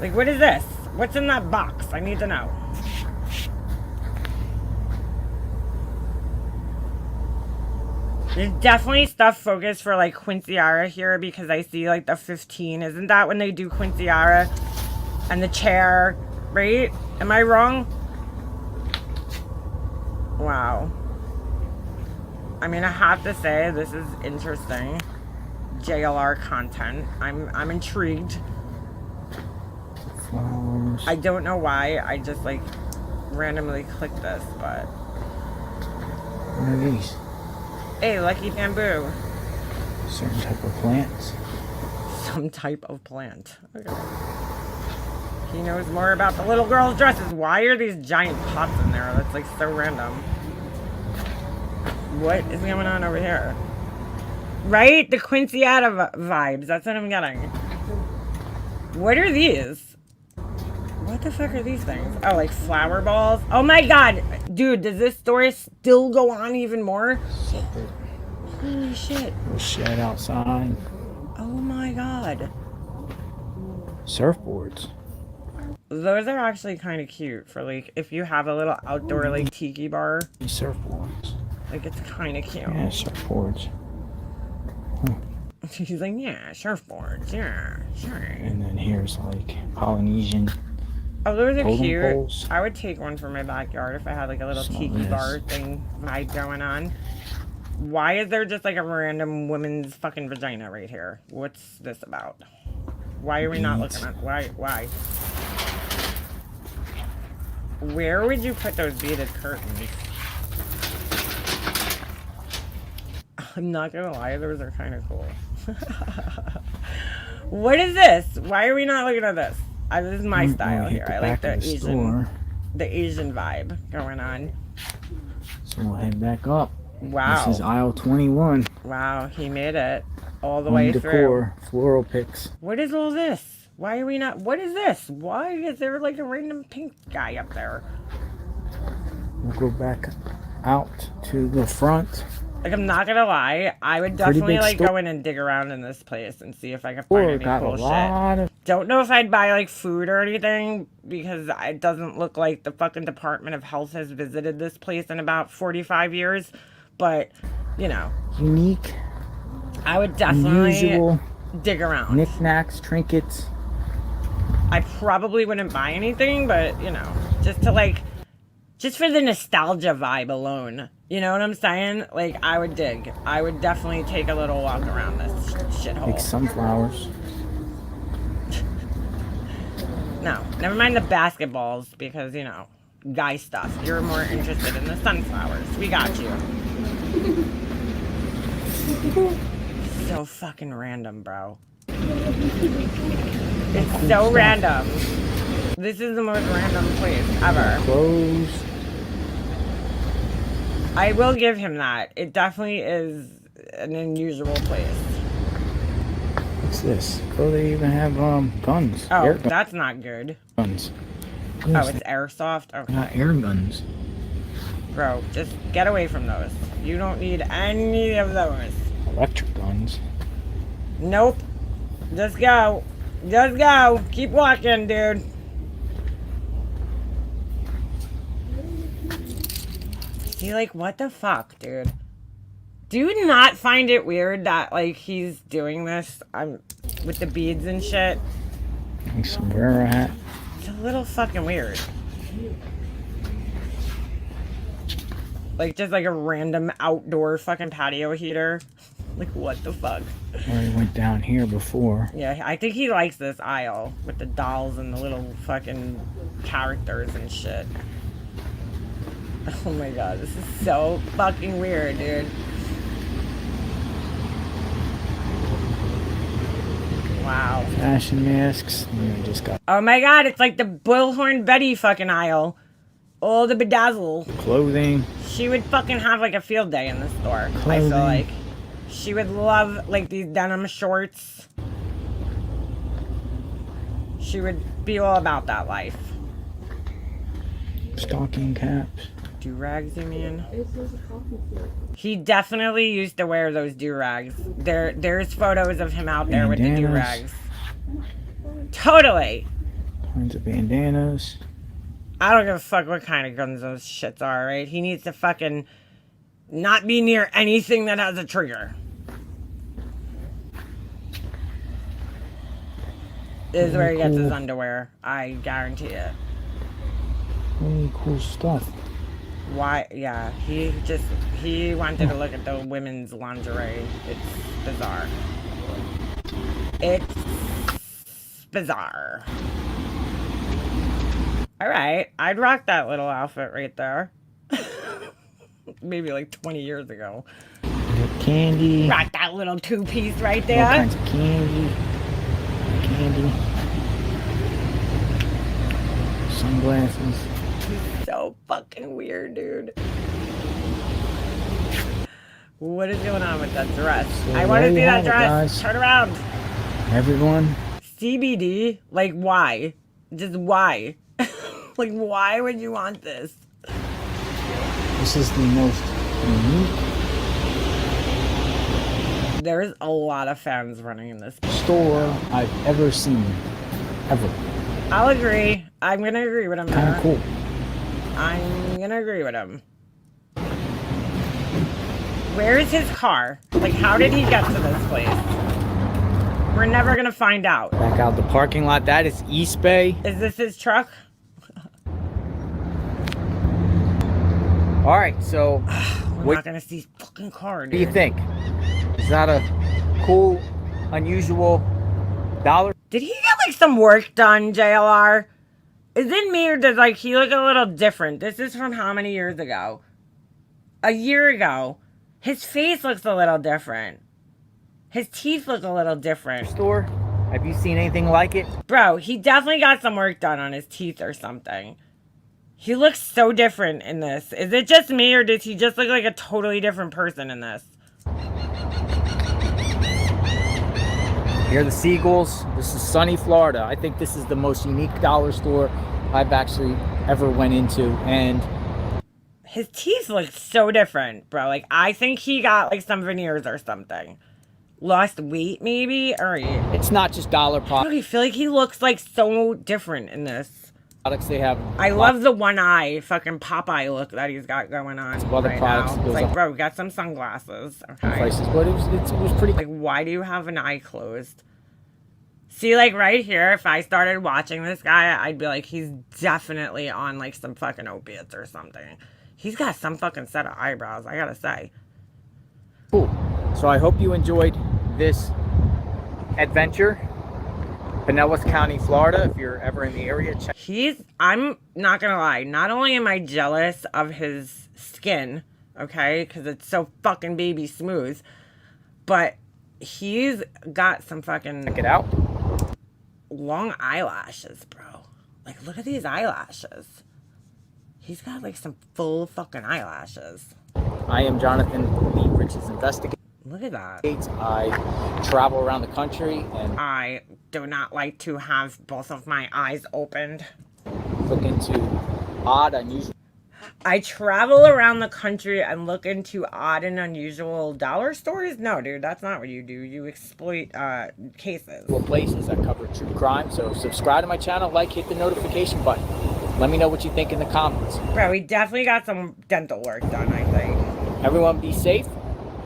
Speaker 1: Like, what is this? What's in that box? I need to know. There's definitely stuff focused for, like, Quinceañera here, because I see, like, the 15. Isn't that when they do Quinceañera? And the chair, right? Am I wrong? Wow. I mean, I have to say, this is interesting. JLR content. I'm intrigued.
Speaker 5: Flowers.
Speaker 1: I don't know why. I just, like, randomly clicked this, but...
Speaker 5: What are these?
Speaker 1: Hey, Lucky Bamboo.
Speaker 5: Certain type of plants.
Speaker 1: Some type of plant. Okay. He knows more about the little girl's dresses. Why are these giant pots in there? That's, like, so random. What is going on over here? Right? The Quinceañera vibes. That's what I'm getting. What are these? What the fuck are these things? Oh, like flower balls? Oh my god! Dude, does this story still go on even more?
Speaker 5: Separate.
Speaker 1: Holy shit.
Speaker 5: Little shed outside.
Speaker 1: Oh my god.
Speaker 5: Surfboards.
Speaker 1: Those are actually kind of cute for, like, if you have a little outdoor, like, tiki bar.
Speaker 5: These surfboards.
Speaker 1: Like, it's kind of cute.
Speaker 5: Yeah, surfboards.
Speaker 1: He's like, yeah, surfboards, yeah, sure.
Speaker 5: And then here's like Polynesian.
Speaker 1: Oh, those are
Speaker 5: totem
Speaker 1: cute.
Speaker 5: poles.
Speaker 1: I would take one for my backyard if I had, like, a little
Speaker 5: Smell
Speaker 1: tiki
Speaker 5: this.
Speaker 1: bar thing vibe going on. Why is there just, like, a random woman's fucking vagina right here? What's this about? Why are we not
Speaker 5: Beads.
Speaker 1: looking at... Why? Where would you put those beaded curtains? I'm not gonna lie, those are kind of cool. What is this? Why are we not looking at this? This is my style
Speaker 5: Hit
Speaker 1: here.
Speaker 5: the
Speaker 1: I like
Speaker 5: back
Speaker 1: the
Speaker 5: of
Speaker 1: Asian, the Asian vibe going on.
Speaker 5: So we'll head back up.
Speaker 1: Wow.
Speaker 5: This is aisle 21.
Speaker 1: Wow, he made it all the
Speaker 5: Home
Speaker 1: way through.
Speaker 5: decor, floral picks.
Speaker 1: What is all this? Why are we not? What is this? Why is there like a random pink guy up there?
Speaker 5: We'll go back out to the front.
Speaker 1: Like, I'm not gonna lie, I would
Speaker 5: Pretty
Speaker 1: definitely
Speaker 5: big
Speaker 1: like
Speaker 5: store.
Speaker 1: go in and dig around in this place and see if I could find
Speaker 5: Store
Speaker 1: any
Speaker 5: got
Speaker 1: cool
Speaker 5: a
Speaker 1: shit.
Speaker 5: lot of
Speaker 1: Don't know if I'd buy like food or anything because it doesn't look like the fucking Department of Health has visited this place in about 45 years. But, you know,
Speaker 5: unique,
Speaker 1: I would definitely
Speaker 5: unusual
Speaker 1: dig around.
Speaker 5: knickknacks, trinkets.
Speaker 1: I probably wouldn't buy anything, but, you know, just to like, just for the nostalgia vibe alone. You know what I'm saying? Like, I would dig. I would definitely take a little walk around this shithole.
Speaker 5: Like sunflowers.
Speaker 1: No, never mind the basketballs because, you know, guy stuff. You're more interested in the sunflowers. We got you. So fucking random, bro. It's so random. This is the most random place ever.
Speaker 5: Clothes.
Speaker 1: I will give him that. It definitely is an unusual place.
Speaker 5: What's this? Oh, they even have guns.
Speaker 1: Oh,
Speaker 5: Air
Speaker 1: that's not good.
Speaker 5: guns.
Speaker 1: Oh, it's airsoft? Okay.
Speaker 5: Not air guns.
Speaker 1: Bro, just get away from those. You don't need any of those.
Speaker 5: Electric guns.
Speaker 1: Nope. Just go. Just go. Keep walking, dude. See, like, what the fuck, dude? Do you not find it weird that, like, he's doing this with the beads and shit?
Speaker 5: Like sombrero hat.
Speaker 1: It's a little fucking weird. Like, just like a random outdoor fucking patio heater. Like, what the fuck?
Speaker 5: Already went down here before.
Speaker 1: Yeah, I think he likes this aisle with the dolls and the little fucking characters and shit. Oh my god, this is so fucking weird, dude. Wow.
Speaker 5: Fashion masks. And we just got
Speaker 1: Oh my god, it's like the Bullhorn Betty fucking aisle. All the bedazzle.
Speaker 5: clothing.
Speaker 1: She would fucking have like a field day in the store. I
Speaker 5: Clothing.
Speaker 1: feel like. She would love like these denim shorts. She would be all about that life.
Speaker 5: Stocking caps.
Speaker 1: Do-rags, you mean? He definitely used to wear those do-rags. There's photos of him out there with the
Speaker 5: Bandanas.
Speaker 1: do-rags. Totally.
Speaker 5: Tons of bandanas.
Speaker 1: I don't give a fuck what kind of guns those shits are, right? He needs to fucking not be near anything that has a trigger. This is where he gets his
Speaker 5: Cool.
Speaker 1: underwear. I guarantee it.
Speaker 5: Really cool stuff.
Speaker 1: Why? Yeah, he wanted to look at the women's lingerie. It's bizarre. It's bizarre. Alright, I'd rock that little outfit right there. Maybe like 20 years ago.
Speaker 5: Candy.
Speaker 1: Rock that little two-piece right
Speaker 5: All
Speaker 1: there.
Speaker 5: kinds of candy. Candy. Sunglasses.
Speaker 1: So fucking weird, dude. What is going on with that dress?
Speaker 5: So
Speaker 1: I want
Speaker 5: there
Speaker 1: to see
Speaker 5: you
Speaker 1: that
Speaker 5: have it,
Speaker 1: dress.
Speaker 5: guys.
Speaker 1: Turn around.
Speaker 5: Everyone.
Speaker 1: CBD? Like, why? Just why? Like, why would you want this?
Speaker 5: This is the most unique
Speaker 1: There's a lot of fans running in this.
Speaker 5: store I've ever seen. Ever.
Speaker 1: I'll agree. I'm gonna agree with him
Speaker 5: Kind
Speaker 1: there.
Speaker 5: of cool.
Speaker 1: I'm gonna agree with him. Where is his car? Like, how did he get to this place? We're never gonna find out.
Speaker 5: Back out the parking lot. That is East Bay.
Speaker 1: Is this his truck?
Speaker 5: All right, so
Speaker 1: We're
Speaker 5: What-
Speaker 1: not gonna see his fucking car,
Speaker 5: what do you
Speaker 1: dude.
Speaker 5: think? Is that a cool, unusual dollar?
Speaker 1: Did he get like some work done, JLR? Is it me or does like he look a little different? This is from how many years ago? A year ago. His face looks a little different. His teeth look a little different.
Speaker 5: Store? Have you seen anything like it?
Speaker 1: Bro, he definitely got some work done on his teeth or something. He looks so different in this. Is it just me or does he just look like a totally different person in this?
Speaker 5: Here are the Seagulls. This is sunny Florida. I think this is the most unique dollar store I've actually ever went into. And
Speaker 1: His teeth look so different, bro. Like, I think he got, like, some veneers or something. Lost weight, maybe? Or,
Speaker 5: It's not just dollar
Speaker 1: I feel like he looks, like, so different in this.
Speaker 5: products. They have.
Speaker 1: I love the one eye, fucking Popeye look that he's got going on
Speaker 5: Other
Speaker 1: right
Speaker 5: products
Speaker 1: now. It's
Speaker 5: goes
Speaker 1: like,
Speaker 5: up.
Speaker 1: bro, we got some sunglasses. Okay.
Speaker 5: Prices, but it was pretty.
Speaker 1: Like, why do you have an eye closed? See, like, right here, if I started watching this guy, I'd be like, he's definitely on, like, some fucking opiates or something. He's got some fucking set of eyebrows, I gotta say.
Speaker 5: Cool. So I hope you enjoyed this adventure. Pinellas County, Florida. If you're ever in the area, check.
Speaker 1: I'm not gonna lie, not only am I jealous of his skin, okay, because it's so fucking baby smooth, but he's got some fucking
Speaker 5: Check it out.
Speaker 1: long eyelashes, bro. Like, look at these eyelashes. He's got, like, some full fucking eyelashes.
Speaker 5: I am Jonathan Lee Rich's Investigator.
Speaker 1: Look at that.
Speaker 5: I travel around the country and
Speaker 1: I do not like to have both of my eyes opened.
Speaker 5: look into odd, unusual.
Speaker 1: I travel around the country and look into odd and unusual dollar stores? No, dude, that's not what you do. You exploit cases.
Speaker 5: Places that cover true crime. So subscribe to my channel, like, hit the notification button. Let me know what you think in the comments.
Speaker 1: Bro, we definitely got some dental work done, I think.
Speaker 5: Everyone be safe.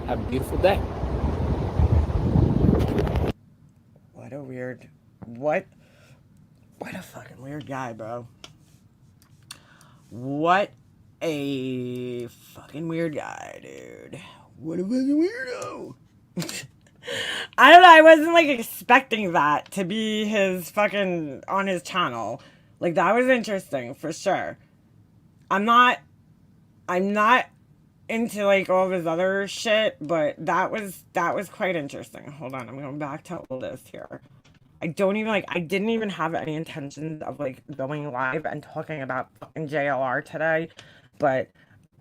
Speaker 5: Have a beautiful day.
Speaker 1: What a fucking weird guy, bro. What a fucking weird guy, dude. What a fucking weirdo. I don't know, I wasn't, like, expecting that to be his fucking, on his channel. Like, that was interesting, for sure. I'm not into, like, all of his other shit, but that was quite interesting. Hold on, I'm going back to all this here. I didn't even have any intentions of, like, going live and talking about fucking JLR today, but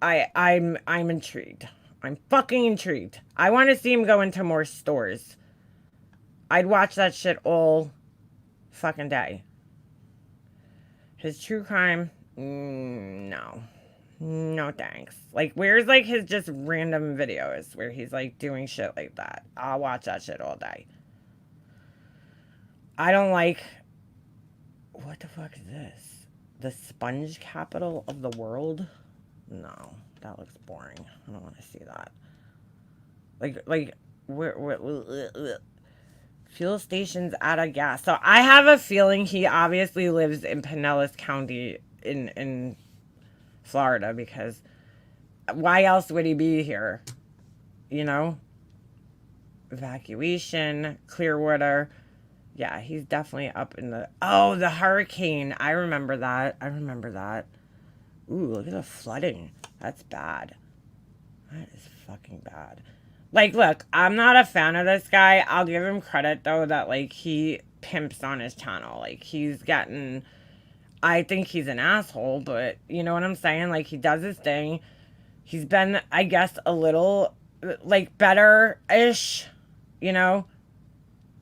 Speaker 1: I'm intrigued. I'm fucking intrigued. I want to see him go into more stores. I'd watch that shit all fucking day. His true crime, no. No thanks. Like, where's, like, his just random videos where he's, like, doing shit like that? I'll watch that shit all day. I don't like... What the fuck is this? The sponge capital of the world? No, that looks boring. I don't want to see that. Like, where fuel stations out of gas. So I have a feeling he obviously lives in Pinellas County in Florida, because why else would he be here? You know? Evacuation, Clearwater. Yeah, he's definitely up in the... Oh, the hurricane. I remember that. Ooh, look at the flooding. That's bad. That is fucking bad. Like, look, I'm not a fan of this guy. I'll give him credit, though, that, like, he pimps on his channel. Like, he's gotten... I think he's an asshole, but you know what I'm saying? Like, he does his thing. He's been, I guess, a little, like, better-ish, you know?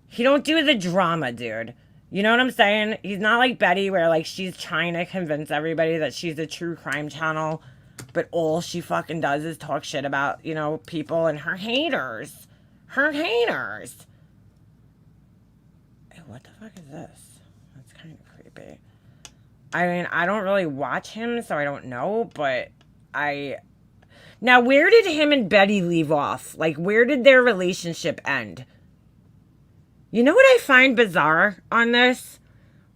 Speaker 1: He don't do the drama, dude. You know what I'm saying? He's not like Betty, where, like, she's trying to convince everybody that she's a true crime channel, but all she fucking does is talk shit about, you know, people and her haters. Her haters. Hey, what the fuck is this? That's kind of creepy. I mean, I don't really watch him, so I don't know, but Now, where did him and Betty leave off? Like, where did their relationship end? You know what I find bizarre on this?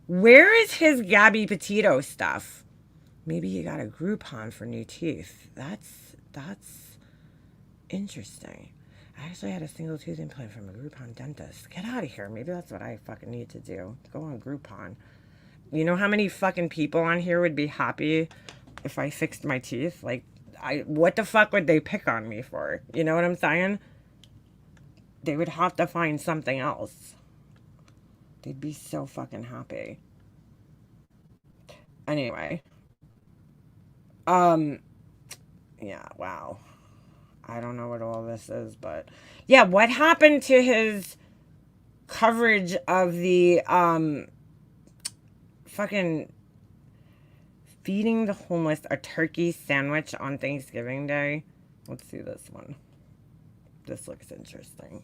Speaker 1: Where is his Gabby Petito stuff? Maybe he got a Groupon for new teeth. That's interesting. I actually had a single tooth implant from a Groupon dentist. Get out of here. Maybe that's what I fucking need to do. Go on Groupon. You know how many fucking people on here would be happy if I fixed my teeth? Like, what the fuck would they pick on me for? You know what I'm saying? They would have to find something else. They'd be so fucking happy. Anyway. Yeah, wow. I don't know what all this is, but... Yeah, what happened to his coverage of the, fucking feeding the homeless a turkey sandwich on Thanksgiving Day. Let's see this one. This looks interesting.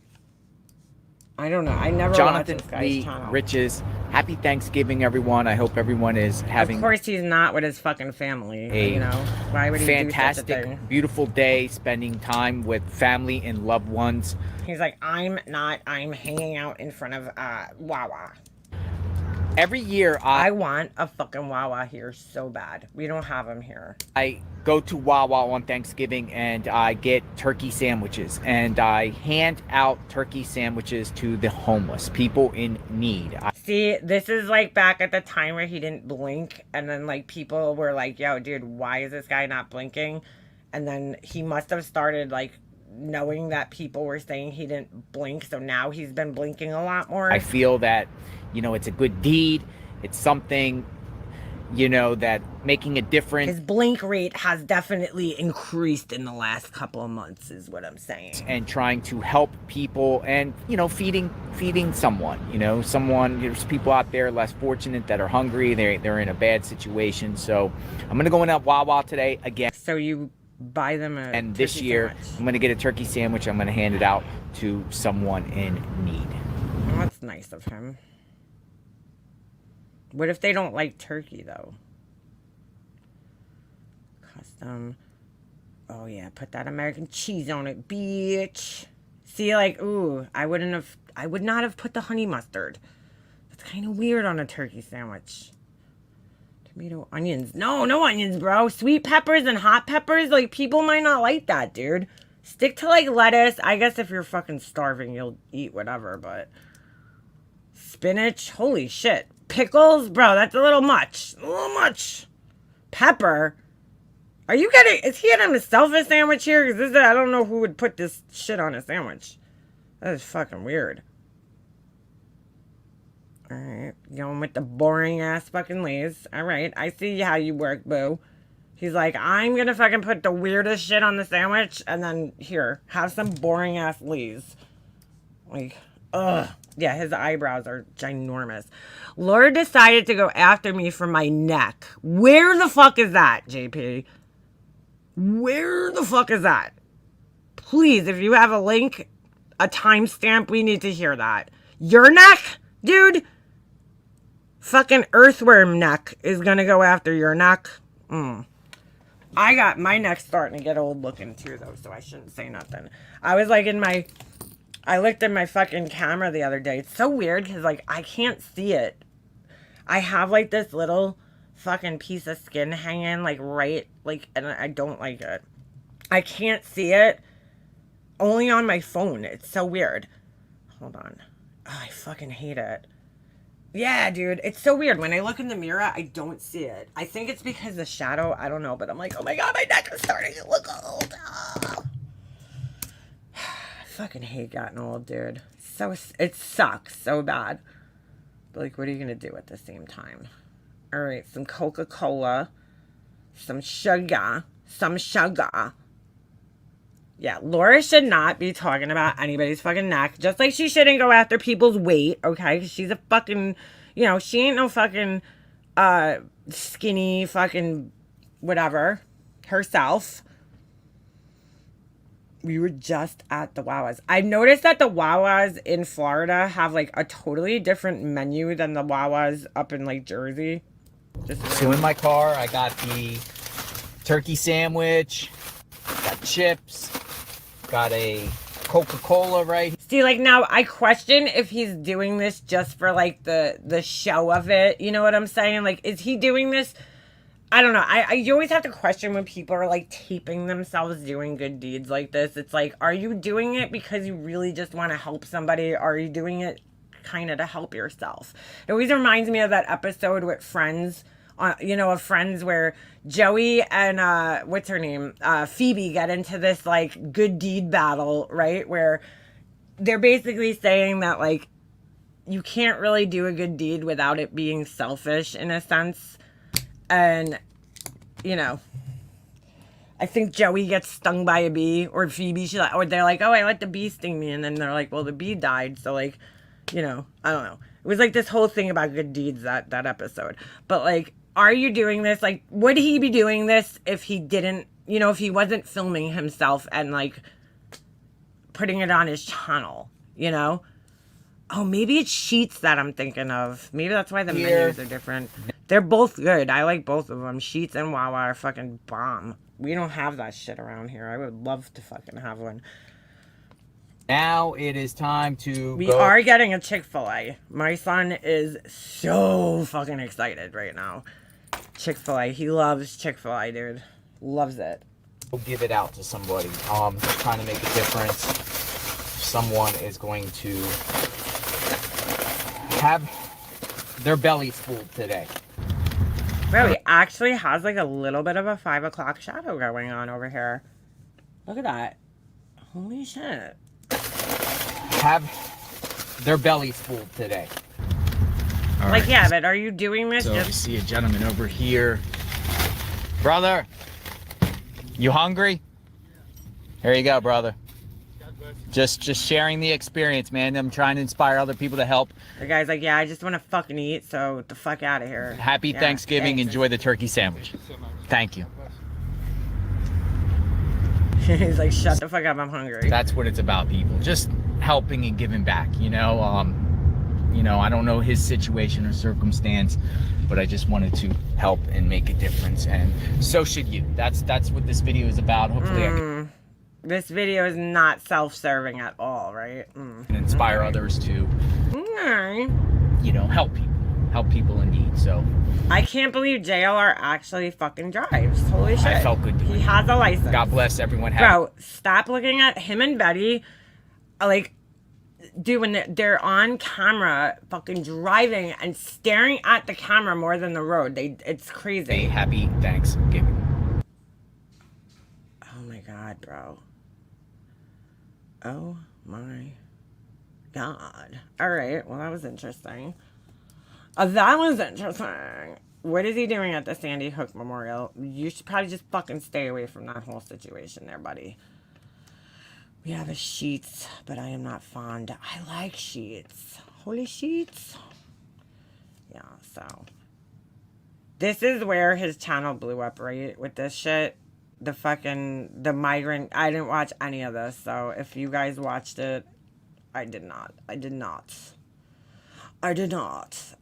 Speaker 1: I don't know. I never
Speaker 5: Jonathan
Speaker 1: watched this guy's
Speaker 5: Lee
Speaker 1: channel.
Speaker 5: Riches. Happy Thanksgiving, everyone. I hope everyone is having
Speaker 1: Of course, he's not with his fucking family. You know, why would he do such a
Speaker 5: fantastic,
Speaker 1: thing?
Speaker 5: beautiful day spending time with family and loved ones.
Speaker 1: He's like, I'm hanging out in front of Wawa.
Speaker 5: Every year
Speaker 1: I want a fucking Wawa here so bad. We don't have them here.
Speaker 5: I go to Wawa on Thanksgiving and I get turkey sandwiches, and I hand out turkey sandwiches to the homeless, people in need.
Speaker 1: See, this is like back at the time where he didn't blink, and then like people were like, yo, dude, why is this guy not blinking? And then he must have started like knowing that people were saying he didn't blink, so now he's been blinking a lot more.
Speaker 5: I feel that, you know, it's a good deed. It's something, you know, that making a difference.
Speaker 1: His blink rate has definitely increased in the last couple of months, is what I'm saying.
Speaker 5: And trying to help people, and, you know, feeding someone, you know, there's people out there less fortunate that are hungry. They're in a bad situation. So I'm going to go in at Wawa today again.
Speaker 1: So you buy them a
Speaker 5: And this
Speaker 1: turkey
Speaker 5: year,
Speaker 1: sandwich.
Speaker 5: I'm going to get a turkey sandwich. I'm going to hand it out to someone in need.
Speaker 1: Well, that's nice of him. What if they don't like turkey, though? Custom. Oh, yeah. Put that American cheese on it, bitch. See, like, ooh. I would not have put the honey mustard. That's kind of weird on a turkey sandwich. Tomato, onions. No, no onions, bro. Sweet peppers and hot peppers. Like, people might not like that, dude. Stick to, like, lettuce. I guess if you're fucking starving, you'll eat whatever, but... Spinach. Holy shit. Pickles? Bro, that's a little much. A little much. Pepper? Are you getting... Is he getting himself a sandwich here? Because I don't know who would put this shit on a sandwich. That is fucking weird. Alright. Going with the boring ass fucking Lay's. Alright. I see how you work, boo. He's like, I'm gonna fucking put the weirdest shit on the sandwich, and then here, have some boring ass Lay's. Like, ugh. Yeah, his eyebrows are ginormous. Laura decided to go after me for my neck. Where the fuck is that, JP? Where the fuck is that? Please, if you have a link, a timestamp, we need to hear that. Your neck, dude? Fucking earthworm neck is gonna go after your neck. I got my neck starting to get old looking too, though, so I shouldn't say nothing. I was like I looked at my fucking camera the other day. It's so weird because, like, I can't see it. I have, like, this little fucking piece of skin hanging, like, right, like, and I don't like it. I can't see it. Only on my phone. It's so weird. Hold on. Oh, I fucking hate it. Yeah, dude. It's so weird. When I look in the mirror, I don't see it. I think it's because the shadow. I don't know, but I'm like, oh my god, my neck is starting to look old. Oh. I fucking hate getting old, dude. So it sucks so bad. But like, what are you gonna do at the same time? All right, some Coca-Cola, some sugar. Yeah, Laura should not be talking about anybody's fucking neck. Just like she shouldn't go after people's weight, okay? 'Cause she's a fucking, you know, she ain't no fucking skinny fucking whatever herself. We were just at the Wawas. I've noticed that the Wawas in Florida have like a totally different menu than the Wawas up in like Jersey.
Speaker 5: So in my car, I got the turkey sandwich, got chips, got a Coca-Cola right here.
Speaker 1: See, like, now I question if he's doing this just for like the show of it. You know what I'm saying? Like, is he doing this? I don't know. You always have to question when people are like taping themselves doing good deeds like this. It's like, are you doing it because you really just want to help somebody? Or are you doing it kind of to help yourself? It always reminds me of that episode with Friends, you know, of Friends where Joey and what's her name? Phoebe get into this like good deed battle, right? Where they're basically saying that like you can't really do a good deed without it being selfish in a sense. And, you know, I think Joey gets stung by a bee, or Phoebe, or they're like, oh, I let the bee sting me. And then they're like, well, the bee died. So, like, you know, I don't know. It was like this whole thing about good deeds, that episode. But, like, are you doing this? Like, would he be doing this if he didn't, you know, if he wasn't filming himself and like putting it on his channel, you know? Oh, maybe it's Sheets that I'm thinking of. Maybe that's why the menus are different. They're both good. I like both of them. Sheets and Wawa are fucking bomb. We don't have that shit around here. I would love to fucking have one.
Speaker 5: Now it is time to
Speaker 1: We
Speaker 5: go.
Speaker 1: are getting a Chick-fil-A. My son is so fucking excited right now. Chick-fil-A. He loves Chick-fil-A, dude. Loves it.
Speaker 5: Give it out to somebody. Just trying to make a difference. Someone is going to have their bellies full today.
Speaker 1: Bro, he actually has like a little bit of a 5 o'clock shadow going on over here. Look at that. Holy shit.
Speaker 5: Have their bellies full today.
Speaker 6: All
Speaker 1: Like,
Speaker 6: right.
Speaker 1: yeah, but are you doing this
Speaker 6: So you
Speaker 1: just...
Speaker 6: see a gentleman over here.
Speaker 5: Brother, you hungry? Here you go, brother. Just sharing the experience, man. I'm trying to inspire other people to help.
Speaker 1: The guy's like, yeah, I just want to fucking eat, so get the fuck out of here.
Speaker 5: Happy
Speaker 1: Yeah,
Speaker 5: Thanksgiving.
Speaker 1: thanks.
Speaker 5: Enjoy the turkey sandwich. Thank you.
Speaker 1: He's like, shut the fuck up, I'm hungry.
Speaker 5: That's what it's about, people. Just helping and giving back, you know. I don't know his situation or circumstance, but I just wanted to help and make a difference, and so should you. That's what this video is about. Hopefully I can
Speaker 1: This video is not self-serving at all, right?
Speaker 5: inspire others to,
Speaker 1: Okay.
Speaker 5: help people in need. So
Speaker 1: I can't believe JLR actually fucking drives. Holy shit.
Speaker 5: I felt good doing
Speaker 1: He
Speaker 5: it.
Speaker 1: has a license.
Speaker 5: God bless everyone.
Speaker 1: Bro, stop looking at him and Betty. Like, doing they're on camera fucking driving and staring at the camera more than the road. It's crazy.
Speaker 5: Happy Thanksgiving.
Speaker 1: Oh my god, bro. Oh my god. Alright, well that was interesting. That was interesting. What is he doing at the Sandy Hook Memorial? You should probably just fucking stay away from that whole situation there, buddy. We have a Sheets, but I am not fond. I like Sheets. Holy Sheets. Yeah, so. This is where his channel blew up, right? With this shit. The migrant. I didn't watch any of this, so if you guys watched it, I did not. I did not.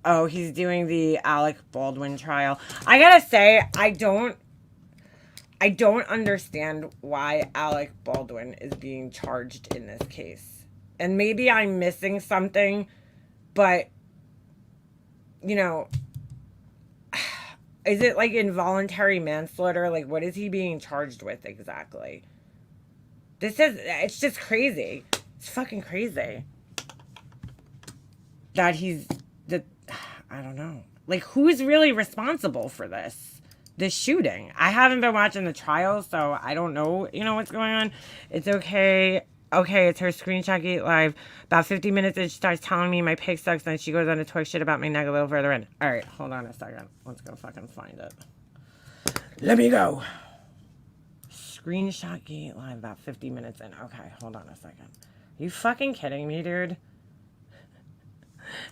Speaker 1: Oh, he's doing the Alec Baldwin trial. I gotta say, I don't understand why Alec Baldwin is being charged in this case. And maybe I'm missing something, but, you know, is it like involuntary manslaughter? Like, what is he being charged with exactly? It's just crazy. It's fucking crazy. That I don't know. Like, who's really responsible for this shooting? I haven't been watching the trial, so I don't know, what's going on. It's okay. Okay, it's her Screenshot Gate Live. About 50 minutes in, she starts telling me my pig sucks, and she goes on to talk shit about my neck a little further in. All right, hold on a second. Let's go fucking find it. Let me go. Screenshot Gate Live, about 50 minutes in. Okay, hold on a second. Are you fucking kidding me, dude?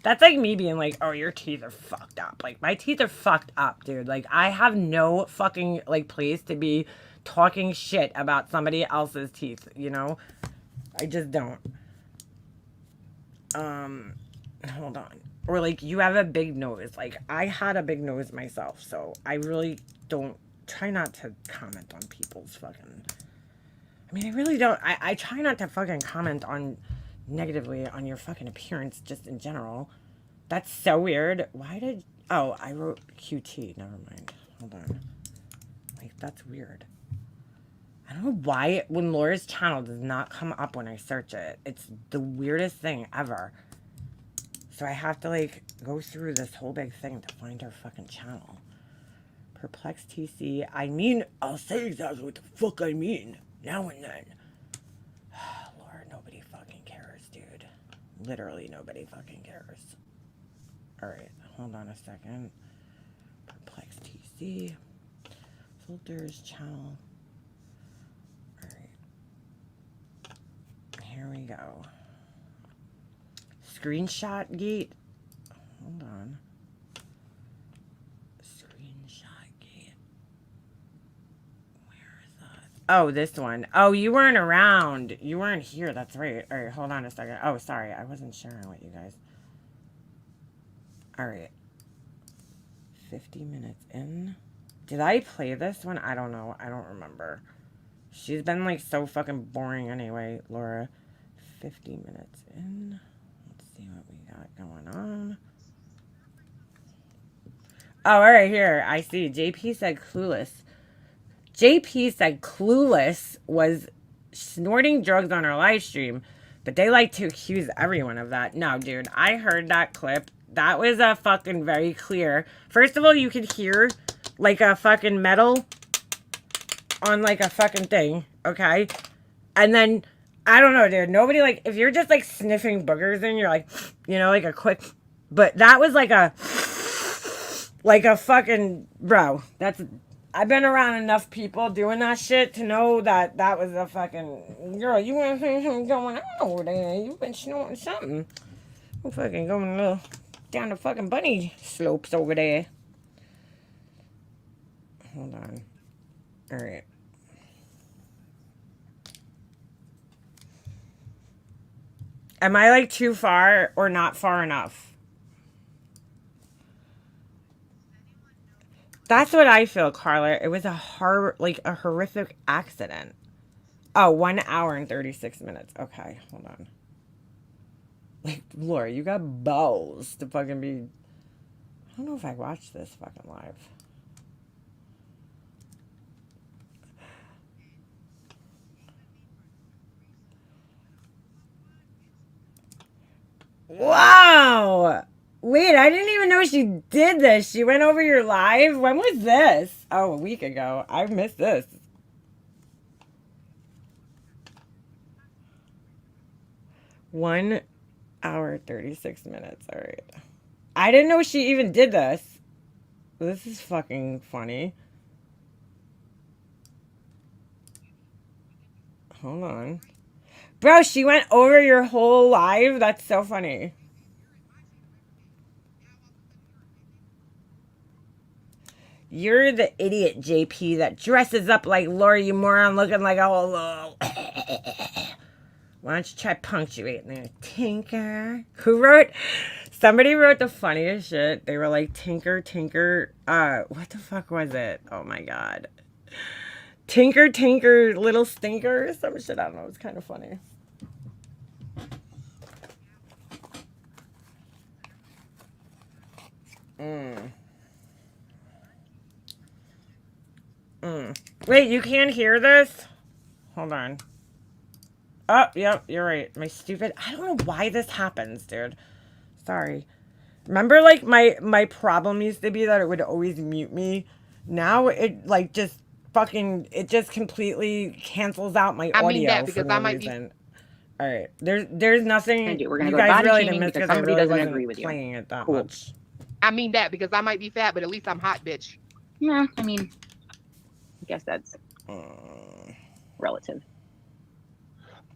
Speaker 1: That's like me being like, oh, your teeth are fucked up. Like, my teeth are fucked up, dude. Like, I have no fucking, like, place to be talking shit about somebody else's teeth, you know? I just don't. Hold on. Or, like, you have a big nose. Like, I had a big nose myself, so I really don't, try not to comment on people's fucking, I mean, I really don't, I try not to fucking comment on, negatively on your fucking appearance just in general. That's so weird. Oh, I wrote QT. Never mind. Hold on. Like, that's weird. I don't know why when Laura's channel does not come up when I search it. It's the weirdest thing ever. So I have to, like, go through this whole big thing to find her fucking channel. Perplex TC. I mean, I'll say exactly what the fuck I mean. Now and then. Nobody fucking cares, dude. Literally nobody fucking cares. Alright, hold on a second. Perplex TC. Filters, channel. Alright. Here we go. Screenshot Gate. Hold on. Screenshot. Oh, this one. Oh, you weren't around. You weren't here. That's right. All right, hold on a second. Oh, sorry. I wasn't sharing with you guys. All right. 50 minutes in. Did I play this one? I don't know. I don't remember. She's been like so fucking boring anyway, Laura. 50 minutes in. Let's see what we got going on. Oh, all right, here. I see. JP said Clueless. JP said Clueless was snorting drugs on her live stream, but they like to accuse everyone of that. No, dude, I heard that clip. That was a fucking very clear. First of all, you could hear like a fucking metal on like a fucking thing, okay? And then, I don't know, dude. Nobody like, if you're just like sniffing boogers and you're like, you know, like a quick, but that was like a fucking, bro, that's, I've been around enough people doing that shit to know that that was a fucking, girl, you want something going on over there. You've been snorting something. I'm fucking going a little down the fucking bunny slopes over there. Hold on. All right. Am I like too far or not far enough? That's what I feel, Carla. It was a horrific accident. Oh, 1 hour and 36 minutes. Okay, hold on. Like, Laura, you got balls to fucking be... I don't know if I watched this fucking live. Wow! Wait, I didn't even know she did this. She went over your live? When was this? Oh, a week ago. I missed this. One hour, 36 minutes. All right. I didn't know she even did this. This is fucking funny. Hold on. Bro, she went over your whole live? That's so funny. You're the idiot, JP, that dresses up like Laura, you moron, looking like a little... Why don't you try punctuating there? Tinker. Who wrote... Somebody wrote the funniest shit. They were like, Tinker, Tinker... what the fuck was it? Oh my god. Tinker, Tinker, little stinker, some shit. I don't know. It's kind of funny. Wait, you can't hear this? Hold on. Oh, yep, you're right. My stupid... I don't know why this happens, dude. Sorry. Remember, like, my problem used to be that it would always mute me? Now it, like, just fucking... It just completely cancels out my audio for no reason. All right. There's nothing...
Speaker 7: We're gonna
Speaker 1: you
Speaker 7: go
Speaker 1: guys
Speaker 7: body
Speaker 1: really
Speaker 7: shaming
Speaker 1: didn't miss
Speaker 7: because
Speaker 1: because I
Speaker 7: somebody
Speaker 1: really
Speaker 7: doesn't
Speaker 1: wasn't
Speaker 7: agree with you.
Speaker 1: playing it that
Speaker 7: Cool.
Speaker 1: much.
Speaker 8: I mean that because I might be fat, but at least I'm hot, bitch.
Speaker 7: Yeah, I mean, I guess that's relative.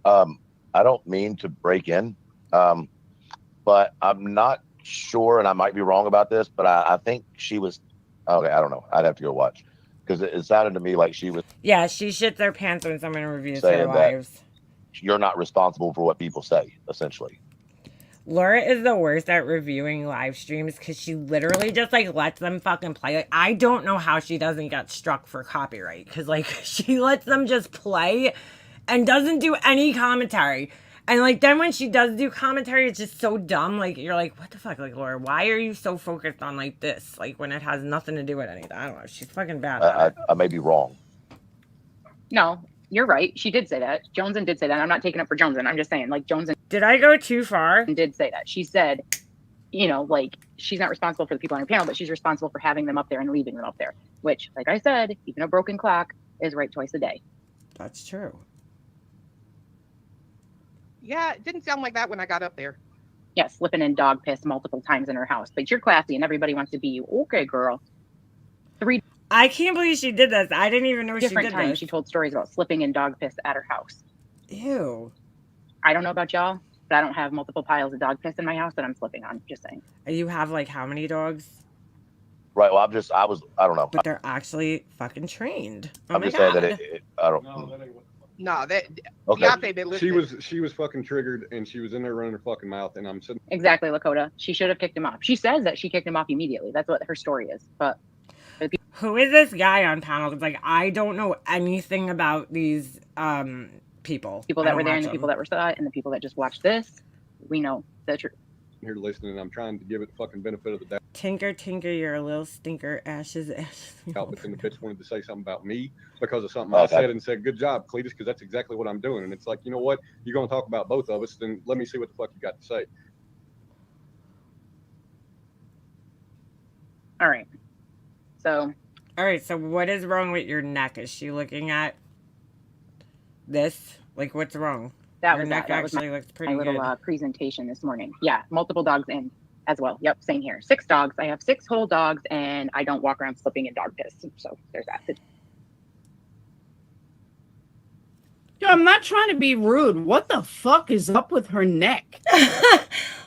Speaker 9: I don't mean to break in, but I'm not sure, and I might be wrong about this, but I think she was, okay, I don't know. I'd have to go watch, because it sounded to me like she was
Speaker 1: Yeah, she shits her pants when someone reviews her
Speaker 9: saying that
Speaker 1: lives.
Speaker 9: you're not responsible for what people say, essentially.
Speaker 1: Laura is the worst at reviewing live streams because she literally just like lets them fucking play. Like, I don't know how she doesn't get struck for copyright because like she lets them just play and doesn't do any commentary. And like then when she does do commentary, it's just so dumb. Like you're like, what the fuck, like Laura? Why are you so focused on like this? Like when it has nothing to do with anything. I don't know. She's fucking bad at it.
Speaker 9: I may be wrong.
Speaker 7: No, you're right. She did say that. Joneson did say that. I'm not taking up for Joneson. I'm just saying, like, Joneson
Speaker 1: Did I go too far?
Speaker 7: did say that. She said, you know, like, she's not responsible for the people on her panel, but she's responsible for having them up there and leaving them up there. Which, like I said, even a broken clock is right twice a day.
Speaker 1: That's true.
Speaker 8: Yeah, it didn't sound like that when I got up there.
Speaker 7: Yeah, slipping in dog piss multiple times in her house. But you're classy and everybody wants to be you. Okay, girl. 3
Speaker 1: I can't believe she did this. I didn't even know she
Speaker 7: different
Speaker 1: did
Speaker 7: times
Speaker 1: this.
Speaker 7: she told stories about slipping in dog piss at her house.
Speaker 1: Ew.
Speaker 7: I don't know about y'all, but I don't have multiple piles of dog piss in my house that I'm slipping on. Just saying.
Speaker 1: You have like how many dogs?
Speaker 9: Right. Well, I don't know.
Speaker 1: But they're actually fucking trained. Oh
Speaker 9: I'm
Speaker 1: my
Speaker 9: just saying
Speaker 1: God.
Speaker 9: that I don't.
Speaker 8: No, that
Speaker 9: Okay.
Speaker 8: Beyonce been listening.
Speaker 10: She was fucking triggered, and she was in there running her fucking mouth, and I'm sitting.
Speaker 7: Exactly, Lakota. She should have kicked him off. She says that she kicked him off immediately. That's what her story is. But
Speaker 1: Who is this guy on panel? It's like, I don't know anything about these people.
Speaker 7: people
Speaker 1: I
Speaker 7: that
Speaker 1: don't
Speaker 7: were there
Speaker 1: watch
Speaker 7: and the
Speaker 1: them.
Speaker 7: people that were saw it and the people that just watched this, we know the truth.
Speaker 10: Here listening, and I'm trying to give it the fucking benefit of the doubt.
Speaker 1: Tinker, tinker, you're a little stinker. Ashes, ashes.
Speaker 10: But then the bitch wanted to say something about me because of something
Speaker 9: Okay.
Speaker 10: I said, and said, "Good job, Cletus," because that's exactly what I'm doing. And it's like, you know what? You're gonna talk about both of us, then let me see what the fuck you got to say.
Speaker 7: All right. So
Speaker 1: All right, so what is wrong with your neck? Is she looking at this? Like, what's wrong?
Speaker 7: that
Speaker 1: Your
Speaker 7: was
Speaker 1: neck
Speaker 7: that was
Speaker 1: actually looks pretty
Speaker 7: my
Speaker 1: good.
Speaker 7: little presentation this morning. Yeah, multiple dogs in as well. Yep, same here. 6 dogs. I have 6 whole dogs, and I don't walk around slipping in dog piss. So there's that.
Speaker 11: Yo, I'm not trying to be rude. What the fuck is up with her neck?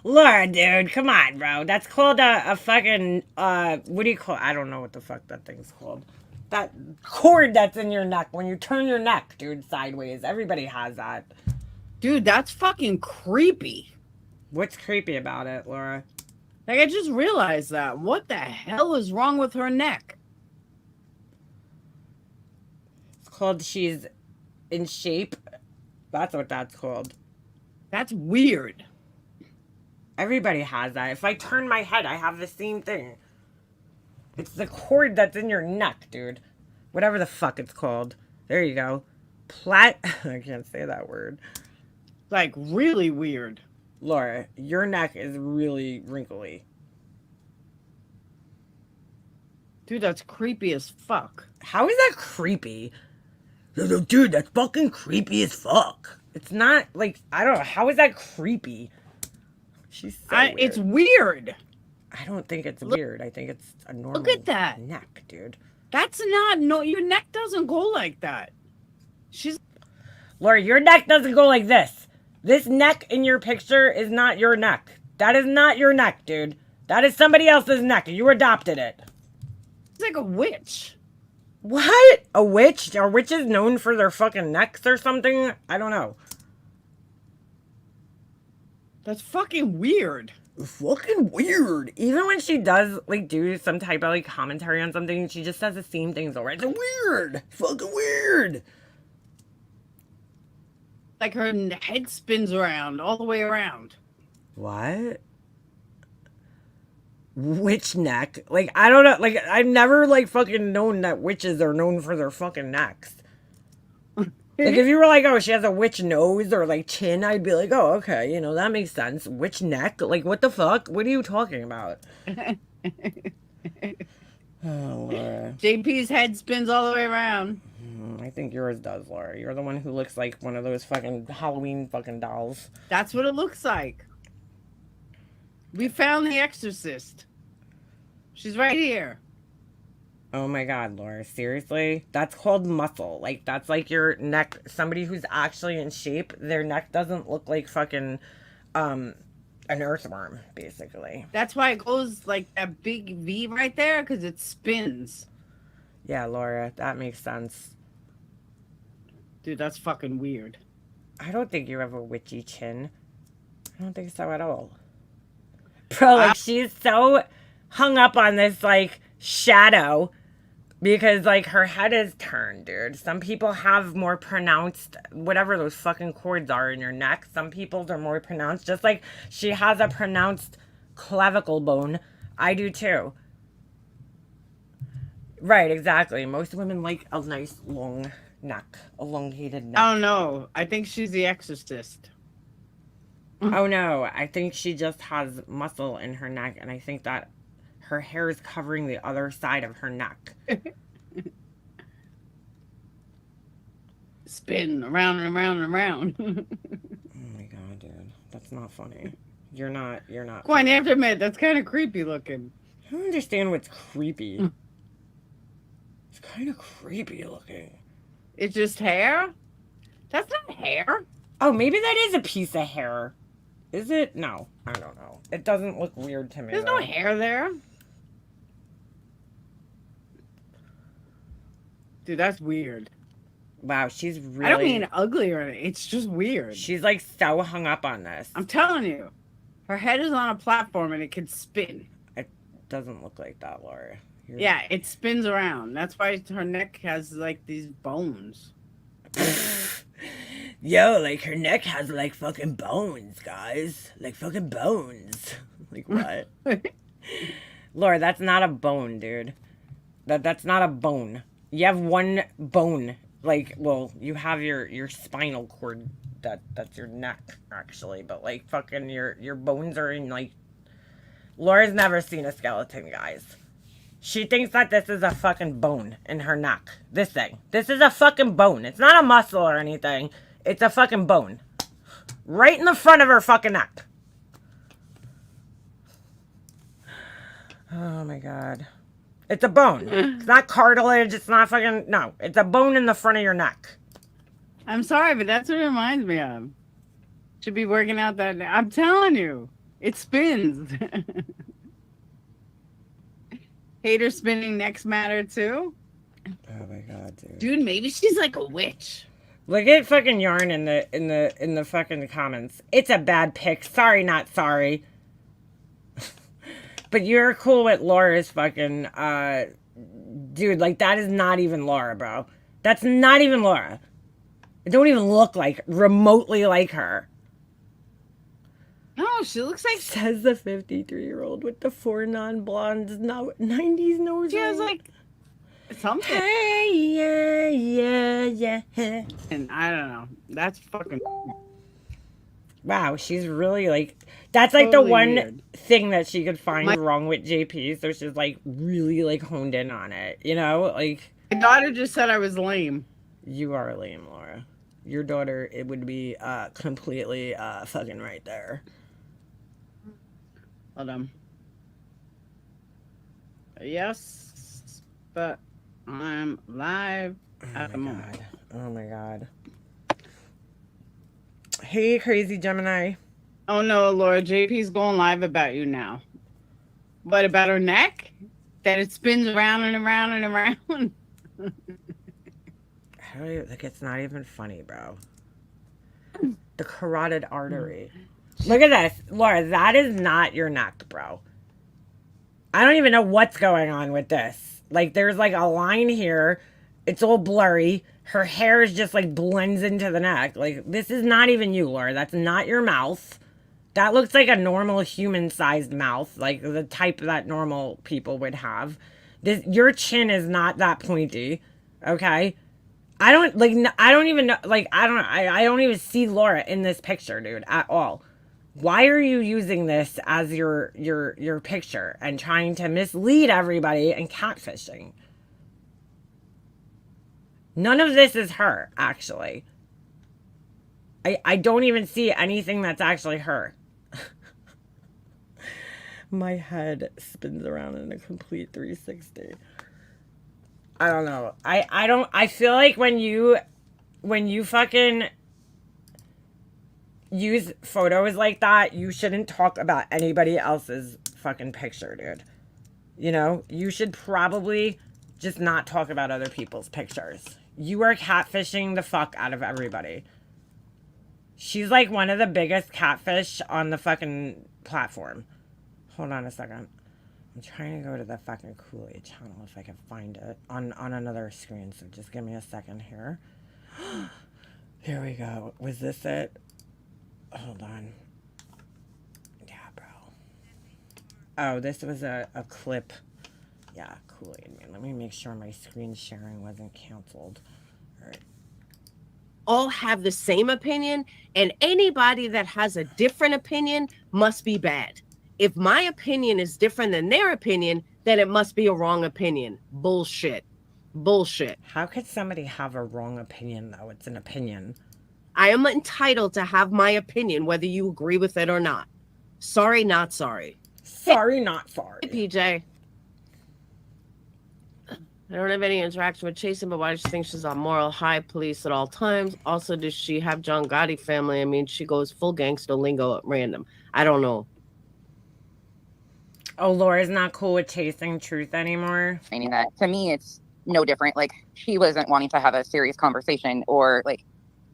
Speaker 1: Laura, dude, come on, bro. That's called a fucking, what do you call, I don't know what the fuck that thing's called. That cord that's in your neck when you turn your neck, dude, sideways. Everybody has that.
Speaker 11: Dude, that's fucking creepy.
Speaker 1: What's creepy about it, Laura?
Speaker 11: Like, I just realized that. What the hell is wrong with her neck?
Speaker 1: It's called she's in shape. That's what that's called.
Speaker 11: That's weird.
Speaker 1: Everybody has that. If I turn my head, I have the same thing. It's the cord that's in your neck, dude. Whatever the fuck it's called. There you go. I can't say that word.
Speaker 11: Like, really weird.
Speaker 1: Laura, your neck is really wrinkly.
Speaker 11: Dude, that's creepy as fuck.
Speaker 1: How is that creepy? Dude, that's fucking creepy as fuck. It's not, like, I don't know. How is that creepy? She's so weird.
Speaker 11: It's weird.
Speaker 1: I don't think it's weird. I think it's a normal
Speaker 11: Look at that
Speaker 1: neck, dude.
Speaker 11: That's not, no, your neck doesn't go like that. She's...
Speaker 1: Laura, your neck doesn't go like this. This neck in your picture is not your neck. That is not your neck, dude. That is somebody else's neck. You adopted it.
Speaker 11: It's like a witch.
Speaker 1: What? A witch? Are witches known for their fucking necks or something? I don't know.
Speaker 11: That's fucking weird.
Speaker 1: Fucking weird. Even when she does, like, do some type of, like, commentary on something, she just says the same things over. It's weird. Fucking weird.
Speaker 11: Like her head spins around, all the way around.
Speaker 1: What? Witch neck? Like, I don't know. Like, I've never, like, fucking known that witches are known for their fucking necks. Like, if you were like, oh, she has a witch nose or, like, chin, I'd be like, oh, okay, you know, that makes sense. Witch neck? Like, what the fuck? What are you talking about? Oh, Laura.
Speaker 11: JP's head spins all the way around.
Speaker 1: I think yours does, Laura. You're the one who looks like one of those fucking Halloween fucking dolls.
Speaker 11: That's what it looks like. We found the exorcist. She's right here.
Speaker 1: Oh my god, Laura, seriously? That's called muscle. Like, that's like your neck. Somebody who's actually in shape, their neck doesn't look like fucking, an earthworm, basically.
Speaker 11: That's why it goes like that big V right there, because it spins.
Speaker 1: Yeah, Laura, that makes sense.
Speaker 11: Dude, that's fucking weird.
Speaker 1: I don't think you have a witchy chin. I don't think so at all. Bro, like, she's so hung up on this, like, shadow because, like, her head is turned, dude. Some people have more pronounced, whatever those fucking cords are in your neck. Some people's are more pronounced, just like she has a pronounced clavicle bone. I do too. Right, exactly. Most women like a nice long neck, elongated neck.
Speaker 11: I don't know. I think she's the exorcist.
Speaker 1: Oh no, I think she just has muscle in her neck, and I think that her hair is covering the other side of her neck.
Speaker 11: Spin around and around and around.
Speaker 1: Oh my god, dude. That's not funny. You're not.
Speaker 11: Quite have to admit, that's kind of creepy looking.
Speaker 1: I don't understand what's creepy. It's kind of creepy looking.
Speaker 11: It's just hair? That's not hair.
Speaker 1: Oh, maybe that is a piece of hair. Is it? No, I don't know. It doesn't look weird to me.
Speaker 11: There's
Speaker 1: though.
Speaker 11: no hair there. Dude, that's weird.
Speaker 1: Wow, she's really.
Speaker 11: I don't mean ugly or anything. It's just weird.
Speaker 1: She's like so hung up on this.
Speaker 11: I'm telling you, her head is on a platform and it can spin.
Speaker 1: It doesn't look like that, Laura.
Speaker 11: Yeah, it spins around. That's why her neck has like these bones.
Speaker 1: Yo, like her neck has like fucking bones, guys. Like fucking bones. Like what? Laura, that's not a bone, dude. That's not a bone. You have one bone. Like, well, you have your spinal cord. That's your neck, actually. But like fucking your bones are in like. Laura's never seen a skeleton, guys. She thinks that this is a fucking bone in her neck. This thing. This is a fucking bone. It's not a muscle or anything. It's a fucking bone. Right in the front of her fucking neck. Oh my god. It's a bone. It's not cartilage. It's not fucking... No. It's a bone in the front of your neck.
Speaker 11: I'm sorry, but that's what it reminds me of. Should be working out that... I'm telling you. It spins. Hater spinning necks matter too?
Speaker 1: Oh my god, dude.
Speaker 11: Dude, maybe she's like a witch.
Speaker 1: Look at fucking Yarn in the fucking comments. It's a bad pick. Sorry, not sorry. But you're cool with Laura's fucking dude, like that is not even Laura, bro. That's not even Laura. It don't even look like remotely like her.
Speaker 11: No, she looks like...
Speaker 1: Says the 53-year-old with the 4 non-blondes 90s nose.
Speaker 11: She has like something.
Speaker 1: Hey, yeah.
Speaker 11: And I don't know. That's fucking...
Speaker 1: Wow, she's really like... That's like
Speaker 11: Totally
Speaker 1: the one
Speaker 11: weird.
Speaker 1: thing that she could find wrong with JP. So she's like really like honed in on it. You know? Like...
Speaker 11: My daughter just said I was lame.
Speaker 1: You are lame, Laura. Your daughter, it would be completely fucking right there.
Speaker 11: Hold on. Yes, but I'm live at the moment.
Speaker 1: Oh my god. Hey, crazy Gemini.
Speaker 11: Oh no, Laura, JP's going live about you now. What about her neck? That it spins around and around and around?
Speaker 1: Like, it's not even funny, bro. The carotid artery. Look at this. Laura, that is not your neck, bro. I don't even know what's going on with this. Like, there's like a line here. It's all blurry. Her hair is just like blends into the neck. Like, this is not even you, Laura. That's not your mouth. That looks like a normal human-sized mouth. Like, the type that normal people would have. Your chin is not that pointy. Okay? I don't even know, like, I don't even see Laura in this picture, dude, at all. Why are you using this as your picture and trying to mislead everybody and catfishing? None of this is her, actually. I don't even see anything that's actually her. My head spins around in a complete 360. I don't know. I feel like when you fucking use photos like that, you shouldn't talk about anybody else's fucking picture, dude. You know, you should probably just not talk about other people's pictures. You are catfishing the fuck out of everybody. She's like one of the biggest catfish on the fucking platform. Hold on a second. I'm trying to go to the fucking Kool-Aid channel if I can find it on another screen. So just give me a second here. Here we go. Was this it? Hold on. Yeah, bro. Oh, this was a clip. Yeah, Kool-Aid man. Let me make sure my screen sharing wasn't canceled. All right.
Speaker 12: All have the same opinion, and anybody that has a different opinion must be bad. If my opinion is different than their opinion, then it must be a wrong opinion. Bullshit. Bullshit.
Speaker 1: How could somebody have a wrong opinion, though? It's an opinion.
Speaker 12: I am entitled to have my opinion, whether you agree with it or not. Sorry, not sorry.
Speaker 1: Sorry, not sorry.
Speaker 12: Hey, PJ. I don't have any interaction with Chasen, but why does she think she's on moral high police at all times? Also, does she have John Gotti family? I mean, she goes full gangster lingo at random. I don't know.
Speaker 1: Oh, Laura's not cool with chasing truth anymore.
Speaker 7: Meaning that for me, it's no different. Like, she wasn't wanting to have a serious conversation or, like,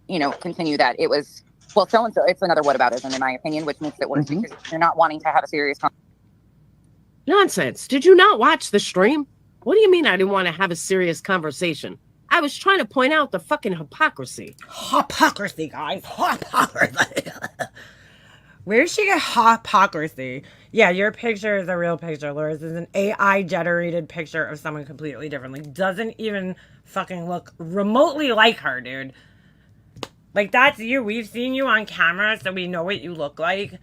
Speaker 7: you know, continue that. It was, well, so-and-so, it's another whataboutism, in my opinion, which makes it worse because you're not wanting to have a serious conversation.
Speaker 12: Nonsense. Did you not watch the stream? What do you mean I didn't want to have a serious conversation? I was trying to point out the fucking hypocrisy.
Speaker 1: Hypocrisy, guys. Hypocrisy. Where did she get hypocrisy? Yeah, your picture is a real picture. Laura's is an AI generated picture of someone completely different. Like, doesn't even fucking look remotely like her, dude. Like, that's you. We've seen you on camera, so we know what you look like.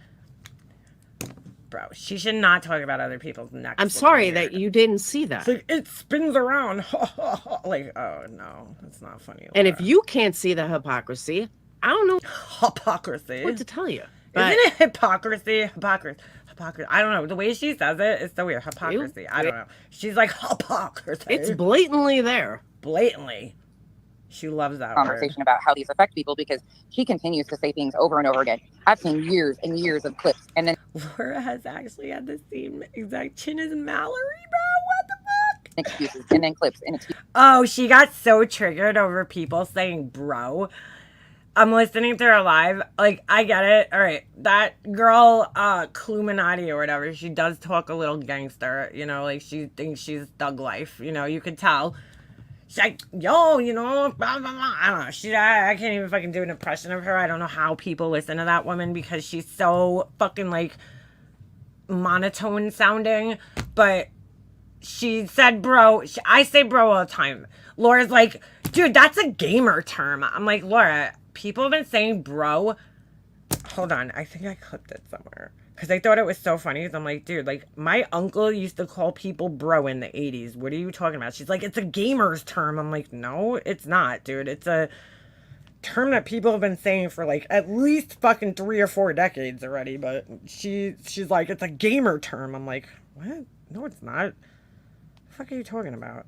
Speaker 1: Bro, she should not talk about other people's necks.
Speaker 12: I'm sorry that you didn't see that.
Speaker 1: It's like, it spins around. Like, oh, no. That's not funny. Laura.
Speaker 12: And if you can't see the hypocrisy, I don't know
Speaker 1: hypocrisy.
Speaker 12: what to tell you.
Speaker 1: Isn't it hypocrisy? Hypocrisy. I don't know. The way she says it is so weird. Hypocrisy. I don't know. She's like hypocrisy.
Speaker 12: It's blatantly there.
Speaker 1: Blatantly. She loves that
Speaker 7: conversation
Speaker 1: word.
Speaker 7: about how these affect people because she continues to say things over and over again. I've seen years and years of clips, and then
Speaker 1: Laura has actually had the same exact chin as Mallory, bro. What the fuck?
Speaker 7: excuses, and then clips, and excuses.
Speaker 1: Oh, she got so triggered over people saying bro. I'm listening to her live. Like, I get it. All right. That girl, Cluminati or whatever, she does talk a little gangster, you know, like she thinks she's thug life, you know, you could tell. She's like, yo, you know, blah, blah, blah. I don't know. I can't even fucking do an impression of her. I don't know how people listen to that woman because she's so fucking, like, monotone sounding. But she said bro. I say bro all the time. Laura's like, dude, that's a gamer term. I'm like, Laura, people have been saying bro. Hold on. I think I clipped it somewhere. Because I thought it was so funny. Because I'm like, dude, like, my uncle used to call people bro in the 80s. What are you talking about? She's like, it's a gamer's term. I'm like, no, it's not, dude. It's a term that people have been saying for, like, at least fucking 3 or 4 decades already. But she's like, it's a gamer term. I'm like, what? No, it's not. What the fuck are you talking about?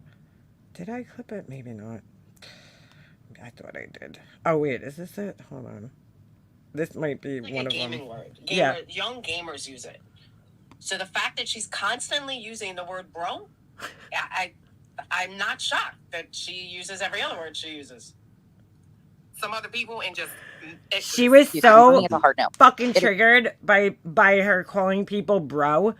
Speaker 1: Did I clip it? Maybe not. I thought I did. Oh, wait. Is this it? Hold on. This might be
Speaker 12: Like
Speaker 1: one
Speaker 12: a
Speaker 1: of
Speaker 12: gaming
Speaker 1: them.
Speaker 12: word.
Speaker 1: Yeah.
Speaker 12: Young gamers use it. So the fact that she's constantly using the word bro, I'm not shocked that she uses every other word she uses. Some other people and just
Speaker 1: She was
Speaker 7: For me,
Speaker 1: so
Speaker 7: it's a hard no.
Speaker 1: fucking triggered by her calling people bro.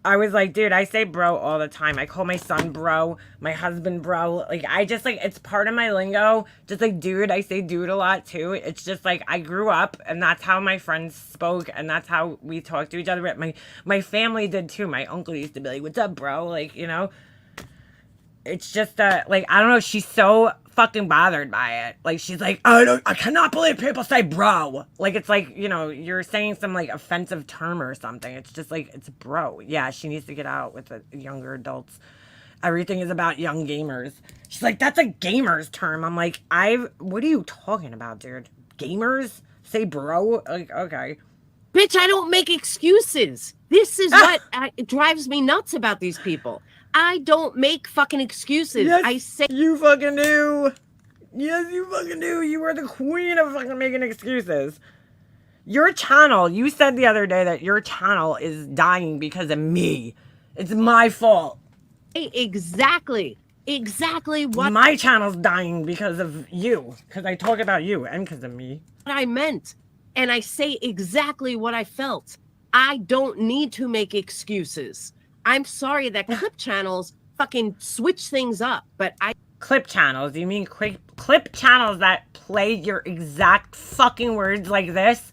Speaker 1: I was like, dude, I say bro all the time. I call my son bro, my husband bro. Like, I just, like, it's part of my lingo. Just like dude, I say dude a lot too. It's just like, I grew up and that's how my friends spoke and that's how we talked to each other. My family did too. My uncle used to be like, what's up, bro? Like, you know, it's just like, I don't know. She's so fucking bothered by it. Like, she's like, I cannot believe people say bro. Like, it's like, you know, you're saying some like offensive term or something. It's just like, it's bro. Yeah, she needs to get out with the younger adults. Everything is about young gamers. She's like, that's a gamer's term. I'm like, what are you talking about, dude? Gamers say bro? Like, okay.
Speaker 12: Bitch, I don't make excuses. This is what drives me nuts about these people. I don't make fucking excuses.
Speaker 1: Yes,
Speaker 12: I say
Speaker 1: you fucking do. Yes, you fucking do. You are the queen of fucking making excuses. Your channel, you said the other day that your channel is dying because of me. It's my fault.
Speaker 12: exactly what
Speaker 1: My channel's dying because of you. Because I talk about you and because of me.
Speaker 12: I meant. And I say exactly what I felt. I don't need to make excuses. I'm sorry that clip channels fucking switch things up, but
Speaker 1: Clip channels? You mean clip channels that play your exact fucking words like this?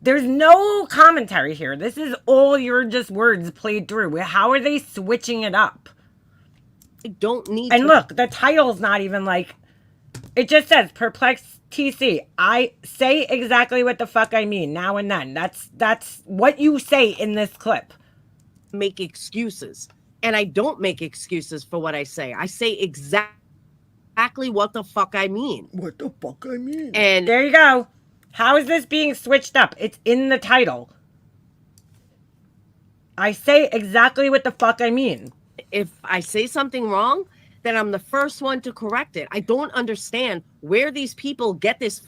Speaker 1: There's no commentary here. This is all your just words played through. How are they switching it up?
Speaker 12: I don't need
Speaker 1: And
Speaker 12: to.
Speaker 1: look, the title's not even like... It just says, Perplex TC. I say exactly what the fuck I mean, now and then. That's what you say in this clip.
Speaker 12: Make excuses. And I don't make excuses for what I say. I say exactly what the fuck I mean.
Speaker 1: What the fuck I mean?
Speaker 12: And
Speaker 1: there you go. How is this being switched up? It's in the title. I say exactly what the fuck I mean.
Speaker 12: If I say something wrong, then I'm the first one to correct it. I don't understand where these people get this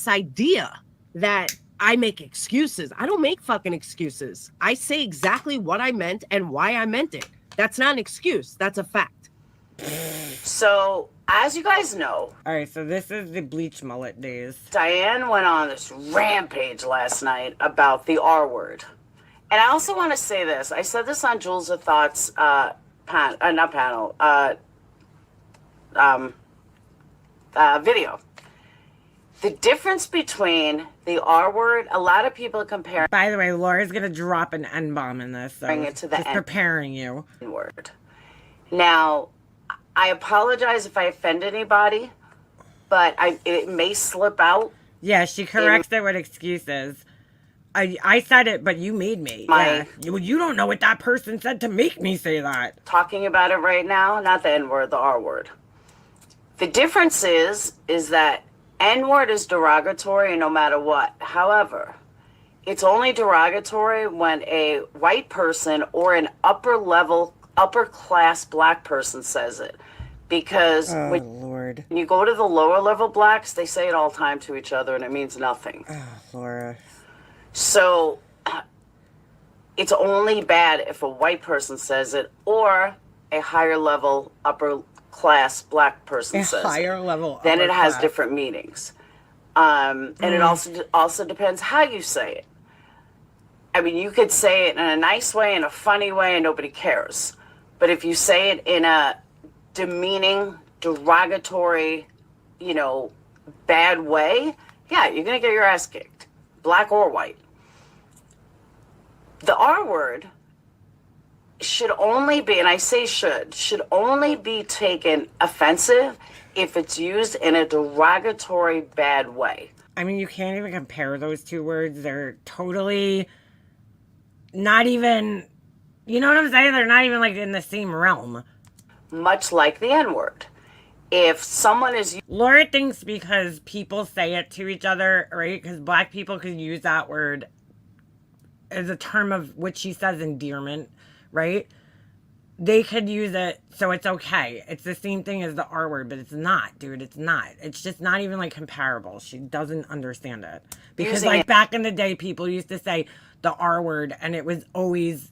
Speaker 12: idea that I make excuses. I don't make fucking excuses. I say exactly what I meant and why I meant it. That's not an excuse. That's a fact.
Speaker 13: So, as you guys know,
Speaker 1: All right, so this is the bleach mullet days.
Speaker 13: Diane went on this rampage last night about the R word. And I also want to say this. I said this on Jules of Thoughts video. The difference between the R word, a lot of people compare.
Speaker 1: By the way, Laura's gonna drop an N-bomb in this, so
Speaker 13: Bring it to the
Speaker 1: just
Speaker 13: N
Speaker 1: preparing you.
Speaker 13: Word. Now, I apologize if I offend anybody, but it may slip out.
Speaker 1: Yeah, she corrects it with excuses. I said it, but you made me. Yeah. You don't know what that person said to make me say that.
Speaker 13: Talking about it right now, not the N word, the R word. The difference is that N word is derogatory no matter what. However, it's only derogatory when a white person or an upper class black person says it. Because
Speaker 1: Lord.
Speaker 13: When you go to the lower level blacks, they say it all the time to each other and it means nothing.
Speaker 1: Laura.
Speaker 13: So it's only bad if a white person says it or a higher level upper class black person says
Speaker 1: higher
Speaker 13: it.
Speaker 1: level
Speaker 13: Then it has
Speaker 1: class.
Speaker 13: different meanings. And it also depends how you say it. I mean, you could say it in a nice way, in a funny way, and nobody cares. But if you say it in a demeaning, derogatory, bad way, yeah, you're going to get your ass kicked, black or white. The R word should only be, and I say should only be taken offensive if it's used in a derogatory, bad way.
Speaker 1: I mean, you can't even compare those two words. They're totally not even, you know what I'm saying? They're not even like in the same realm.
Speaker 13: Much like the N word. If someone is...
Speaker 1: Laura thinks because people say it to each other, right? Because black people could use that word as a term of what she says endearment, right? They could use it, so it's okay. It's the same thing as the R word, but it's not, dude. It's not. It's just not even like comparable. She doesn't understand it. Because like back in the day, people used to say the R word and it was always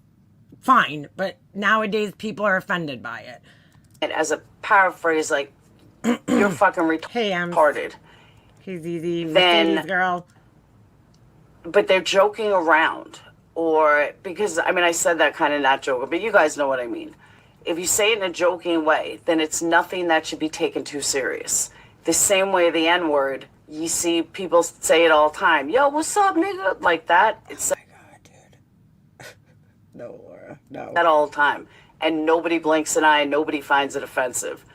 Speaker 1: fine. But nowadays, people are offended by it.
Speaker 13: And as a paraphrase, like, you're fucking retarded.
Speaker 1: He's easy.
Speaker 13: Then,
Speaker 1: Mercedes girl.
Speaker 13: But they're joking around. Or, because, I mean, I said that kind of not joking, but you guys know what I mean. If you say it in a joking way, then it's nothing that should be taken too serious. The same way the N word, you see people say it all the time. Yo, what's up, nigga? Like that. It's
Speaker 1: oh my God, dude. No, Laura. No.
Speaker 13: That all the time. And nobody blinks an eye, and nobody finds it offensive.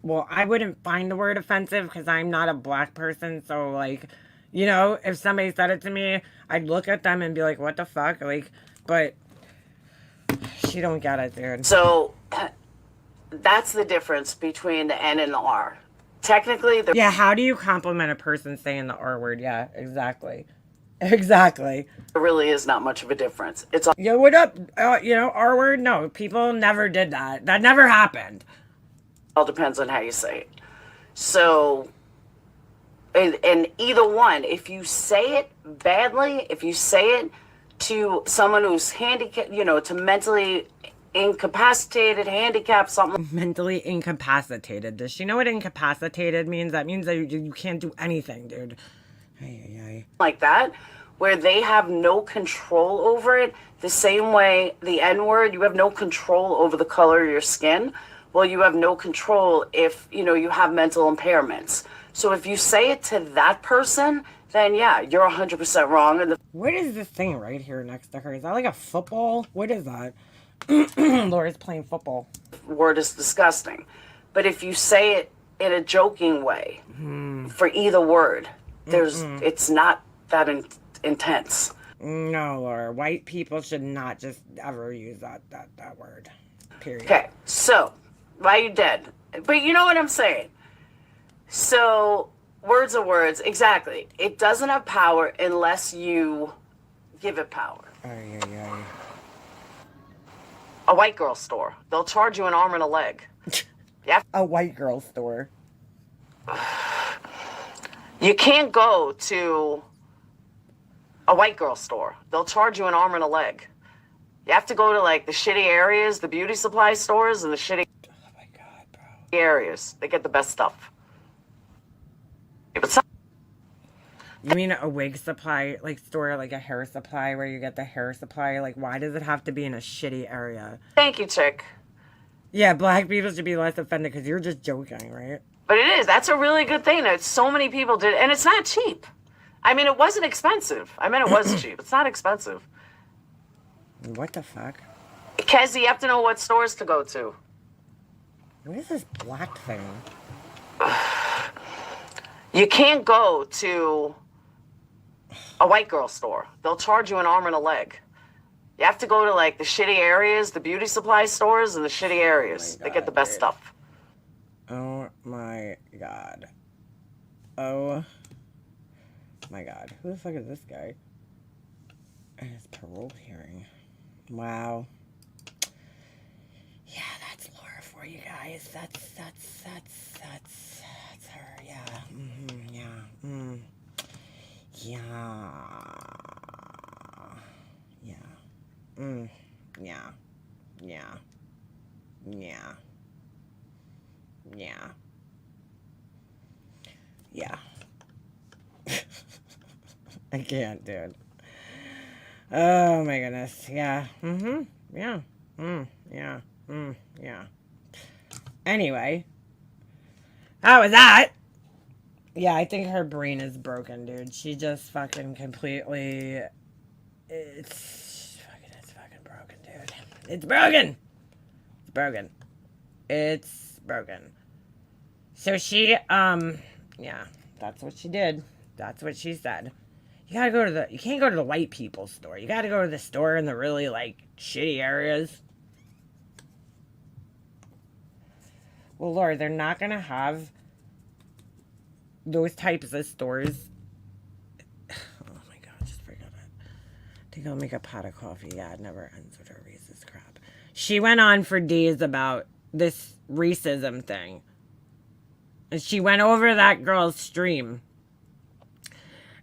Speaker 1: Well, I wouldn't find the word offensive because I'm not a black person. So, like, you know, if somebody said it to me, I'd look at them and be like, what the fuck? Like, but she don't get it, dude.
Speaker 13: So, that's the difference between the N and the R. Technically,
Speaker 1: yeah, how do you compliment a person saying the R word? Yeah, exactly. Exactly.
Speaker 13: There really is not much of a difference. It's all,
Speaker 1: yo, what up? R word? No, people never did that. That never happened.
Speaker 13: All depends on how you say it. So, and either one, if you say it badly, if you say it to someone who's handicapped, to mentally incapacitated, handicapped, something.
Speaker 1: Mentally incapacitated. Does she know what incapacitated means? That means that you can't do anything, dude.
Speaker 13: Like that, where they have no control over it. The same way the N word, you have no control over the color of your skin. Well, you have no control if, you have mental impairments. So if you say it to that person, then yeah, you're 100% wrong. And
Speaker 1: what is this thing right here next to her? Is that like a football? What is that? Laura's playing football.
Speaker 13: Word is disgusting. But if you say it in a joking way, for either word, it's not that intense.
Speaker 1: No, Laura. White people should not just ever use that word. Period.
Speaker 13: Okay, so, why are you dead? But you know what I'm saying. So, words are words. Exactly. It doesn't have power unless you give it power. A white girl store. They'll charge you an arm and a leg. Yeah.
Speaker 1: A white girl store.
Speaker 13: You can't go to a white girl store. They'll charge you an arm and a leg. You have to go to like the shitty areas, the beauty supply stores, and the shitty.
Speaker 1: Oh my God.
Speaker 13: areas. They get the best stuff. But some
Speaker 1: You mean a wig supply, like store, like a hair supply where you get the hair supply? Like, why does it have to be in a shitty area?
Speaker 13: Thank you, chick.
Speaker 1: Yeah, black people should be less offended because you're just joking, right?
Speaker 13: But it is. That's a really good thing that so many people did. And it's not cheap. I mean, it wasn't expensive. I mean, it was cheap. It's not expensive.
Speaker 1: What the fuck?
Speaker 13: Kezzy, you have to know what stores to go to.
Speaker 1: What is this black thing?
Speaker 13: You can't go to a white girl store. They'll charge you an arm and a leg. You have to go to like the shitty areas, the beauty supply stores and the shitty areas. They get the best stuff.
Speaker 1: Oh my god. Oh my god. Who the fuck is this guy? And his parole hearing. Wow. Yeah, that's Laura for you guys. That's her. Yeah. Yeah. Yeah. Yeah. Yeah. Yeah. Yeah. Yeah. Yeah. I can't, dude. Oh my goodness. Yeah. Yeah. Yeah. Yeah. Anyway. How was that? Yeah, I think her brain is broken, dude. She just fucking completely... It's fucking broken, dude. It's broken! It's broken. It's broken. So she, yeah, that's what she did. That's what she said. You gotta go to you can't go to the white people's store. You gotta go to the store in the really, like, shitty areas. Well, Laura, they're not gonna have those types of stores. Oh my god, just forget it. I think I'll make a pot of coffee. Yeah, it never ends with her racist crap. She went on for days about this racism thing. And she went over that girl's stream.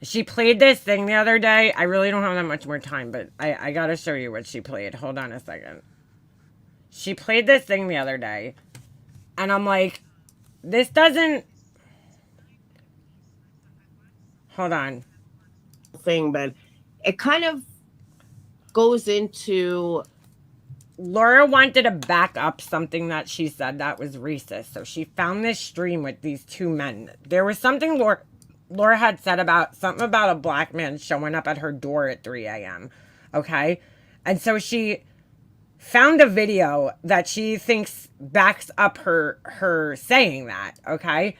Speaker 1: She played this thing the other day. I really don't have that much more time, but I gotta show you what she played. Hold on a second. She played this thing the other day. And I'm like, this doesn't... Hold on.
Speaker 12: Thing, but it kind of goes into...
Speaker 1: Laura wanted to back up something that she said that was racist. So she found this stream with these two men. There was something Laura had said about something about a black man showing up at her door at 3 a.m. Okay? And so she found a video that she thinks backs up her saying that. Okay?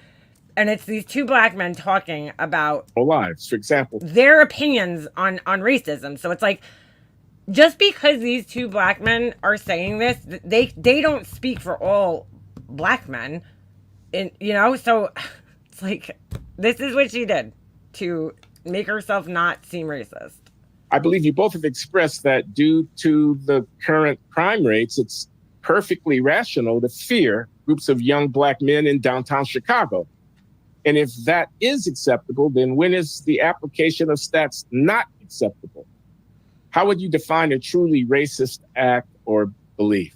Speaker 1: And it's these two black men talking about
Speaker 14: lives, for example,
Speaker 1: their opinions on racism. So it's like, just because these two black men are saying this, they don't speak for all black men, so it's like, this is what she did to make herself not seem racist.
Speaker 14: I believe you both have expressed that due to the current crime rates, it's perfectly rational to fear groups of young black men in downtown Chicago. And if that is acceptable, then when is the application of stats not acceptable? How would you define a truly racist act or belief?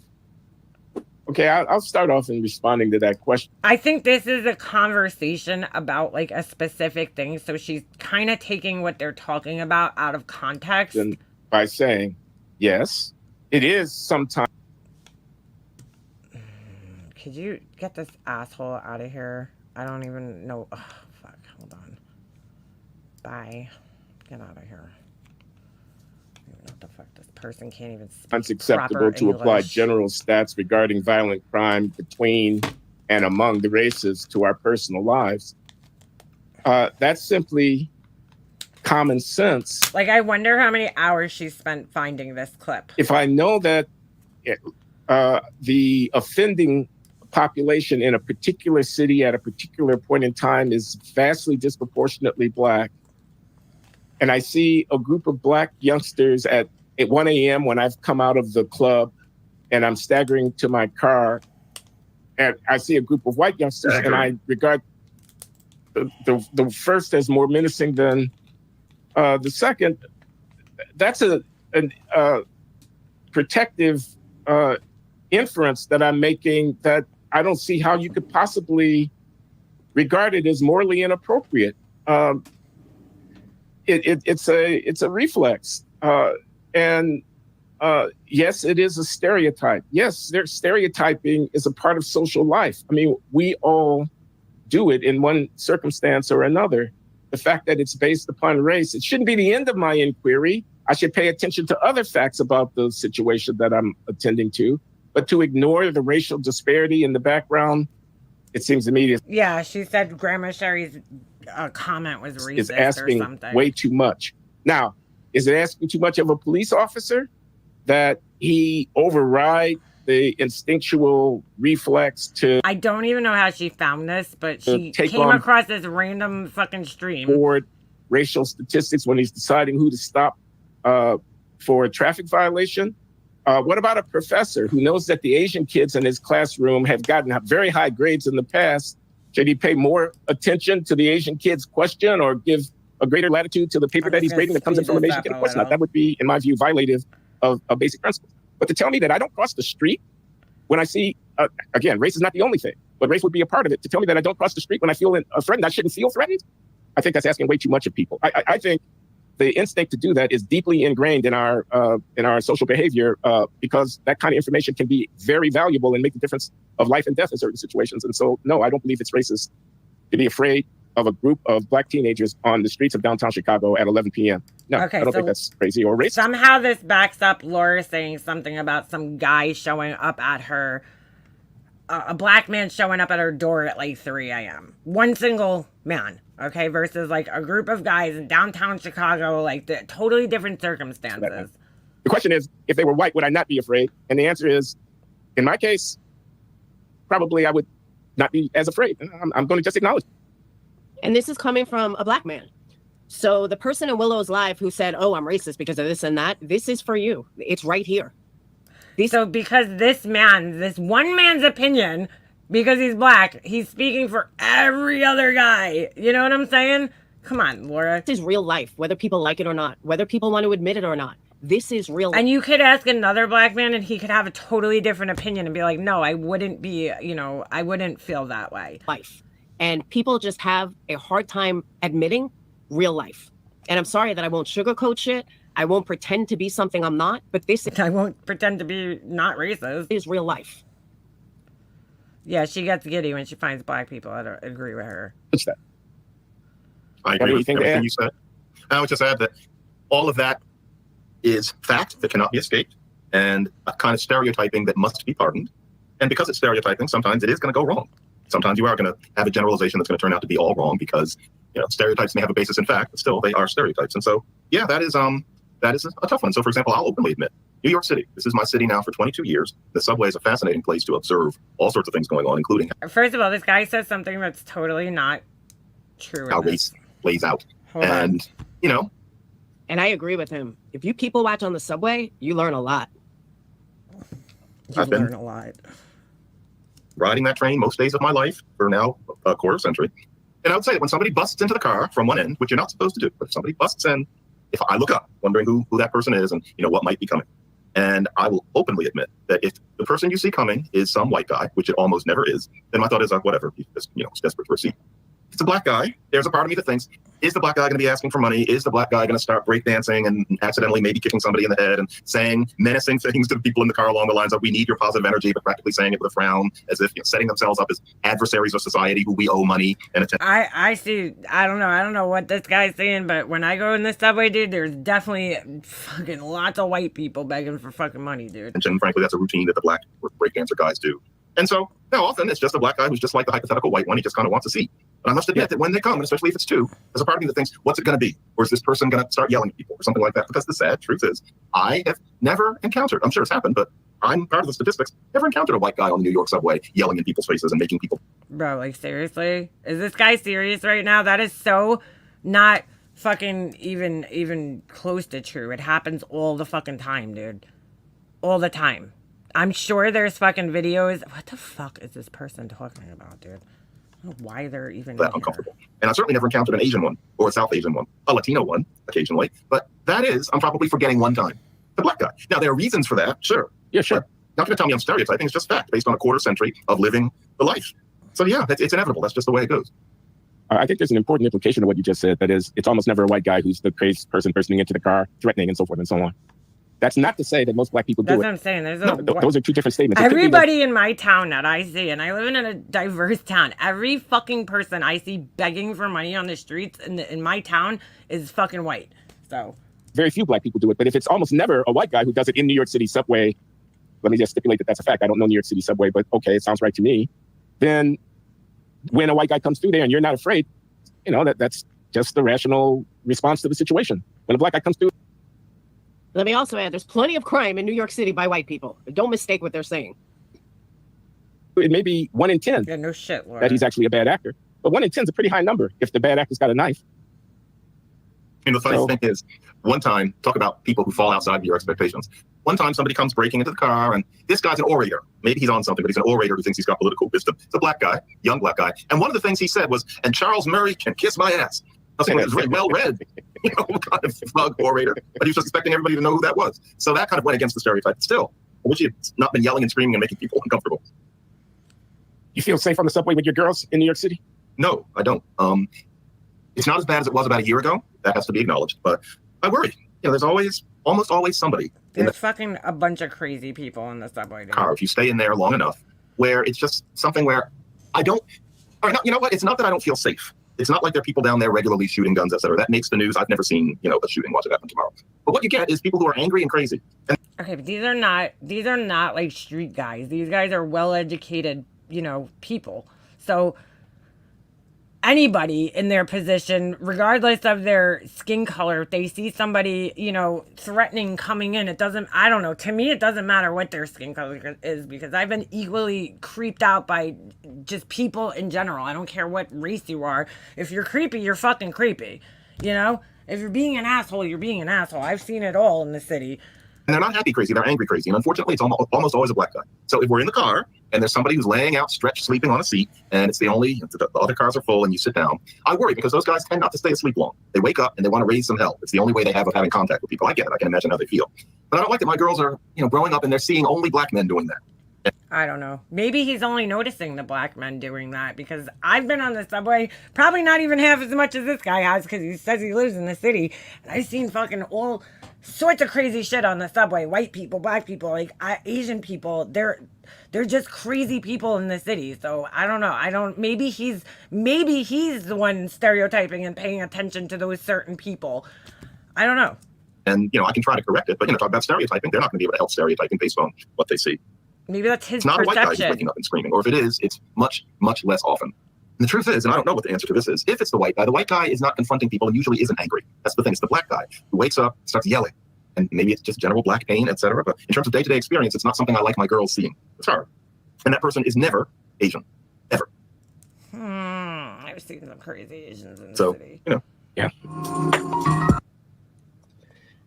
Speaker 14: Okay, I'll start off in responding to that question.
Speaker 1: I think this is a conversation about like a specific thing. So she's kind of taking what they're talking about out of context.
Speaker 14: And by saying, yes, it is sometimes.
Speaker 1: Could you get this asshole out of here? I don't even know. Oh, fuck, hold on. Bye. Get out of here. What the fuck? This person can't even speak
Speaker 14: It's acceptable to apply
Speaker 1: English.
Speaker 14: general stats regarding violent crime between and among the races to our personal lives. That's simply common sense.
Speaker 1: Like, I wonder how many hours she spent finding this clip.
Speaker 14: If I know that the offending population in a particular city at a particular point in time is vastly disproportionately black, and I see a group of black youngsters at 1 a.m. when I've come out of the club and I'm staggering to my car, and I see a group of white youngsters, and I regard the first as more menacing than the second. That's a protective inference that I'm making, that I don't see how you could possibly regard it as morally inappropriate. It's a reflex, and yes, it is a stereotype. Yes, stereotyping is a part of social life. I mean, we all do it in one circumstance or another. The fact that it's based upon race, it shouldn't be the end of my inquiry. I should pay attention to other facts about the situation that I'm attending to, but to ignore the racial disparity in the background, it seems to me
Speaker 1: Yeah, she said Grandma Sherry's comment was racist
Speaker 14: is asking
Speaker 1: or something.
Speaker 14: way too much. Now, is it asking too much of a police officer that he override the instinctual reflex to
Speaker 1: I don't even know how she found this, but she
Speaker 14: take
Speaker 1: came
Speaker 14: on
Speaker 1: across this random fucking stream.
Speaker 14: board racial statistics when he's deciding who to stop for a traffic violation? What about a professor who knows that the Asian kids in his classroom have gotten very high grades in the past? Should he pay more attention to the Asian kid's question or give a greater latitude to the paper that he's grading that comes in from an Asian kid? Of course not. That would be, in my view, violative of basic principles. But to tell me that I don't cross the street when I see, again, race is not the only thing, but race would be a part of it. To tell me that I don't cross the street when I feel threatened, I shouldn't feel threatened, I think that's asking way too much of people. I think the instinct to do that is deeply ingrained in our social behavior because that kind of information can be very valuable and make the difference of life and death in certain situations. And so, no, I don't believe it's racist to be afraid of a group of Black teenagers on the streets of downtown Chicago at 11 p.m. No,
Speaker 1: Okay,
Speaker 14: I don't
Speaker 1: so
Speaker 14: think that's crazy or racist.
Speaker 1: Somehow this backs up Laura saying something about some guy showing up at her, a Black man showing up at her door at like 3 a.m. One single man, okay, versus like a group of guys in downtown Chicago, like the totally different circumstances.
Speaker 14: The question is, if they were white, would I not be afraid? And the answer is, in my case, probably I would not be as afraid. I'm going to just acknowledge it.
Speaker 12: And this is coming from a Black man. So the person in Willow's live who said, oh, I'm racist because of this and that, this is for you. It's right here.
Speaker 1: So because this one man's opinion, because he's Black, he's speaking for every other guy. You know what I'm saying? Come on, Laura.
Speaker 12: This is real life, whether people like it or not, whether people want to admit it or not. This is real life.
Speaker 1: And you could ask another Black man and he could have a totally different opinion and be like, no, I wouldn't be, I wouldn't feel that way.
Speaker 12: Life. And people just have a hard time admitting real life. And I'm sorry that I won't sugarcoat shit. I won't pretend to be something I'm not, but I
Speaker 1: won't pretend to be not racist.
Speaker 12: Is real life.
Speaker 1: Yeah, she gets giddy when she finds Black people. I don't agree with her.
Speaker 14: What's that?
Speaker 15: I agree with everything you said. I would just add that all of that is fact that cannot be escaped and a kind of stereotyping that must be pardoned. And because it's stereotyping, sometimes it is going to go wrong. Sometimes you are going to have a generalization that's going to turn out to be all wrong because, stereotypes may have a basis in fact, but still they are stereotypes. And so, yeah, that is a tough one. So, for example, I'll openly admit, New York City, this is my city now for 22 years. The subway is a fascinating place to observe all sorts of things going on, including
Speaker 1: First of all, this guy says something that's totally not true.
Speaker 15: how race plays out. And,
Speaker 12: And I agree with him. If you people watch on the subway, you learn a lot.
Speaker 1: You learn a lot.
Speaker 15: Riding that train most days of my life for now a quarter century. And I would say that when somebody busts into the car from one end, which you're not supposed to do, but if somebody busts in, if I look up wondering who that person is and what might be coming, and I will openly admit that if the person you see coming is some white guy, which it almost never is, then my thought is whatever, he's just desperate for a seat. If it's a Black guy, there's a part of me that thinks, is the Black guy going to be asking for money? Is the Black guy going to start breakdancing and accidentally maybe kicking somebody in the head and saying menacing things to the people in the car along the lines of, we need your positive energy, but practically saying it with a frown, as if setting themselves up as adversaries of society who we owe money and attention.
Speaker 1: I see. I don't know what this guy's saying, but when I go in the subway, dude, there's definitely fucking lots of white people begging for fucking money, dude.
Speaker 15: And frankly, that's a routine that the Black breakdancer guys do. And so, often it's just a Black guy who's just like the hypothetical white one. He just kind of wants a seat. But I must admit that when they come, and especially if it's two, there's a part of me that thinks, what's it going to be? Or is this person going to start yelling at people or something like that? Because the sad truth is, I have never encountered, I'm sure it's happened, but I'm part of the statistics, never encountered a white guy on the New York subway yelling in people's faces and making people.
Speaker 1: Bro, like, seriously? Is this guy serious right now? That is so not fucking even close to true. It happens all the fucking time, dude. All the time. I'm sure there's fucking videos. What the fuck is this person talking about, dude? I don't know why they're even
Speaker 15: that uncomfortable. And I certainly never encountered an Asian one or a South Asian one, a Latino one occasionally. But that is, I'm probably forgetting one time, the Black guy. Now, there are reasons for that, sure.
Speaker 14: Yeah, sure.
Speaker 15: not going to tell me I'm stereotyping. It's just fact based on a quarter century of living the life. So yeah, it's inevitable. That's just the way it goes.
Speaker 14: I think there's an important implication of what you just said. That is, it's almost never a white guy who's the crazy person bursting into the car, threatening, and so forth and so on. That's not to say that most black people do
Speaker 1: That's
Speaker 14: it.
Speaker 1: what I'm saying. There's
Speaker 14: Those are two different statements. It could be that-
Speaker 1: everybody in my town that I see, and I live in a diverse town, every fucking person I see begging for money on the streets in my town is fucking white. So
Speaker 14: very few black people do it. But if it's almost never a white guy who does it in New York City subway, let me just stipulate that that's a fact. I don't know New York City subway, but okay, it sounds right to me. Then when a white guy comes through there and you're not afraid, that's just the rational response to the situation. When a black guy comes through.
Speaker 12: Let me also add, there's plenty of crime in New York City by white people. Don't mistake what they're saying.
Speaker 14: It may be 1 in 10
Speaker 1: yeah, no shit, Laura.
Speaker 14: that he's actually a bad actor. But 1 in 10 is a pretty high number if the bad actor's got a knife.
Speaker 15: And the funny thing is, one time, talk about people who fall outside of your expectations. One time, somebody comes breaking into the car, and this guy's an orator. Maybe he's on something, but he's an orator who thinks he's got political wisdom. It's a black guy, young black guy. And one of the things he said was, and Charles Murray can kiss my ass. I was saying, it was very well read, kind of thug orator, but he was just expecting everybody to know who that was. So that kind of went against the stereotype. Still, I wish he had not been yelling and screaming and making people uncomfortable.
Speaker 14: You feel safe on the subway with your girls in New York City?
Speaker 15: No, I don't. It's not as bad as it was about a year ago. That has to be acknowledged. But I worry. There's almost always somebody in
Speaker 1: There's fucking a bunch of crazy people in the subway. Dude.
Speaker 15: car, if you stay in there long enough, where it's just something where I don't. All right, you know what? It's not that I don't feel safe. It's not like there are people down there regularly shooting guns, etc. That makes the news. I've never seen, a shooting. Watch it happen tomorrow. But what you get is people who are angry and crazy.
Speaker 1: Okay, but these are not like street guys. These guys are well-educated, people. So anybody in their position, regardless of their skin color, if they see somebody, threatening coming in, I don't know. To me, it doesn't matter what their skin color is, because I've been equally creeped out by just people in general. I don't care what race you are. If you're creepy, you're fucking creepy. If you're being an asshole, you're being an asshole. I've seen it all in the city.
Speaker 15: And they're not happy crazy, they're angry crazy. And unfortunately, it's almost always a black guy. So if we're in the car and there's somebody who's laying out, stretched, sleeping on a seat, and it's the other cars are full and you sit down, I worry, because those guys tend not to stay asleep long. They wake up and they want to raise some hell. It's the only way they have of having contact with people. I get it. I can imagine how they feel. But I don't like that my girls are, growing up and they're seeing only black men doing that.
Speaker 1: I don't know. Maybe he's only noticing the black men doing that, because I've been on the subway, probably not even half as much as this guy has, because he says he lives in the city. And I've seen fucking all sorts of crazy shit on the subway. White people, black people, Asian people. They're just crazy people in the city. So I don't know. Maybe he's the one stereotyping and paying attention to those certain people. I don't know.
Speaker 15: And, I can try to correct it, but, talk about stereotyping. They're not going to be able to help stereotyping based on what they see.
Speaker 1: Maybe that's his
Speaker 15: It's not
Speaker 1: perception.
Speaker 15: a white guy who's waking up and screaming, or if it is, it's much, much less often. And the truth is, and I don't know what the answer to this is, if it's the white guy is not confronting people and usually isn't angry. That's the thing. It's the black guy who wakes up, starts yelling, and maybe it's just general black pain, etc. But in terms of day-to-day experience, it's not something I like my girls seeing. It's her. And that person is never Asian. Ever.
Speaker 1: I've seen some crazy Asians in the city.
Speaker 15: Yeah.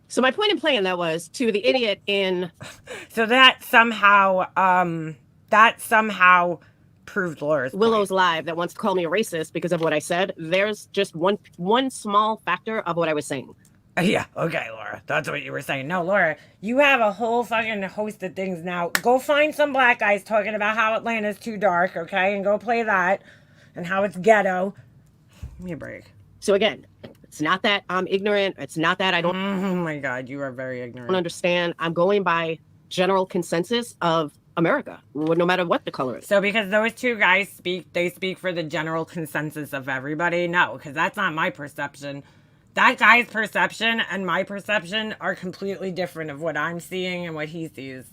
Speaker 12: So my point in playing that was to the idiot in.
Speaker 1: So that somehow proved Laura's
Speaker 12: Willow's Live that wants to call me a racist because of what I said. There's just one small factor of what I was saying.
Speaker 1: Yeah, okay, Laura. That's what you were saying. No, Laura, you have a whole fucking host of things now. Go find some black guys talking about how Atlanta's too dark, okay? And go play that. And how it's ghetto. Give me a break.
Speaker 12: So again, it's not that I'm ignorant. It's not that I don't.
Speaker 1: Oh my God, you are very ignorant.
Speaker 12: Understand. I'm going by general consensus of America, no matter what the color is.
Speaker 1: So because those two guys speak for the general consensus of everybody? No, because that's not my perception. That guy's perception and my perception are completely different of what I'm seeing and what he sees.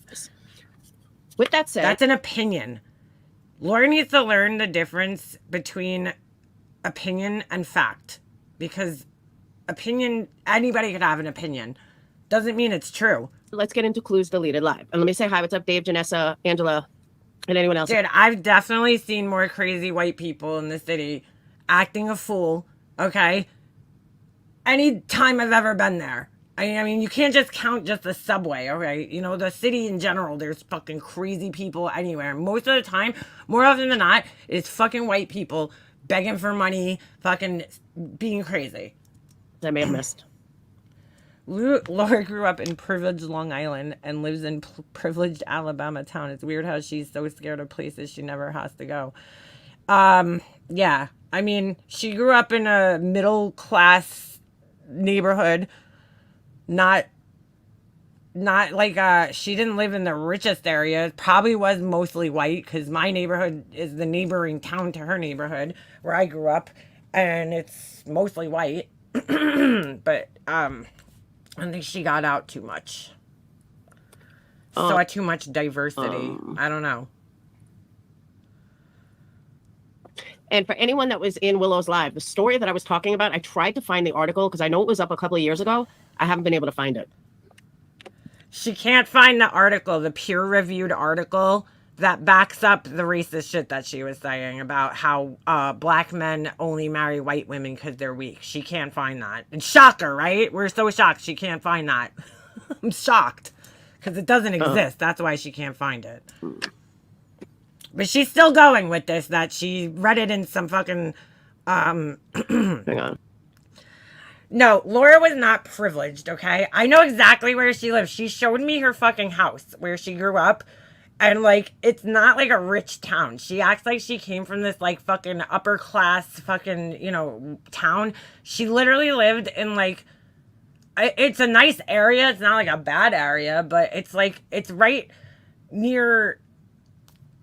Speaker 12: With that said,
Speaker 1: that's an opinion. Laura needs to learn the difference between opinion and fact, because opinion, anybody could have an opinion. Doesn't mean it's true.
Speaker 12: Let's get into Clues Deleted Live. And let me say hi. What's up, Dave, Janessa, Angela, and anyone else?
Speaker 1: Dude, I've definitely seen more crazy white people in the city acting a fool, okay? Any time I've ever been there. I mean, you can't just count just the subway, okay? The city in general, there's fucking crazy people anywhere. Most of the time, more often than not, it's fucking white people begging for money, fucking being crazy.
Speaker 12: I may have missed.
Speaker 1: Laura grew up in privileged Long Island and lives in privileged Alabama town. It's weird how she's so scared of places she never has to go. Yeah. I mean, she grew up in a middle class neighborhood. Not like she didn't live in the richest area. It probably was mostly white because my neighborhood is the neighboring town to her neighborhood where I grew up, and it's mostly white. But I think she got out too much. Saw too much diversity. I don't know.
Speaker 12: And for anyone that was in Willow's Live, the story that I was talking about, I tried to find the article because I know it was up a couple of years ago. I haven't been able to find it.
Speaker 1: She can't find the article, the peer-reviewed article that backs up the racist shit that she was saying about how black men only marry white women because they're weak. She can't find that. And shocker, right? We're so shocked she can't find that. I'm shocked because it doesn't exist. That's why she can't find it. But she's still going with this, that she read it in some fucking... Hang
Speaker 12: on.
Speaker 1: No, Laura was not privileged, okay? I know exactly where she lives. She showed me her fucking house where she grew up. And, like, it's not, like, a rich town. She acts like she came from this, like, fucking upper class fucking, you know, town. She literally lived in, like... It's a nice area. It's not, like, a bad area. But it's, like, it's right near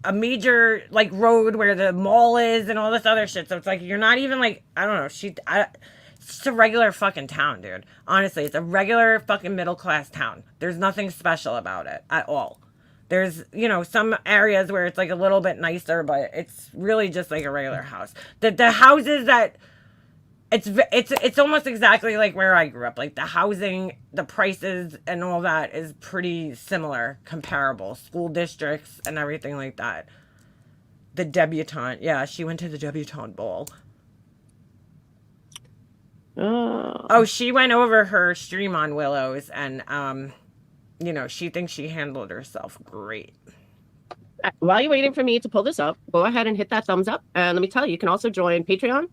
Speaker 1: a major, like, road where the mall is and all this other shit. So it's, like, you're not even, like... I don't know. It's just a regular fucking town, dude. Honestly, it's a regular fucking middle-class town. There's nothing special about it at all. There's, you know, some areas where it's like a little bit nicer, but it's really just like a regular house. The houses that... It's almost exactly like where I grew up. Like the housing, the prices and all that is pretty similar, comparable. School districts and everything like that. The debutante. Yeah, she went to the debutante ball. Oh, she went over her stream on Willow's and, you know, she thinks she handled herself great.
Speaker 12: While you're waiting for me to pull this up, go ahead and hit that thumbs up. And let me tell you, you can also join Patreon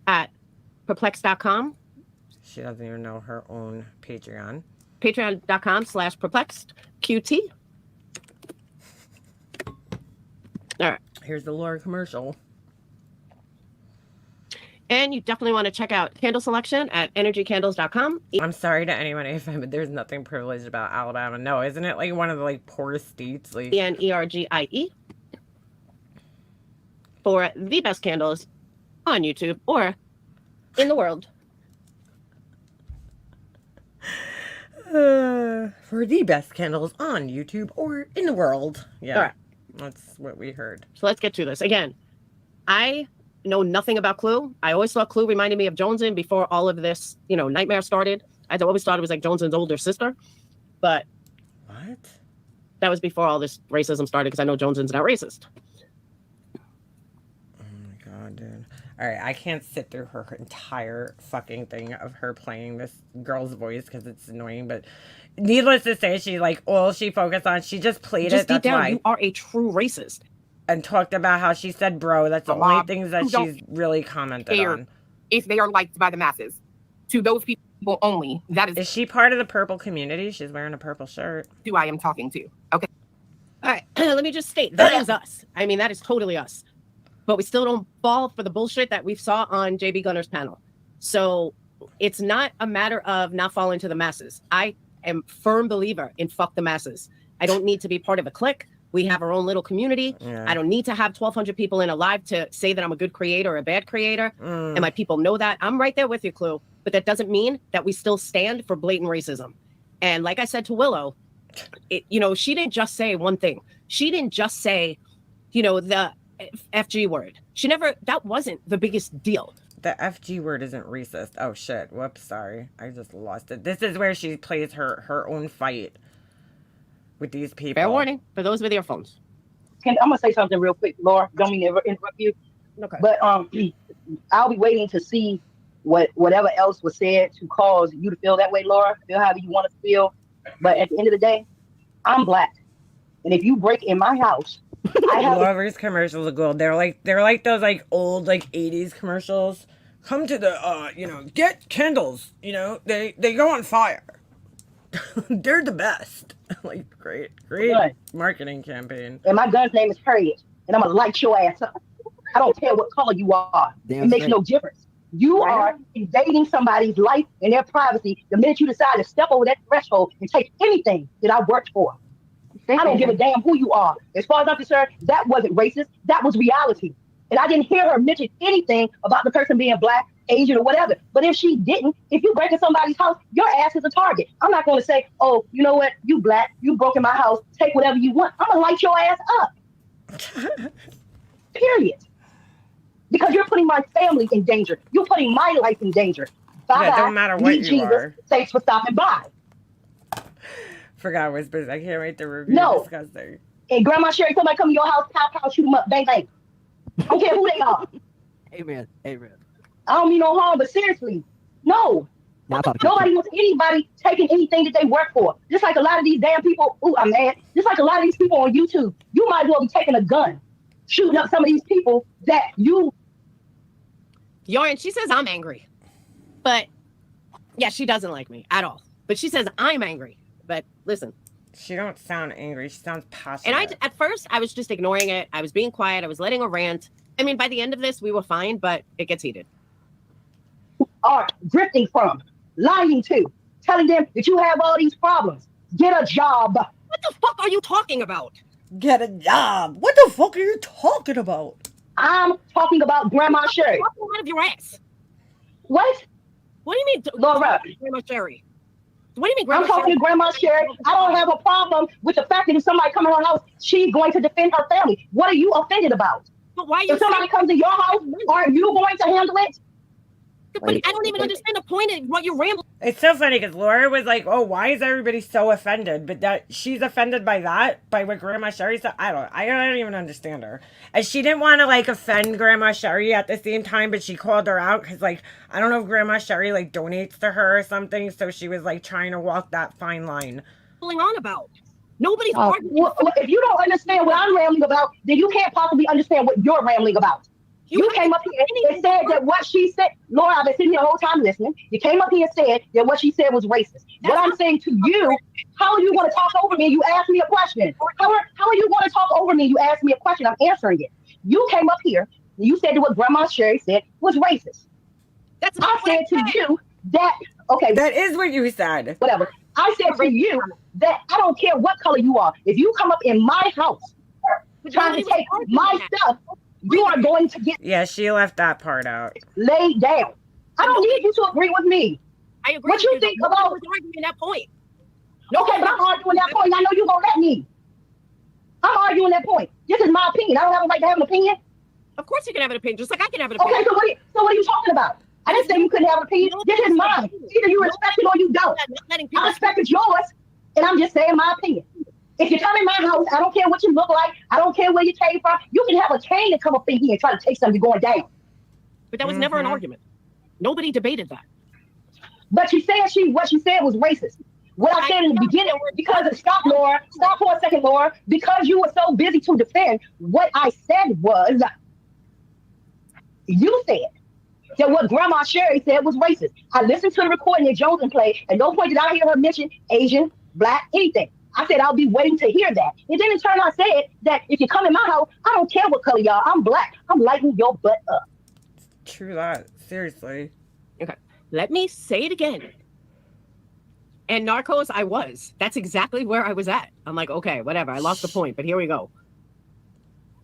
Speaker 12: at perplexed.com.
Speaker 1: She doesn't even know her own Patreon.
Speaker 12: Patreon.com/perplexedqt. All right.
Speaker 1: Here's the Laura commercial.
Speaker 12: And you definitely want to check out candle selection at energycandles.com.
Speaker 1: I'm sorry to anyone if there's nothing privileged about Alabama. No, isn't it like one of the like poorest states? Like
Speaker 12: ENERGIE for the best candles on YouTube or in the world.
Speaker 1: For the best candles on YouTube or in the world. Yeah,
Speaker 12: all right.
Speaker 1: That's what we heard.
Speaker 12: So let's get to this. Again, I know nothing about Clue. I always thought Clue reminded me of Jonesin before all of this, you know, nightmare started. I always thought it was like Jonesin's older sister, but
Speaker 1: what?
Speaker 12: That was before all this racism started because I know Jonesin's not racist.
Speaker 1: Oh my god, dude. All right, I can't sit through her entire fucking thing of her playing this girl's voice because it's annoying, but needless to say, she like all she focused on, she just played it. That's why.
Speaker 12: You are a true racist.
Speaker 1: And talked about how she said bro. That's the only things that she's really commented on.
Speaker 16: If they are liked by the masses. To those people only. That is
Speaker 1: she part of the purple community? She's wearing a purple shirt.
Speaker 16: Who I am talking to. Okay.
Speaker 12: All right. Let me just state, that is us. I mean, that is totally us. But we still don't fall for the bullshit that we saw on JB Gunner's panel. So it's not a matter of not falling to the masses. I am a firm believer in fuck the masses. I don't need to be part of a clique. We have our own little community. Yeah. I don't need to have 1,200 people in a live to say that I'm a good creator or a bad creator. And my people know that. I'm right there with you, Clue. But that doesn't mean that we still stand for blatant racism. And like I said to Willow, you know, she didn't just say one thing. She didn't just say, you know, the FG word. That wasn't the biggest deal.
Speaker 1: The FG word isn't racist. Oh, shit. Whoops, sorry. I just lost it. This is where she plays her own fight with these people.
Speaker 12: Fair warning for those with earphones.
Speaker 17: I'm gonna say something real quick, Laura. Don't mean to interrupt you.
Speaker 12: Okay.
Speaker 17: But I'll be waiting to see whatever else was said to cause you to feel that way, Laura. Feel however you want to feel. But at the end of the day, I'm black, and if you break in my house, I have
Speaker 1: Laura's commercials are gold. They're like those like old like 80s commercials come to the, get candles, they go on fire. They're the best. Like, great
Speaker 17: Good.
Speaker 1: marketing campaign.
Speaker 17: And my gun's name is Harriet, and I'm gonna light your ass up. I don't care what color you are.
Speaker 1: Damn
Speaker 17: it makes
Speaker 1: straight.
Speaker 17: no difference. You are invading somebody's life and their privacy the minute you decide to step over that threshold and take anything that I worked for. I don't give a damn who you are. As far as I'm concerned, that wasn't racist. That was reality. And I didn't hear her mention anything about the person being black, Asian, or whatever. But if she didn't, if you break in somebody's house, your ass is a target. I'm not going to say, oh, you know what? You black. You broke in my house. Take whatever you want. I'm going to light your ass up. Period. Because you're putting my family in danger. You're putting my life in danger. Bye-bye.
Speaker 1: Yeah, it don't matter what
Speaker 17: Need
Speaker 1: you are.
Speaker 17: Thanks for stopping by.
Speaker 1: Forgot whispers. I can't wait to review.
Speaker 17: No.
Speaker 1: Disgusting.
Speaker 17: And Grandma Sherry, somebody come to your house, pow, pow, shoot them up, bang, bang. I don't care who they are.
Speaker 18: Amen. Amen.
Speaker 17: I don't mean no harm, but seriously, no. Nobody wants anybody taking anything that they work for. Just like a lot of these damn people, ooh, I'm mad. Just like a lot of these people on YouTube, you might as well be taking a gun, shooting up some of these people that you.
Speaker 12: Yorin, she says I'm angry. But yeah, she doesn't like me at all. But she says I'm angry. But listen.
Speaker 1: She don't sound angry. She sounds passionate.
Speaker 12: And at first, I was just ignoring it. I was being quiet. I was letting her rant. I mean, by the end of this, we were fine, but it gets heated.
Speaker 17: Are drifting from, lying to, telling them that you have all these problems. Get a job.
Speaker 12: What the fuck are you talking about?
Speaker 1: Get a job. What the fuck are you talking about?
Speaker 17: I'm talking about Grandma Sherry.
Speaker 12: Talking out of your ass.
Speaker 17: What?
Speaker 12: What do you mean,
Speaker 17: Laura?
Speaker 12: Grandma Sherry? What do you mean, Grandma
Speaker 17: I'm talking to Grandma Sherry. I don't have a problem with the fact that if somebody comes in her house, she's going to defend her family. What are you offended about?
Speaker 12: But why are you
Speaker 17: if somebody comes to your house, are you going to handle it?
Speaker 12: But I don't even understand the point of what you're rambling.
Speaker 1: It's so funny because Laura was like, "Oh, why is everybody so offended?" But that she's offended by that, by what Grandma Sherry said. I don't even understand her. And she didn't want to like offend Grandma Sherry at the same time, but she called her out because like I don't know if Grandma Sherry like donates to her or something, so she was like trying to walk that fine line.
Speaker 12: Going on about nobody's arguing.
Speaker 17: Well, if you don't understand what I'm rambling about, then you can't possibly understand what you're rambling about. You came up here and said that what she said, Laura, I've been sitting here the whole time listening. You came up here and said that what she said was racist. What I'm saying to you, how are you going to talk over me? You asked me a question. How are you going to talk over me? You asked me a question. I'm answering it. You came up here and you said that what Grandma Sherry said was racist. I said to you that, okay.
Speaker 1: That is what you said.
Speaker 17: Whatever. I said to you that I don't care what color you are. If you come up in my house trying to take my stuff, you are going to get
Speaker 1: she left that part out.
Speaker 17: laid down. I don't need you to agree with me.
Speaker 12: I agree.
Speaker 17: What you think about
Speaker 12: arguing that point?
Speaker 17: Okay, but I'm arguing that point. I know you're gonna let me. I'm arguing that point. This is my opinion. I don't have a right to have an opinion.
Speaker 12: Of course you can have an opinion, just like I can have an opinion.
Speaker 17: Okay, so what are you talking about? I didn't say you couldn't have an opinion. This is mine. Either you respect it or you don't. I respected yours, and I'm just saying my opinion. If you come in my house, I don't care what you look like. I don't care where you came from. You can have a cane and come up in here and try to take something going down.
Speaker 12: But that was never an argument. Nobody debated that.
Speaker 17: But she said what she said was racist. What I said in the beginning, stop for a second, Laura, because you were so busy to defend, what I said was, you said that what Grandma Sherry said was racist. I listened to the recording that Jones played, and no point did I hear her mention Asian, black, anything. I said, I'll be waiting to hear that. And then in turn, I said that if you come in my house, I don't care what color y'all. I'm black. I'm lighting your butt up.
Speaker 1: True that. Seriously.
Speaker 12: Okay. Let me say it again. And Narcos, I was. That's exactly where I was at. I'm like, okay, whatever. I lost the point, but here we go.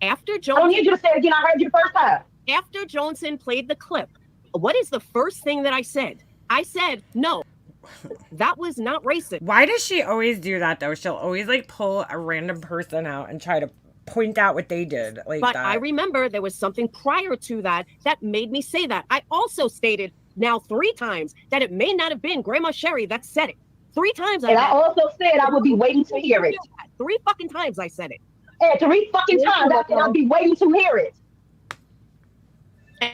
Speaker 12: After Jones,
Speaker 17: I don't need you to say it again. I heard you the first time.
Speaker 12: After Johnson played the clip, what is the first thing that I said? I said, no. That was not racist.
Speaker 1: Why does she always do that though? She'll always like pull a random person out and try to point out what they did like
Speaker 12: but
Speaker 1: that.
Speaker 12: I remember there was something prior to that made me say that. I also stated now 3 times that it may not have been Grandma Sherry that said it. 3 times.
Speaker 17: And I also said I would be waiting to hear it.
Speaker 12: 3 fucking times I said it.
Speaker 17: And 3 fucking times I said I'd be waiting to hear it.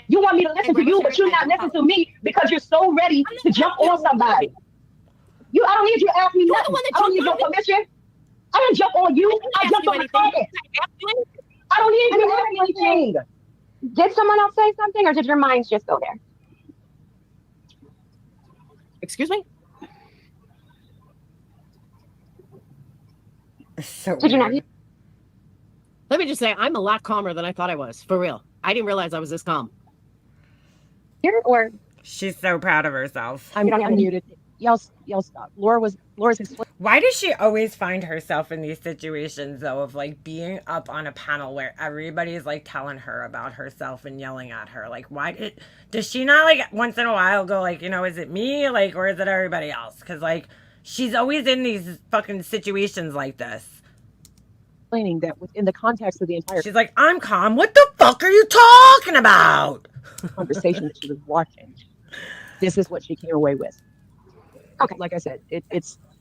Speaker 17: You want me to listen to you, but you're not listening to me because you're so ready to jump on somebody. I don't need you to ask me nothing. I don't need your permission. I didn't jump on you. I jumped on the comment. I don't need you to ask me anything.
Speaker 19: Did someone else say something, or did your minds just go there?
Speaker 12: Excuse me?
Speaker 1: So
Speaker 12: Did you not
Speaker 1: weird.
Speaker 12: Let me just say, I'm a lot calmer than I thought I was. For real. I didn't realize I was this calm.
Speaker 19: Here or
Speaker 1: She's so proud of herself.
Speaker 19: I'm unmuted. Y'all stop. Laura's explaining.
Speaker 1: Why does she always find herself in these situations though of like being up on a panel where everybody's like telling her about herself and yelling at her? Like does she not like once in a while go like, is it me? Like, or is it everybody else? Because like she's always in these fucking situations like this.
Speaker 19: Explaining that within the context of the entire
Speaker 1: She's like, I'm calm. What the fuck are you talking about?
Speaker 19: conversation that she was watching. This is what she came away with. Okay, like I said,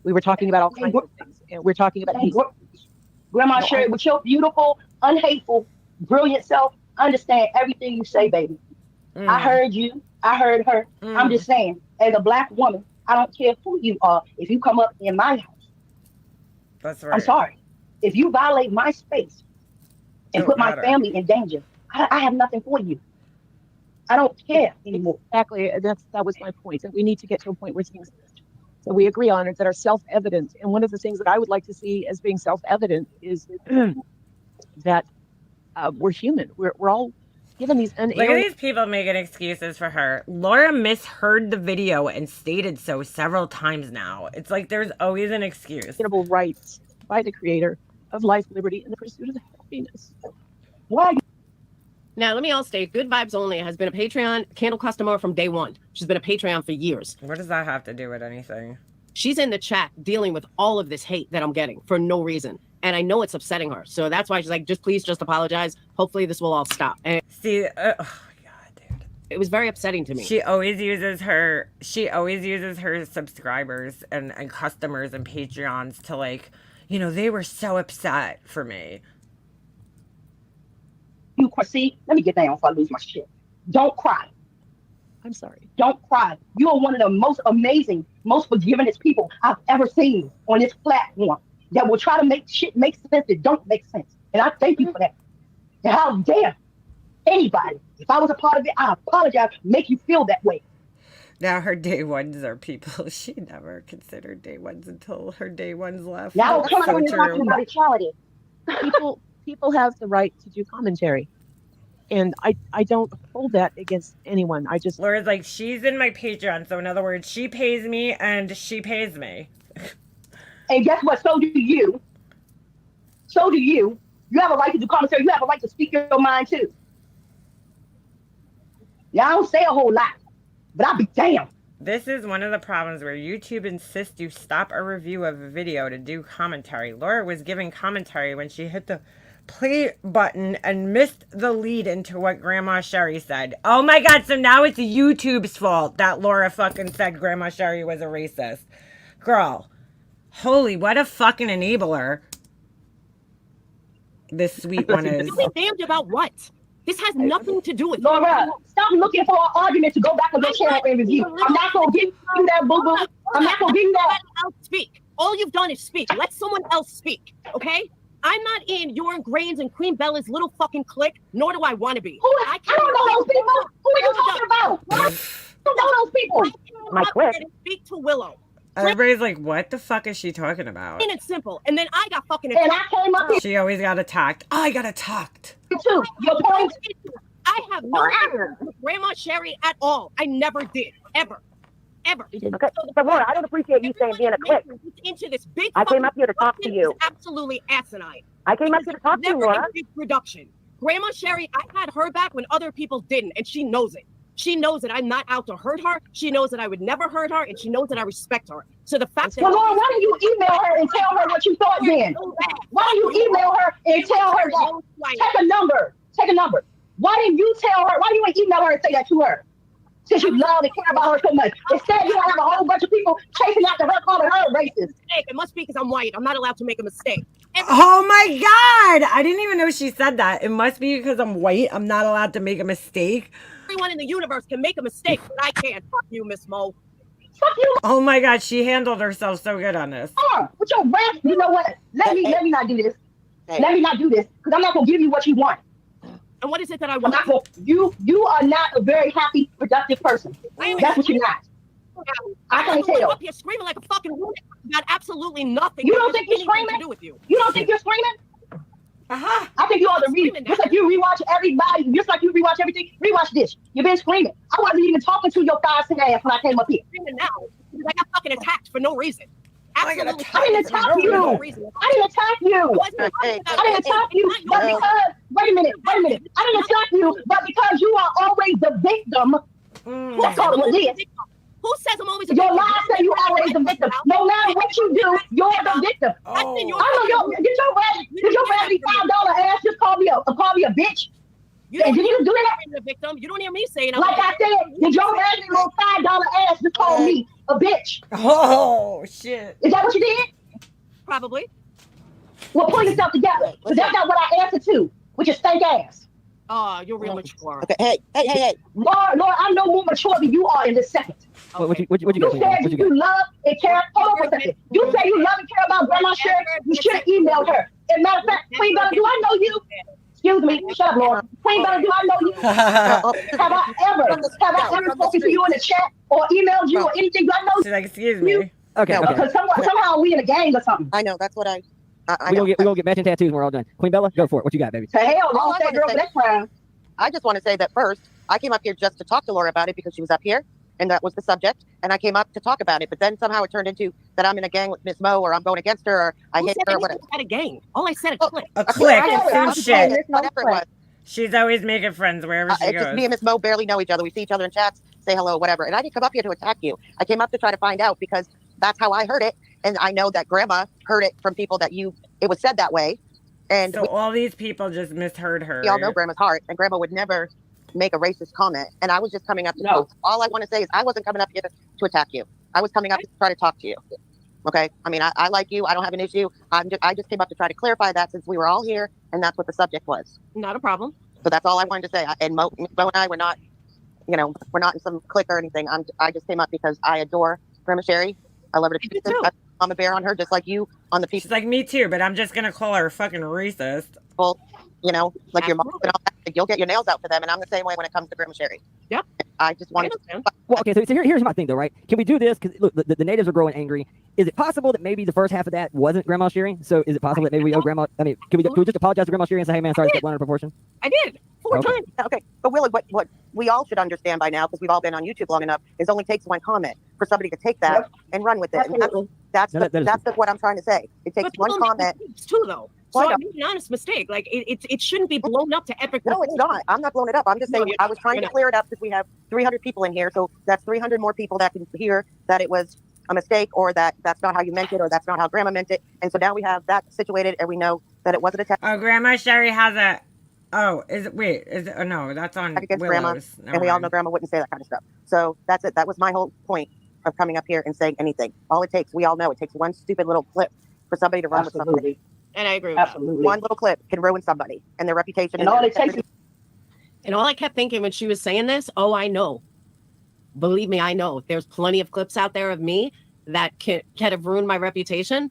Speaker 19: we were talking about all kinds of things, and we're talking about hate.
Speaker 17: Grandma Sherry, with your beautiful, unhateful, brilliant self, understand everything you say, baby. I heard you. I heard her. I'm just saying, as a black woman, I don't care who you are. If you come up in my house,
Speaker 1: that's right.
Speaker 17: I'm sorry. If you violate my space and put my family in danger, I have nothing for you. I don't care anymore.
Speaker 19: Exactly. That was my point. And we need to get to a point where things that we agree on that are self-evident. And one of the things that I would like to see as being self-evident is that we're human. We're all given these
Speaker 1: Look at these people making excuses for her. Laura misheard the video and stated so several times now. It's like there's always an excuse.
Speaker 19: Unalienable rights by the creator of life, liberty, and the pursuit of happiness.
Speaker 17: Why?
Speaker 12: Now, let me all state, Good Vibes Only has been a Patreon candle customer from day one. She's been a Patreon for years.
Speaker 1: What does that have to do with anything?
Speaker 12: She's in the chat dealing with all of this hate that I'm getting for no reason. And I know it's upsetting her. So that's why she's like, please apologize. Hopefully this will all stop. And
Speaker 1: see,
Speaker 12: it was very upsetting to me.
Speaker 1: She always uses her subscribers and customers and Patreons to like, they were so upset for me.
Speaker 17: You see, let me get down before I lose my shit. Don't cry.
Speaker 19: I'm sorry.
Speaker 17: Don't cry. You are one of the most amazing, most forgivingest people I've ever seen on this platform that will try to make shit make sense that don't make sense. And I thank you for that. And how dare anybody, if I was a part of it, I apologize, make you feel that way.
Speaker 1: Now her day ones are people she never considered day ones until her day ones left.
Speaker 17: Now
Speaker 1: That's
Speaker 17: come
Speaker 1: so
Speaker 17: on,
Speaker 1: true.
Speaker 17: about equality.
Speaker 19: People have the right to do commentary. And I don't hold that against anyone. I just
Speaker 1: Laura's like, she's in my Patreon, so in other words, she pays me and she pays me.
Speaker 17: And guess what? So do you. So do you. You have a right to do commentary. You have a right to speak your mind too. Yeah, I don't say a whole lot, but I'll be damned.
Speaker 1: This is one of the problems where YouTube insists you stop a review of a video to do commentary. Laura was giving commentary when she hit the play button and missed the lead into what Grandma Sherry said. Oh my god, so now it's YouTube's fault that Laura fucking said Grandma Sherry was a racist. Girl, holy, what a fucking enabler this sweet one is.
Speaker 12: Really damned about what? This has nothing to do with
Speaker 17: Laura, stop looking for an argument to go back on your channel and review. I'm not going to give you that, boo-boo. I'm not going to give you that.
Speaker 12: Speak. All you've done is speak. Let someone else speak, okay? I'm not in your Grains and Queen Bella's little fucking clique, nor do I want to be.
Speaker 17: I don't know those people. Who are you talking about? I don't know those people.
Speaker 12: My clique. Speak to Willow.
Speaker 1: Everybody's like, what the fuck is she talking about?
Speaker 12: Plain and simple. And then I got fucking
Speaker 17: attacked. And I came up here.
Speaker 1: She always got attacked. I got attacked.
Speaker 17: Too. Your point.
Speaker 12: I have no problem with Grandma Sherry at all. I never did. Ever.
Speaker 20: Okay, so Laura, I don't appreciate you saying being a clique.
Speaker 12: Into this big
Speaker 20: I came up here to talk to you.
Speaker 12: Absolutely asinine.
Speaker 20: I came up here to talk to you, Laura.
Speaker 12: Big production. Grandma Sherry, I had her back when other people didn't, and she knows it. She knows that I'm not out to hurt her. She knows that I would never hurt her, and she knows that I respect her. So the fact that—
Speaker 17: Well, Laura, why don't you email her and tell her what you thought then? Why don't you email her and tell her that? Take a number. Take a number. Why didn't you tell her? Why do you ain't email her and say that to her? Since you love and care about her so much. Instead, you have a whole bunch of people chasing after her, calling her racist.
Speaker 12: It must be because I'm white. I'm not allowed to make a mistake.
Speaker 1: Oh my god! I didn't even know she said that. It must be because I'm white. I'm not allowed to make a mistake.
Speaker 12: Everyone in the universe can make a mistake, but I can't. Fuck you, Miss Mo.
Speaker 17: Fuck you.
Speaker 1: Oh my god, she handled herself so good on this.
Speaker 17: With your rap, you know what? Let me not do this. Let me not do this, because I'm not gonna give you what you want.
Speaker 12: And what is it that I want?
Speaker 17: You are not a very happy, productive person. That's what you're not. I can't
Speaker 20: I'm
Speaker 17: tell.
Speaker 20: up here screaming like a fucking woman. Got absolutely nothing.
Speaker 17: You don't think you're
Speaker 20: anything
Speaker 17: screaming?
Speaker 20: to do with you.
Speaker 17: You don't think you're screaming? I think you ought to read. Just like you rewatch everybody, just like you rewatch everything. Rewatch this. You've been screaming. I wasn't even talking to your thigh ass when I came up here.
Speaker 20: Screaming now because I got fucking attacked for no reason. Absolutely.
Speaker 17: I didn't attack you. I didn't attack you. I didn't attack you. But because wait a minute. I didn't attack you, but because you are always the victim. That's all it is.
Speaker 20: Who says I'm always a
Speaker 17: Your
Speaker 20: victim?
Speaker 17: lies say you always the victim. No matter what you do, you're the victim. I know did your raggedy $5 ass just call me a bitch? Did you do that?
Speaker 20: I'm the victim. You don't hear me saying
Speaker 17: Like I said, did your raggedy little $5 ass just call me a bitch?
Speaker 1: Oh shit.
Speaker 17: Is that what you did?
Speaker 20: Probably.
Speaker 17: Well, pull yourself together. So that's not what I answered to, which is stank ass.
Speaker 20: Oh, you're real mature.
Speaker 18: Okay, hey.
Speaker 17: Lord, I'm no more mature than you are in this second.
Speaker 18: What you got?
Speaker 17: You said you love and care. Hold on for a second. You say you love and care about Grandma Sherry. You should have emailed her. As a matter of fact, Queen Bella, do I know you? Excuse me. Shut up, Lord. Queen Bella, do I know you? Have I ever spoken to you in the chat or emailed you or anything? Do I know
Speaker 1: She's like, excuse me.
Speaker 18: Okay.
Speaker 17: Because somehow we in a gang or something.
Speaker 18: I know. That's what I we're gonna get matching tattoos when we're all done. Queen Bella, go for it. What you got, baby?
Speaker 17: To hell, don't say girl for that crime.
Speaker 18: I just want to say that first, I came up here just to talk to Laura about it because she was up here, and that was the subject. And I came up to talk about it, but then somehow it turned into that I'm in a gang with Miss Mo, or I'm going against her, or I hate her, or whatever.
Speaker 20: At a gang. All I said a click.
Speaker 1: A click.
Speaker 18: Some
Speaker 1: shit.
Speaker 18: Whatever it was.
Speaker 1: She's always making friends wherever she
Speaker 18: It's
Speaker 1: goes.
Speaker 18: just me and Miss Mo barely know each other. We see each other in chats, say hello, whatever. And I didn't come up here to attack you. I came up to try to find out because that's how I heard it. And I know that Grandma heard it from people that it was said that way. And
Speaker 1: so all these people just misheard her.
Speaker 18: We all know Grandma's heart, and Grandma would never make a racist comment. And I was just coming up to talk. All I want to say is I wasn't coming up here to attack you. I was coming up to try to talk to you. Okay? I mean, I like you. I don't have an issue. I just came up to try to clarify that since we were all here, and that's what the subject was.
Speaker 20: Not a problem.
Speaker 18: So that's all I wanted to say. And Mo and I were not, we're not in some clique or anything. I just came up because I adore Grandma Sherry. I love her to pieces. I'm a bear on her, just like you on the people.
Speaker 1: She's like, me too, but I'm just gonna call her fucking racist.
Speaker 18: Well, like your mom and all that. Like, you'll get your nails out for them, and I'm the same way when it comes to Grandma Sherry.
Speaker 20: Yep.
Speaker 18: I just wanted to.
Speaker 21: Well, okay, so here's my thing, though, right? Can we do this? Because look, the natives are growing angry. Is it possible that maybe the first half of that wasn't Grandma Sherry? So is it possible that maybe we owe Grandma? I mean, can we just apologize to Grandma Sherry and say, hey, man, sorry to get blown out of proportion?
Speaker 20: I did. 4 times.
Speaker 18: Okay. But Willie, what we all should understand by now, because we've all been on YouTube long enough, is only takes one comment for somebody to take that and run with it. And that's what I'm trying to say. It takes one comment.
Speaker 20: Too, though. So I made an honest mistake. Like it shouldn't be blown up to epic.
Speaker 18: No, it's not. I'm not blowing it up. I'm just saying I was trying to clear it up because we have 300 people in here. So that's 300 more people that can hear that it was a mistake, or that that's not how you meant it, or that's not how Grandma meant it. And so now we have that situated, and we know that it wasn't a test.
Speaker 1: Oh, Grandma Sherry has a. Oh, is it? Oh, no, that's on
Speaker 18: against
Speaker 1: Willow's.
Speaker 18: Grandma, and we all know Grandma wouldn't say that kind of stuff. So that's it. That was my whole point of coming up here and saying anything. All it takes, we all know, it takes one stupid little clip for somebody to run with something.
Speaker 20: And I agree with
Speaker 17: Absolutely.
Speaker 18: One little clip can ruin somebody and their reputation.
Speaker 17: And all it takes.
Speaker 12: And all I kept thinking when she was saying this, oh, I know. Believe me, I know. There's plenty of clips out there of me that can have ruined my reputation.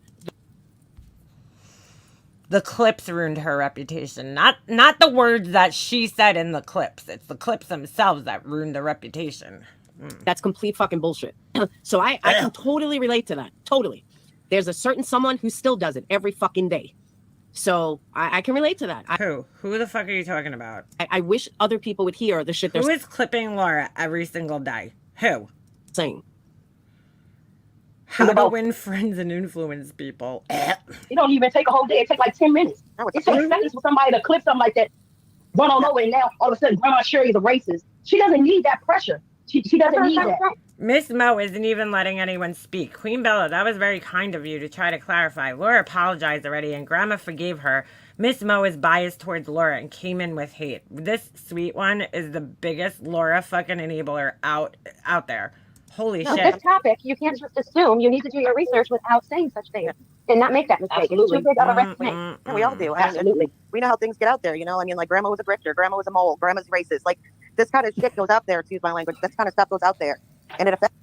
Speaker 1: The clips ruined her reputation, not the words that she said in the clips. It's the clips themselves that ruined the reputation.
Speaker 12: That's complete fucking bullshit. So I can totally relate to that. Totally. There's a certain someone who still does it every fucking day. So I can relate to that.
Speaker 1: Who the fuck are you talking about?
Speaker 12: I wish other people would hear the shit.
Speaker 1: Who is clipping Laura every single day? Who?
Speaker 12: Same.
Speaker 1: How to win friends and influence people.
Speaker 17: It don't even take a whole day. It takes like 10 minutes. It takes seconds for somebody to clip something like that, run on over, and now all of a sudden Grandma Sherry is a racist. She doesn't need that pressure. She doesn't need that.
Speaker 1: Miss Mo isn't even letting anyone speak. Queen Bella, that was very kind of you to try to clarify. Laura apologized already and Grandma forgave her. Miss Mo is biased towards Laura and came in with hate. This sweet one is the biggest Laura fucking enabler out there. Holy shit.
Speaker 20: This topic, you can't just assume. You need to do your research without saying such things and not make that mistake.
Speaker 18: Absolutely.
Speaker 20: It's too big of a risk to make.
Speaker 18: Yeah, we all do. Absolutely. We know how things get out there, I mean, like Grandma was a grifter, Grandma was a mole, Grandma's racist. Like this kind of shit goes out there, excuse my language. This kind of stuff goes out there. And it affects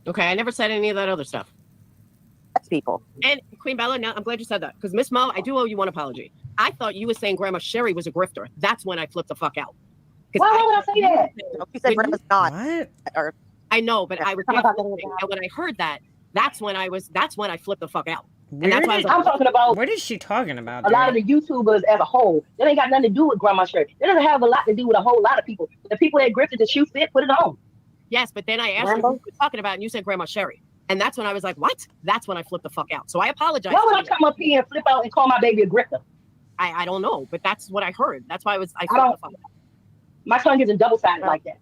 Speaker 12: Okay, I never said any of that other stuff.
Speaker 18: people.
Speaker 12: And Queen Bella, now I'm glad you said that. Because Miss Mo, I do owe you one apology. I thought you were saying Grandma Sherry was a grifter. That's when I flipped the fuck out.
Speaker 17: Why would I say that?
Speaker 18: No, she said Grandma's not.
Speaker 1: What?
Speaker 18: Or
Speaker 12: I know, but I was
Speaker 20: I'm not gonna
Speaker 12: and when I heard that, that's when I flipped the fuck out.
Speaker 1: Where
Speaker 12: And that's
Speaker 1: did
Speaker 12: why I was
Speaker 1: it-
Speaker 12: like,
Speaker 17: I'm talking about
Speaker 1: What is she talking about?
Speaker 17: a lot of
Speaker 1: dude?
Speaker 17: the YouTubers as a whole. That ain't got nothing to do with Grandma Sherry. It doesn't have a lot to do with a whole lot of people. The people that grifted the shoe fit, put it on.
Speaker 12: yes, but then I asked you who you were talking about, and you said Grandma Sherry. And that's when I was like, what? That's when I flipped the fuck out. So I apologize.
Speaker 17: Why would I come up here and flip out and call my baby a grifter?
Speaker 12: I don't know, but that's what I heard. That's why I flipped
Speaker 17: don't-
Speaker 12: the fuck out.
Speaker 17: My tongue isn't double-sided like that.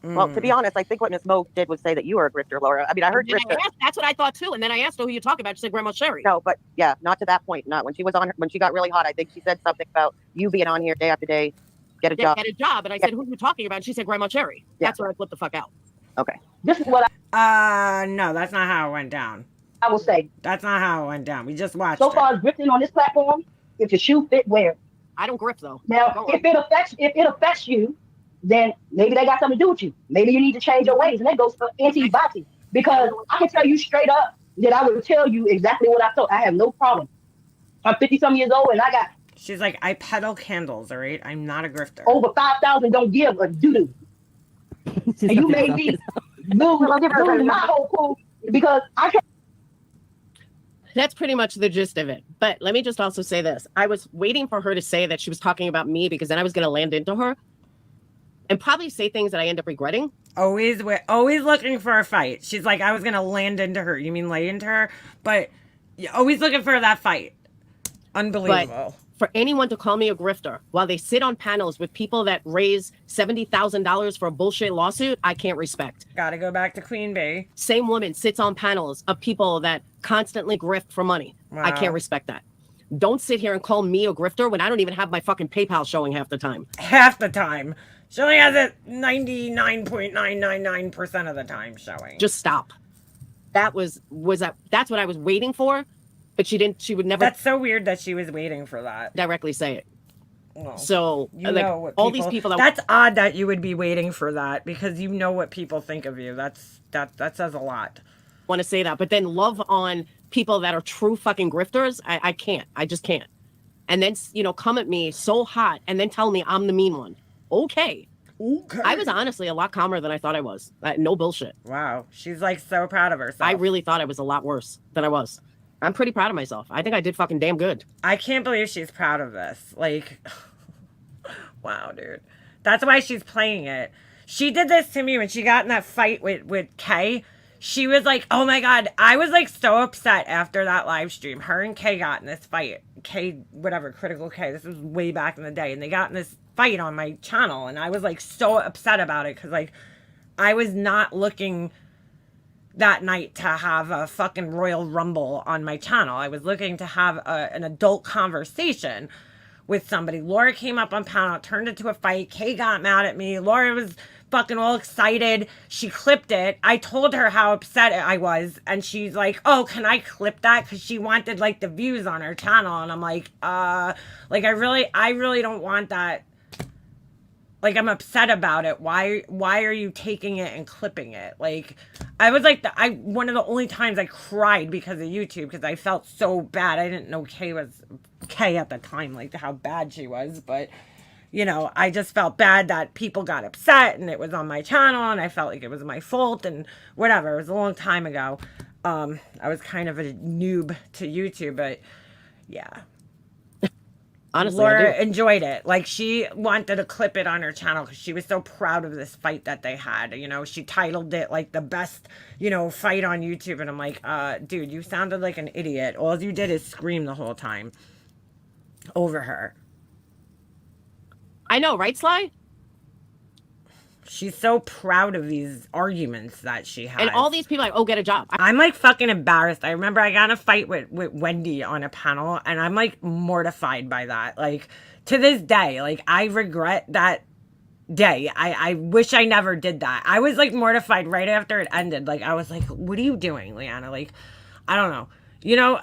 Speaker 18: Well, to be honest, I think what Miss Mo did was say that you were a grifter, Laura. I mean, I heard
Speaker 12: And then
Speaker 18: grifter.
Speaker 12: that's what I thought too. And then I asked her who you talking about. She said Grandma Sherry.
Speaker 18: No, but yeah, not to that point. Not when she was on. When she got really hot, I think she said something about you being on here day after day, get a
Speaker 12: Yeah,
Speaker 18: job.
Speaker 12: get a job. And I said, who you talking about? And she said Grandma Sherry. That's where I flipped the fuck out.
Speaker 18: Okay.
Speaker 17: This is what
Speaker 1: No, that's not how it went down.
Speaker 17: I will say.
Speaker 1: That's not how it went down. We just watched
Speaker 17: So
Speaker 1: it.
Speaker 17: far as grifting on this platform, if the shoe fit, wear it.
Speaker 12: I don't grip though.
Speaker 17: Now, if it affects you, then maybe they got something to do with you. Maybe you need to change your ways, and that goes for anti-boxing. Because I can tell you straight up that I would tell you exactly what I thought. I have no problem. I'm 50-some years old, and I got
Speaker 1: She's like, I peddle candles, all right? I'm not a grifter.
Speaker 17: over 5,000 don't give a doo-doo. And you made me lose my whole cool because I can't.
Speaker 12: That's pretty much the gist of it. But let me just also say this. I was waiting for her to say that she was talking about me because then I was going to land into her and probably say things that I end up regretting.
Speaker 1: Always looking for a fight. She's like, I was going to land into her. You mean lay into her? But you're always looking for that fight. Unbelievable.
Speaker 12: But for anyone to call me a grifter while they sit on panels with people that raise $70,000 for a bullshit lawsuit, I can't respect.
Speaker 1: Gotta go back to Queen Bee.
Speaker 12: Same woman sits on panels of people that constantly grift for money. I
Speaker 1: Wow.
Speaker 12: can't respect that. Don't sit here and call me a grifter when I don't even have my fucking PayPal showing half the time.
Speaker 1: Half the time. She only has it 99.999% of the time showing.
Speaker 12: Just stop. That's what I was waiting for, but she would never
Speaker 1: That's so weird that she was waiting for that.
Speaker 12: directly say it.
Speaker 1: Well,
Speaker 12: So
Speaker 1: you
Speaker 12: like
Speaker 1: know what
Speaker 12: all these people that
Speaker 1: that's odd that you would be waiting for that because you know what people think of you. That says a lot.
Speaker 12: want to say that, but then love on people that are true fucking grifters, I can't. I just can't. And then come at me so hot and then tell me I'm the mean one. Okay. I was honestly a lot calmer than I thought I was. No bullshit.
Speaker 1: Wow. She's like so proud of herself.
Speaker 12: I really thought I was a lot worse than I was. I'm pretty proud of myself. I think I did fucking damn good.
Speaker 1: I can't believe she's proud of this. Like, wow, dude. That's why she's playing it. She did this to me when she got in that fight with Kay. She was like, oh my God. I was like so upset after that live stream. Her and Kay got in this fight. Kay, whatever, Critical K. This was way back in the day. And they got in this fight on my channel. And I was like so upset about it because like I was not looking that night to have a fucking Royal Rumble on my channel. I was looking to have an adult conversation with somebody. Laura came up on panel, turned it to a fight. Kay got mad at me. Laura was fucking all excited. She clipped it. I told her how upset I was. And she's like, oh, can I clip that? Because she wanted like the views on her channel. And I'm like, I really don't want that. Like, I'm upset about it. Why are you taking it and clipping it? Like, I was like, one of the only times I cried because of YouTube because I felt so bad. I didn't know Kay at the time, like how bad she was. But, I just felt bad that people got upset and it was on my channel and I felt like it was my fault and whatever. It was a long time ago. I was kind of a noob to YouTube, but yeah.
Speaker 12: Honestly,
Speaker 1: Laura enjoyed it. Like, she wanted to clip it on her channel because she was so proud of this fight that they had. She titled it like the best, fight on YouTube. And I'm like, dude, you sounded like an idiot. All you did is scream the whole time over her.
Speaker 12: I know, right, Sly?
Speaker 1: She's so proud of these arguments that she has.
Speaker 12: And all these people are like, oh, get a job.
Speaker 1: I'm like fucking embarrassed. I remember I got in a fight with Wendy on a panel and I'm like mortified by that. Like, to this day, like, I regret that day. I wish I never did that. I was like mortified right after it ended. Like, I was like, what are you doing, Leanna? Like, I don't know.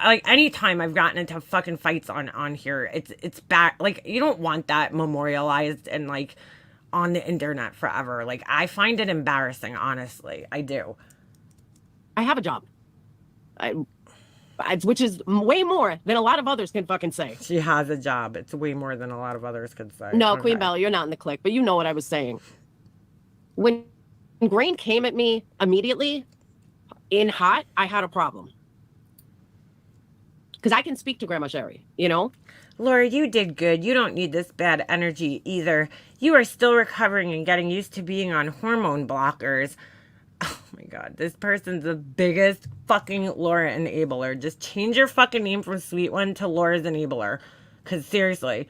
Speaker 1: Like, anytime I've gotten into fucking fights on here, it's bad. Like, you don't want that memorialized and like on the internet forever. Like, I find it embarrassing, honestly. I do.
Speaker 12: I have a job. Which is way more than a lot of others can fucking say.
Speaker 1: She has a job. It's way more than a lot of others could say.
Speaker 12: No,
Speaker 1: Okay.
Speaker 12: Queen Bella, you're not in the clique, but you know what I was saying. When when Grain came at me immediately in hot, I had a problem. Because I can speak to Grandma Sherry, you know?
Speaker 1: Laura, you did good. You don't need this bad energy either. You are still recovering and getting used to being on hormone blockers. Oh my God, this person's the biggest fucking Laura enabler. Just change your fucking name from Sweet One to Laura's enabler. Because seriously,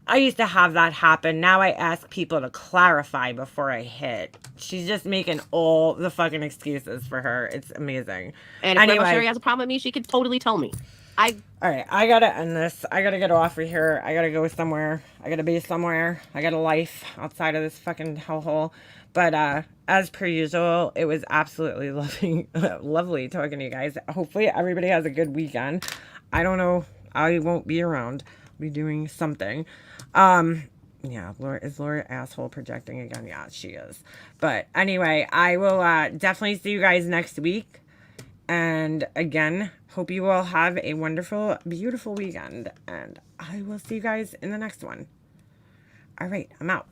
Speaker 1: I used to have that happen. Now I ask people to clarify before I hit. She's just making all the fucking excuses for her. It's amazing.
Speaker 12: And if Grandma Sherry has a problem with me, she could totally tell me.
Speaker 1: All right, I gotta end this. I gotta get off of here. I gotta go somewhere. I gotta be somewhere. I got a life outside of this fucking hellhole. But as per usual, it was absolutely lovely talking to you guys. Hopefully everybody has a good weekend. I don't know. I won't be around. I'll be doing something. Yeah, is Laura asshole projecting again? Yeah, she is. But anyway, I will definitely see you guys next week. And again, hope you all have a wonderful, beautiful weekend. And I will see you guys in the next one. All right, I'm out.